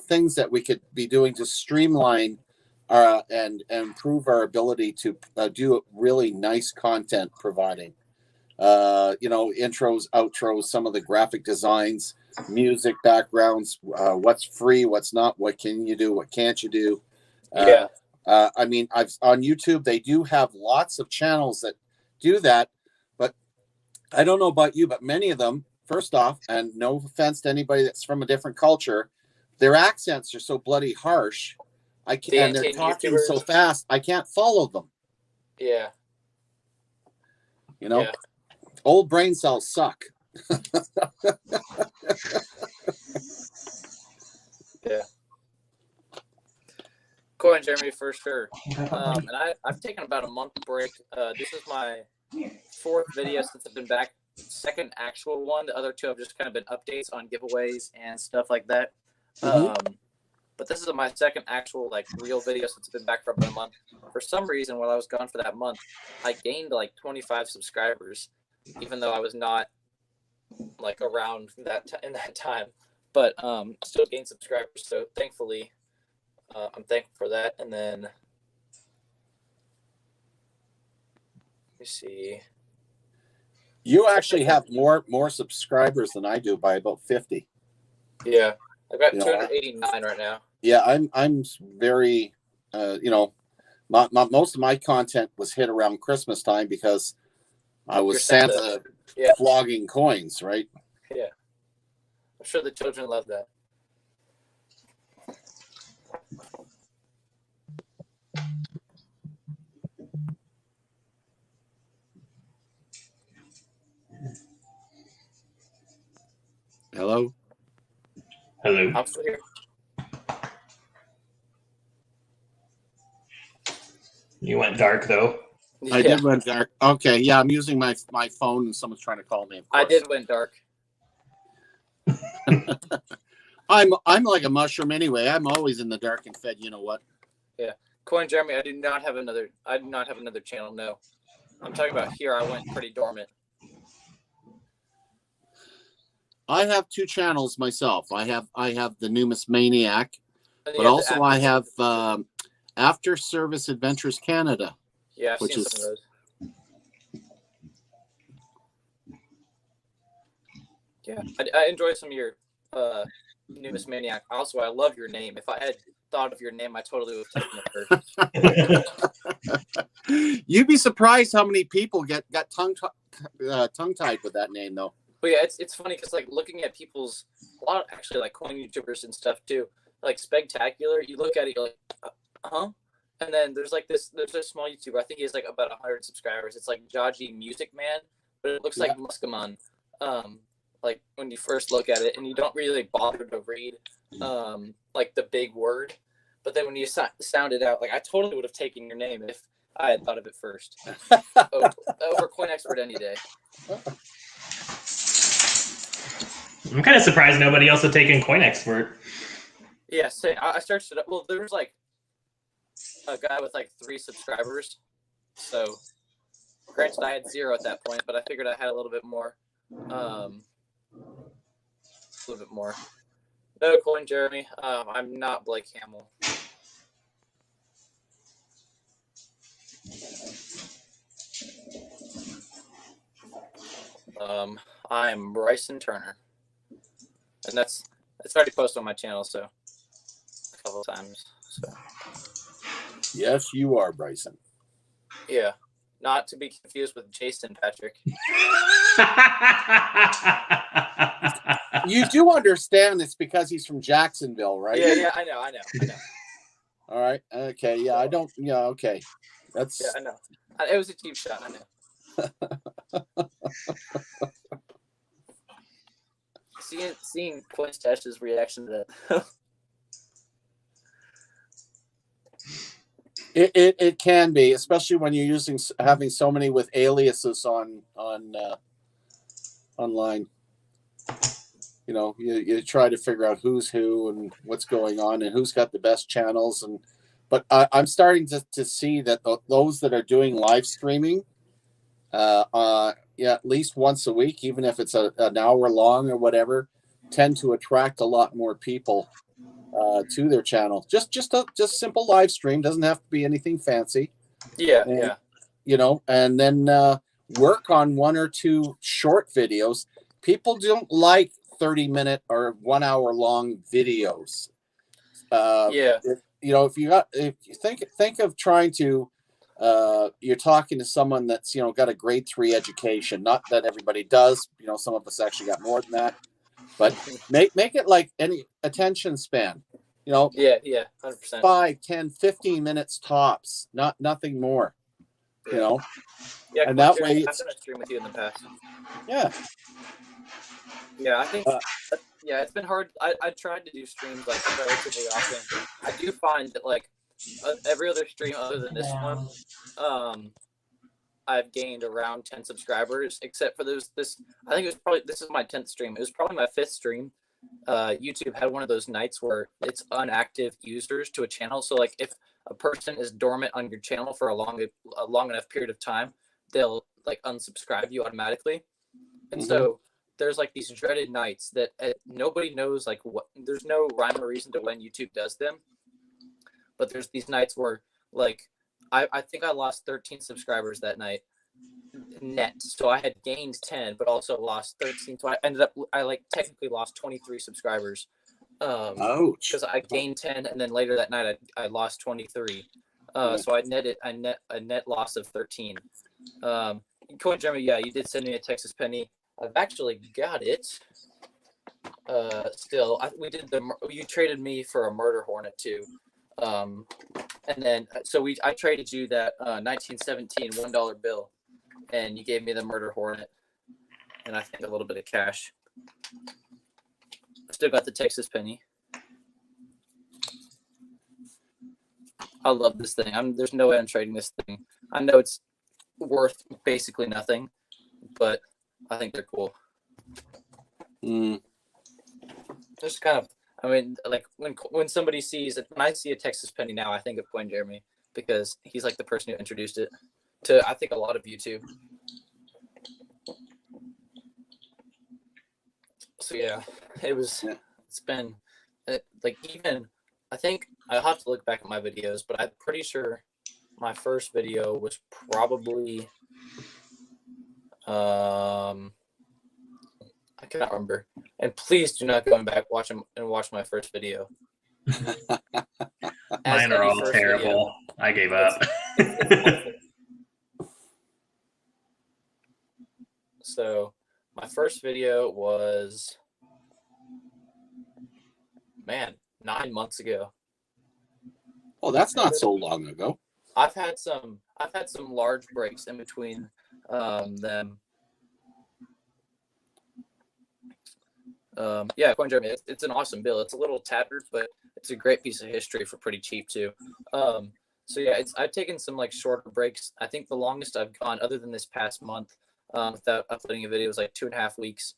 things that we could be doing to streamline and improve our ability to do really nice content providing. Intros, outros, some of the graphic designs, music backgrounds, what's free, what's not, what can you do, what can't you do. I mean, on YouTube, they do have lots of channels that do that, but I don't know about you, but many of them, first off, and no offense to anybody that's from a different culture, their accents are so bloody harsh. And they're talking YouTubers so fast, I can't follow them. Yeah. Yeah. Old brain cells suck. Yeah. Coin Jeremy for sure. And I've taken about a month break. This is my 4th video since I've been back. 2nd actual one. The other 2 have just kind of been updates on giveaways and stuff like that. But this is my 2nd actual real video since I've been back for about a month. For some reason, while I was gone for that month, I gained 25 subscribers, even though I was not around in that time. But still gained subscribers. So thankfully, I'm thankful for that. And then let me see. You actually have more subscribers than I do by about 50. Yeah, I've got 289 right now. Yeah, I'm very, most of my content was hit around Christmas time because I was Santa flogging coins, right? Yeah, I'm sure the children love that. Hello? Hello. I'm still here. You went dark though. I did went dark. Okay, yeah, I'm using my phone and someone's trying to call me. I did went dark. I'm like a mushroom anyway. I'm always in the dark and fed. You know what? Yeah, Coin Jeremy. I do not have another channel. No, I'm talking about here. I went pretty dormant. I have 2 channels myself. I have the Numis Maniac, but also I have After Service Adventures Canada. Yeah, I've seen some of those. Yeah, I enjoy some of your Numis Maniac. Also, I love your name. If I had thought of your name, I totally would have taken it first. You'd be surprised how many people got tongue-tied with that name, though. But yeah, it's funny because looking at people's a lot of actually coin YouTubers and stuff too, Spectacular. You look at it, you're like, and then there's a small YouTuber. I think he has about 100 subscribers. It's Jaji Music Man, but it looks like Muskamon. When you first look at it, and you don't really bother to read the big word, but then when you sound it out, I totally would have taken your name if I had thought of it first. over Coin Expert any day. I'm kind of surprised nobody else had taken Coin Expert. Yeah, I searched it up. Well, there was a guy with 3 subscribers. So, granted, I had 0 at that point, but I figured I had a little bit more. No, Coin Jeremy. I'm not Blake Hamill. I'm Bryson Turner. And that's already posted on my channel, so a couple of times. So yes, you are Bryson. Yeah, not to be confused with Jason Patrick. You do understand it's because he's from Jacksonville, right? Yeah, I know. All right. Okay. Yeah, I don't. Yeah. Okay. That's. Yeah, I know. It was a cheap shot. I know. Seeing Coinstash's reaction to that. It can be, especially when you're having so many with aliases on online. You try to figure out who's who and what's going on and who's got the best channels. But I'm starting to see that those that are doing live streaming, at least once a week, even if it's an hour long or whatever, tend to attract a lot more people to their channel. Just simple live stream, doesn't have to be anything fancy. Yeah, And, yeah. You know, and then work on 1 or 2 short videos. People don't like 30-minute or 1 hour long videos. Yeah. If you think of trying to, you're talking to someone that's, you know, got a grade 3 education. Not that everybody does. You know, some of us actually got more than that. But make it like any attention span. You know, Yeah, 100%. 5, 10, 15 minutes tops. Nothing more. Yeah. You know, Yeah, and that way I've it's done a stream with you in the past. yeah. Yeah, I think yeah, it's been hard. I tried to do streams like relatively often. I do find that like every other stream other than this one, I've gained around 10 subscribers. Except for this, I think it was probably this is my 10th stream. It was probably my 5th stream. YouTube had one of those nights where it's unactive users to a channel. So like if a person is dormant on your channel for a long enough period of time, they'll like unsubscribe you automatically. And so there's like these dreaded nights that nobody knows like what. There's no rhyme or reason to when YouTube does them, but there's these nights where like I think I lost 13 subscribers that night net. So I had gained 10, but also lost 13. So I like technically lost 23 subscribers. Ouch. Because I gained 10, and then later that night I lost 23. So I net a net loss of 13. Coin Jeremy, yeah, you did send me a Texas Penny. I've actually got it. Still, you traded me for a murder hornet too. And then so I traded you that 1917 $1 bill, and you gave me the murder hornet, and I think a little bit of cash. I still got the Texas Penny. I love this thing. There's no way I'm trading this thing. I know it's worth basically nothing, but I think they're cool. Just kind of, I mean, like when somebody sees it, when I see a Texas Penny now, I think of Coin Jeremy because he's like the person who introduced it to, I think, a lot of YouTube. So yeah, it's been like even, I think I'll have to look back at my videos, but I'm pretty sure my first video was probably, I cannot remember. And please do not go back and watch my first video. Mine are all terrible. I gave up. So my first video was, 9 months ago. Oh, that's not so long ago. I've had some large breaks in between them. Yeah, Coin Jeremy, it's an awesome bill. It's a little tattered, but it's a great piece of history for pretty cheap too. So yeah, I've taken some like shorter breaks. I think the longest I've gone, other than this past month, without uploading a video, was like 2.5 weeks.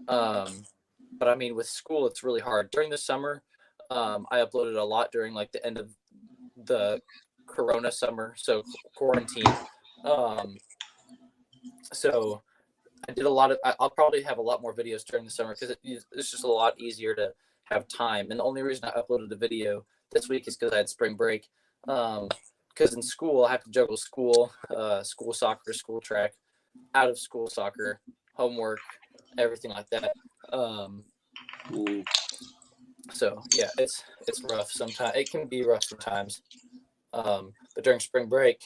But I mean, with school, it's really hard. During the summer, I uploaded a lot during like the end of the Corona summer, so quarantine. So I did a lot of. I'll probably have a lot more videos during the summer because it's just a lot easier to have time. And the only reason I uploaded the video this week is because I had spring break. Because in school, I have to juggle school, school soccer, school track, out of school soccer, homework, everything like that. So yeah, it's rough sometimes. It can be rough sometimes. But during spring break,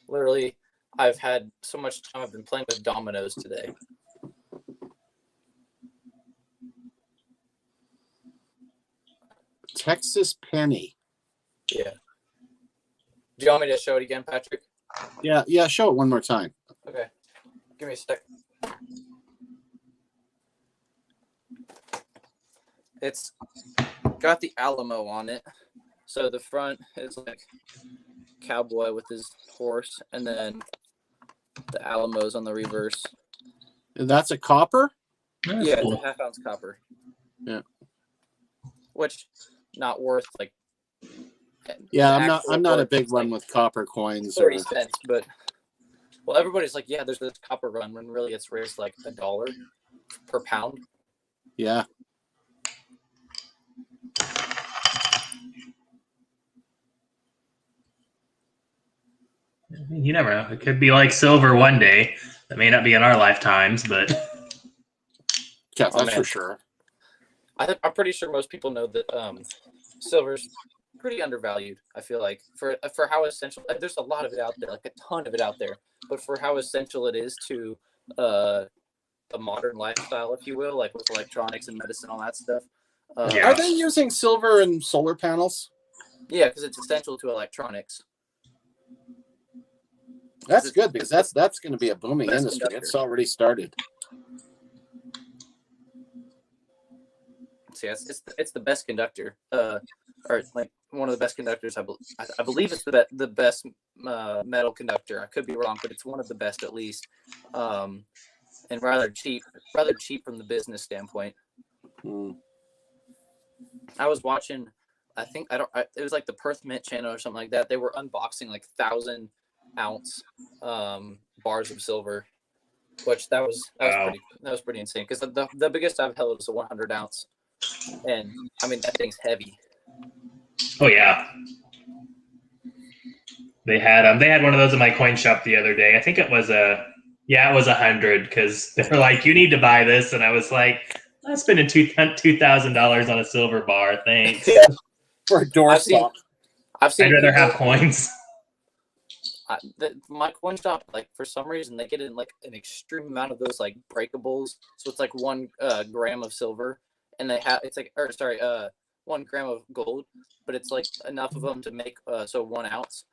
literally, I've had so much time. I've been playing with dominoes today. Texas Penny. Yeah. Do you want me to show it again, Patrick? Yeah. Show it one more time. Okay. Give me a sec. It's got the Alamo on it. So the front is like cowboy with his horse, and then the Alamo's on the reverse. And that's a copper? Yeah, it's a half-ounce copper. Yeah. Which, not worth like. Yeah, I'm not a big one with copper coins. 30 cents, but everybody's like, yeah, there's this copper run when really it's raised like $1 per pound. Yeah. You never know. It could be like silver one day. That may not be in our lifetimes, but Yeah, Oh, that's man. for sure. I'm pretty sure most people know that silver's pretty undervalued. I feel like for how essential. There's a lot of it out there, like a ton of it out there. But for how essential it is to a modern lifestyle, if you will, like with electronics and medicine, all that stuff. Yeah. Are they using silver in solar panels? Yeah, because it's essential to electronics. That's It's- good because that's going to be a booming best industry. conductor. It's already started. So yeah, it's the best conductor, or like one of the best conductors. I believe it's the best metal conductor. I could be wrong, but it's one of the best at least, and rather cheap from the business standpoint. Mm. I was watching, it was like the Perth Mint channel or something like that. They were unboxing like 1,000-ounce bars of silver, which that was pretty insane. Because the biggest I've held was a 100-ounce, and I mean that thing's heavy. oh yeah. They had one of those in my coin shop the other day. I think it was it was 100 because they were like, you need to buy this, and I was like, I'm spending $2,000 on a silver bar. Thanks. For a doorstop. I've seen I'd rather people- have coins. my coin shop, like for some reason they get in like an extreme amount of those like breakables. So it's like 1 gram of silver, and they have 1 gram of gold, but it's like enough of them to make 1 ounce.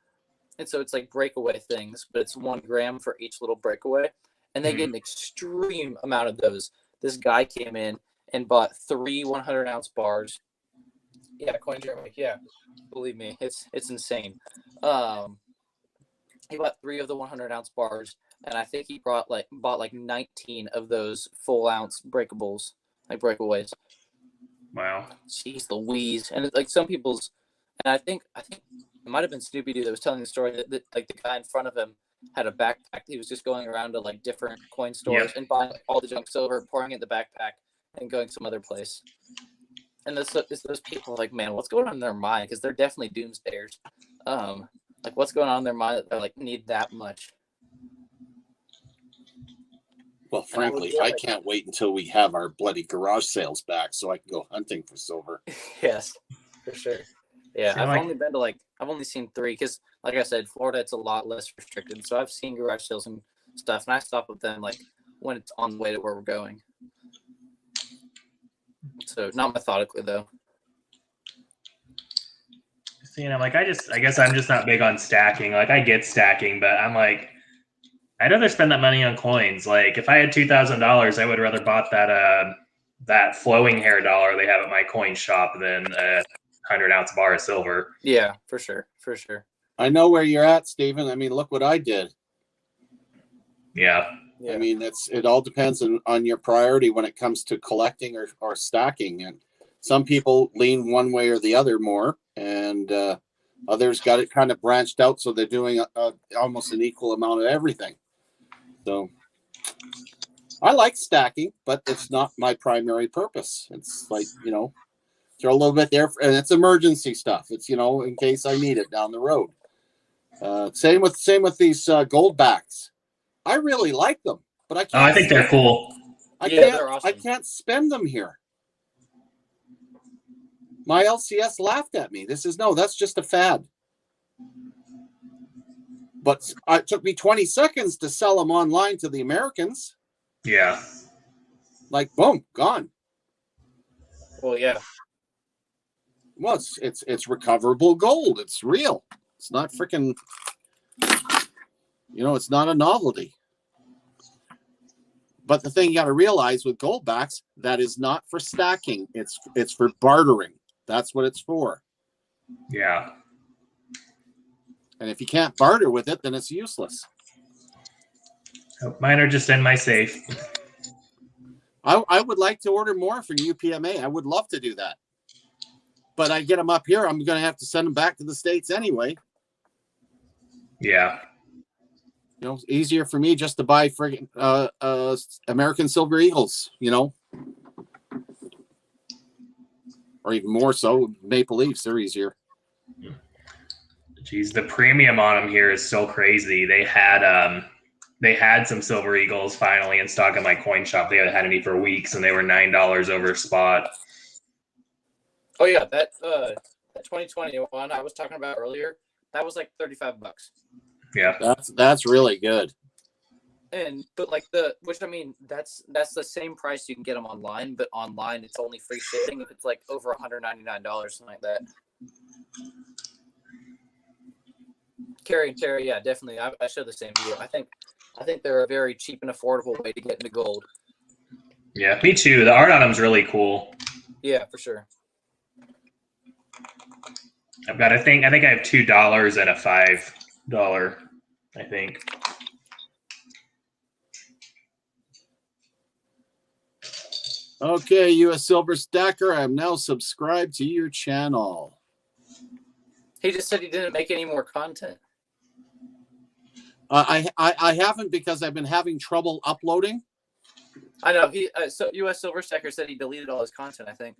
And so it's like breakaway things, but it's 1 gram for each little breakaway, and they get an extreme amount of those. This guy came in and bought 3 100-ounce bars. Yeah, coin Jeremy. Yeah, believe me, it's insane. He bought 3 of the 100-ounce bars, and I think he bought like 19 of those full-ounce breakables, like breakaways. Wow. Jeez Louise! And it's like some people's, and I think it might have been Snoopy Doo that was telling the story that like the guy in front of him had a backpack. He was just going around to like different coin stores and buying like, all the junk silver, pouring it in the backpack, and going some other place. And those people like, man, what's going on in their mind? Because they're definitely doomsdayers. Like, what's going on in their mind that they like need that much? Well, frankly, I can't wait until we have our bloody garage sales back so I can go hunting for silver. Yes, for sure. Yeah, So, I've only seen 3 because, like I said, Florida it's a lot less restricted. So I've seen garage sales and stuff, and I stop with them like when it's on the way to where we're going. So not methodically though. See, and I'm like, I guess I'm just not big on stacking. Like, I get stacking, but I'm like, I'd rather spend that money on coins. Like, if I had $2,000, I would rather bought that flowing hair dollar they have at my coin shop than a 100-ounce bar of silver. Yeah, for sure. I know where you're at, Stephen. I mean, look what I did. Yeah. I mean, it all depends on your priority when it comes to collecting or stacking. And some people lean one way or the other more, and others got it kind of branched out, so they're doing almost an equal amount of everything. So I like stacking, but it's not my primary purpose. It's like, throw a little bit there, and it's emergency stuff. It's, in case I need it down the road. Same with these gold backs. I really like them, but I can't. I think they're cool. They're awesome. I can't spend them here. My LCS laughed at me. That's just a fad. But it took me 20 seconds to sell them online to the Americans. Yeah. Like, boom, gone. Well, yeah. Well, it's recoverable gold. It's real. It's not freaking, it's not a novelty. But the thing you got to realize with gold backs, that is not for stacking. It's for bartering. That's what it's for. Yeah. And if you can't barter with it, then it's useless. Mine are just in my safe. I would like to order more from UPMA. I would love to do that. But I get them up here, I'm going to have to send them back to the States anyway. Yeah. It's easier for me just to buy friggin' American Silver Eagles, or even more so. Maple Leafs, they're easier. Geez, the premium on them here is so crazy. They had some Silver Eagles finally in stock in my coin shop. They hadn't had any for weeks, and they were $9 over spot. Oh yeah, that 2021 I was talking about earlier, that was like $35. Yeah, That's really good. But like which I mean, that's the same price you can get them online, but online it's only free shipping if it's like over $199, something like that. Carrie and Terry, yeah, definitely. I share the same view. I think they're a very cheap and affordable way to get into gold. yeah, me too. The art on them is really cool. Yeah, for sure. I've got, I think I have $2 and a $5. I think. Okay, U.S. Silver Stacker, I'm now subscribed to your channel. He just said he didn't make any more content. I haven't because I've been having trouble uploading. I know so U.S. Silver Stacker said he deleted all his content. I think.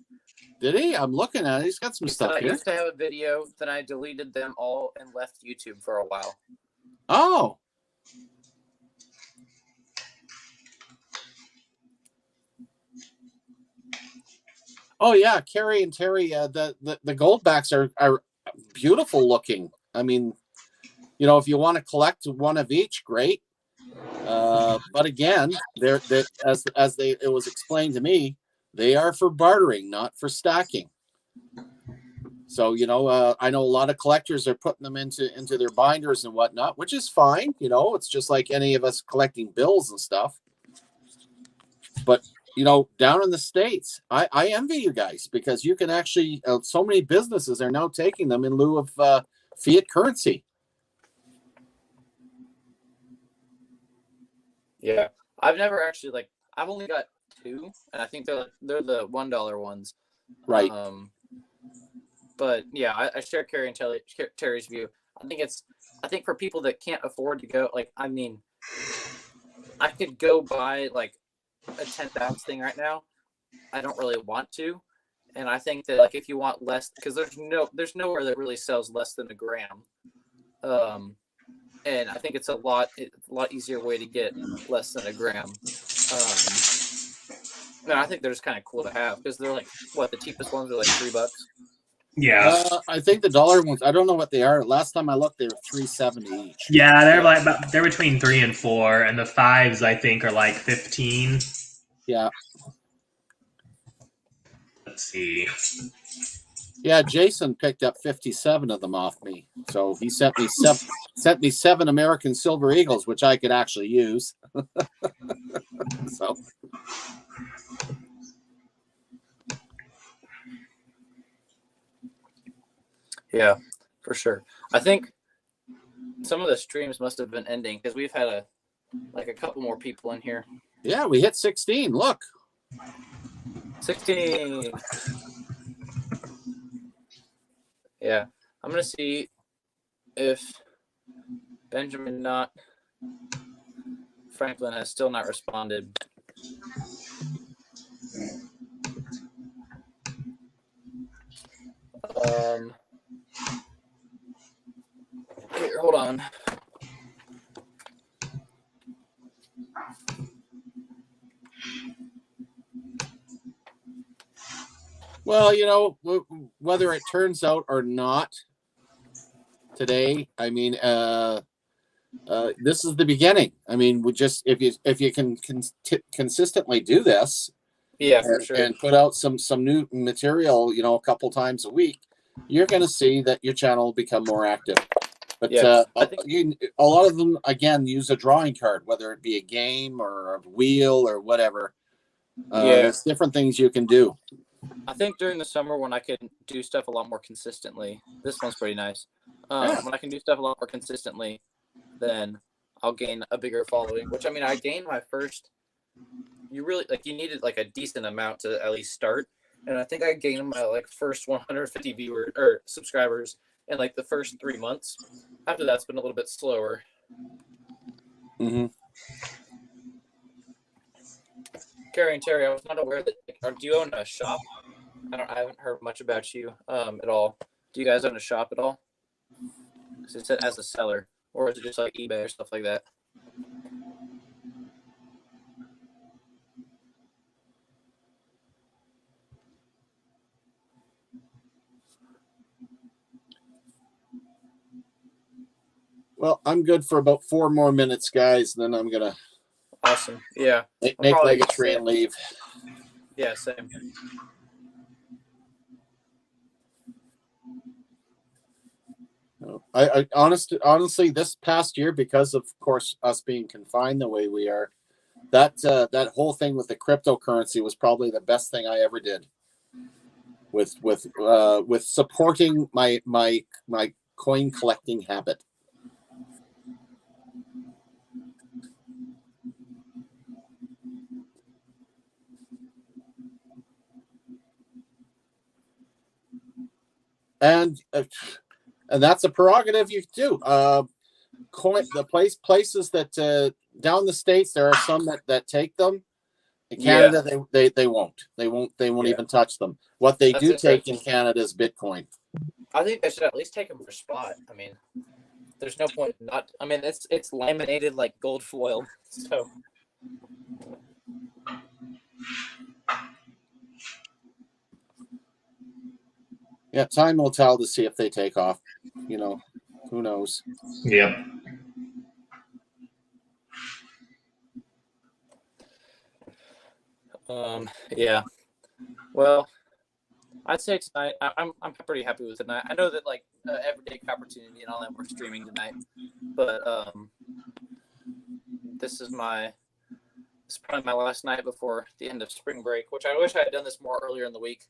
Did he? I'm looking at it. He's got some stuff I here. used to have a video, then I deleted them all and left YouTube for a while. Oh. Oh yeah, Carrie and Terry. The goldbacks are beautiful looking. I mean, you know, if you want to collect one of each, great. But again, they're as it was explained to me, they are for bartering, not for stacking. So, you know, I know a lot of collectors are putting them into their binders and whatnot, which is fine. You know, it's just like any of us collecting bills and stuff. But, you know, down in the States, I envy you guys because you can actually, so many businesses are now taking them in lieu of fiat currency. Yeah, I've never actually I've only got two, and I think they're the $1 ones. Right. But yeah, I share Carrie and Terry's view. I think for people that can't afford to go, I mean, I could go buy like a 10th ounce thing right now. I don't really want to, and I think that if you want less, because there's nowhere that really sells less than a gram. And I think it's a lot easier way to get less than a gram. And I think they're just kind of cool to have because they're the cheapest ones are like $3. Yeah. I think the dollar ones, I don't know what they are. Last time I looked, they were $3.70 each. Yeah, they're between 3 and 4, and the 5s I think are like 15. Yeah. Let's see. Yeah, Jason picked up 57 of them off me. So he sent me seven American Silver Eagles, which I could actually use. So yeah, for sure. I think some of the streams must have been ending because we've had a couple more people in here. yeah, we hit 16. Look. 16. Yeah, I'm gonna see if Franklin has still not responded. Here, hold on. Well, you know, whether it turns out or not today, I mean, this is the beginning. I mean, we just if you can consistently do this, yeah, for sure, and put out some new material, you know, a couple times a week, you're going to see that your channel will become more active. But yeah, a lot of them again use a drawing card, whether it be a game or a wheel or whatever. There's different things you can do. I think during the summer when I can do stuff a lot more consistently, this one's pretty nice. When I can do stuff a lot more consistently, then I'll gain a bigger following. Which I mean, I gained my first. You really you needed a decent amount to at least start, and I think I gained my first 150 viewers or subscribers in the first 3 months. After that's been a little bit slower. Mm-hmm. Carrie and Terry, I was not aware that. Do you own a shop I haven't heard much about you at all. Do you guys own a shop at all? 'Cause it said as a seller, or is it just like eBay or stuff like that? Well, I'm good for about 4 more minutes, guys. Then I'm gonna Awesome. Yeah. make probably like a tree and leave. Yeah, same. I honestly, this past year, because of course us being confined the way we are, that whole thing with the cryptocurrency was probably the best thing I ever did. With supporting my coin collecting habit. And that's a prerogative you do. Places that down the states, there are some that take them. In Canada, they won't even touch them. What they do take in Canada is Bitcoin. I think they should at least take them for spot. I mean, there's no point not. I mean, it's laminated like gold foil, so. Yeah, time will tell to see if they take off. You know, who knows? Yep. Yeah. Well, I'd say tonight I'm pretty happy with tonight. I know that like Everyday Opportunity and all that we're streaming tonight, but this is probably my last night before the end of spring break, which I wish I had done this more earlier in the week,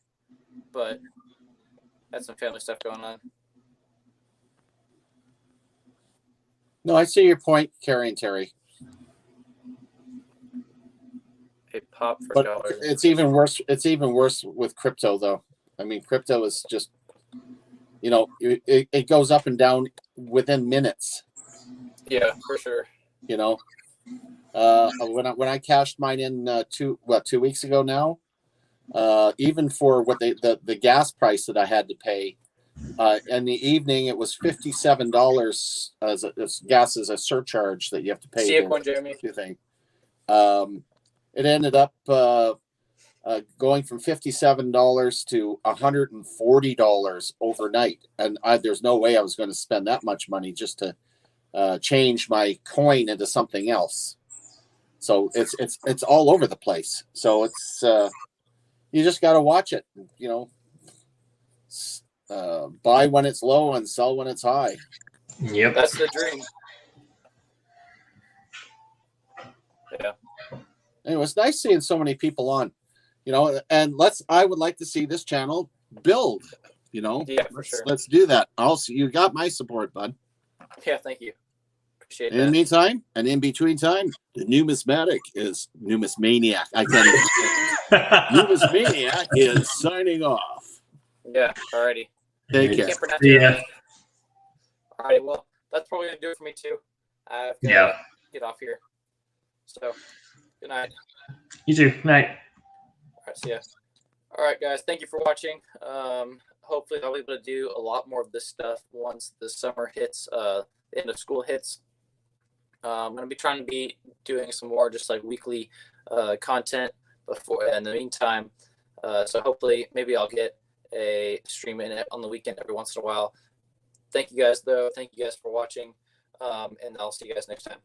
but had some family stuff going on. No, I see your point, Carrie and Terry. A pop for But dollars. it's even worse. It's even worse with crypto, though. I mean, crypto is just, it goes up and down within minutes. Yeah, for sure. When I cashed mine in 2 weeks ago now, even for what the gas price that I had to pay, in the evening it was $57 as gas is a surcharge that you have to pay. See you, Jeremy. Thing. It ended up going from $57 to $140 overnight, and there's no way I was going to spend that much money just to change my coin into something else. So it's all over the place. So it's you just got to watch it. Buy when it's low and sell when it's high. Yep, that's the dream. Yeah. Anyway, it's nice seeing so many people on, and I would like to see this channel build, Yeah, for sure. Let's do that. Also, you got my support, bud. Yeah, thank you. Appreciate In that. the meantime, and in between time, the numismatic is numismaniac. I can't even. Numismaniac is signing off. Yeah, alrighty. Take care. Yeah. Alrighty, well, that's probably gonna do it for me too. I've got to get off here. So, good night. You too. Night. All right, see ya. All right, guys, thank you for watching. Hopefully, I'll be able to do a lot more of this stuff once the summer hits, the end of school hits. I'm going to be trying to be doing some more just like weekly content before. In the meantime, so hopefully, maybe I'll get a stream in it on the weekend every once in a while. Thank you guys, though. Thank you guys for watching, and I'll see you guys next time.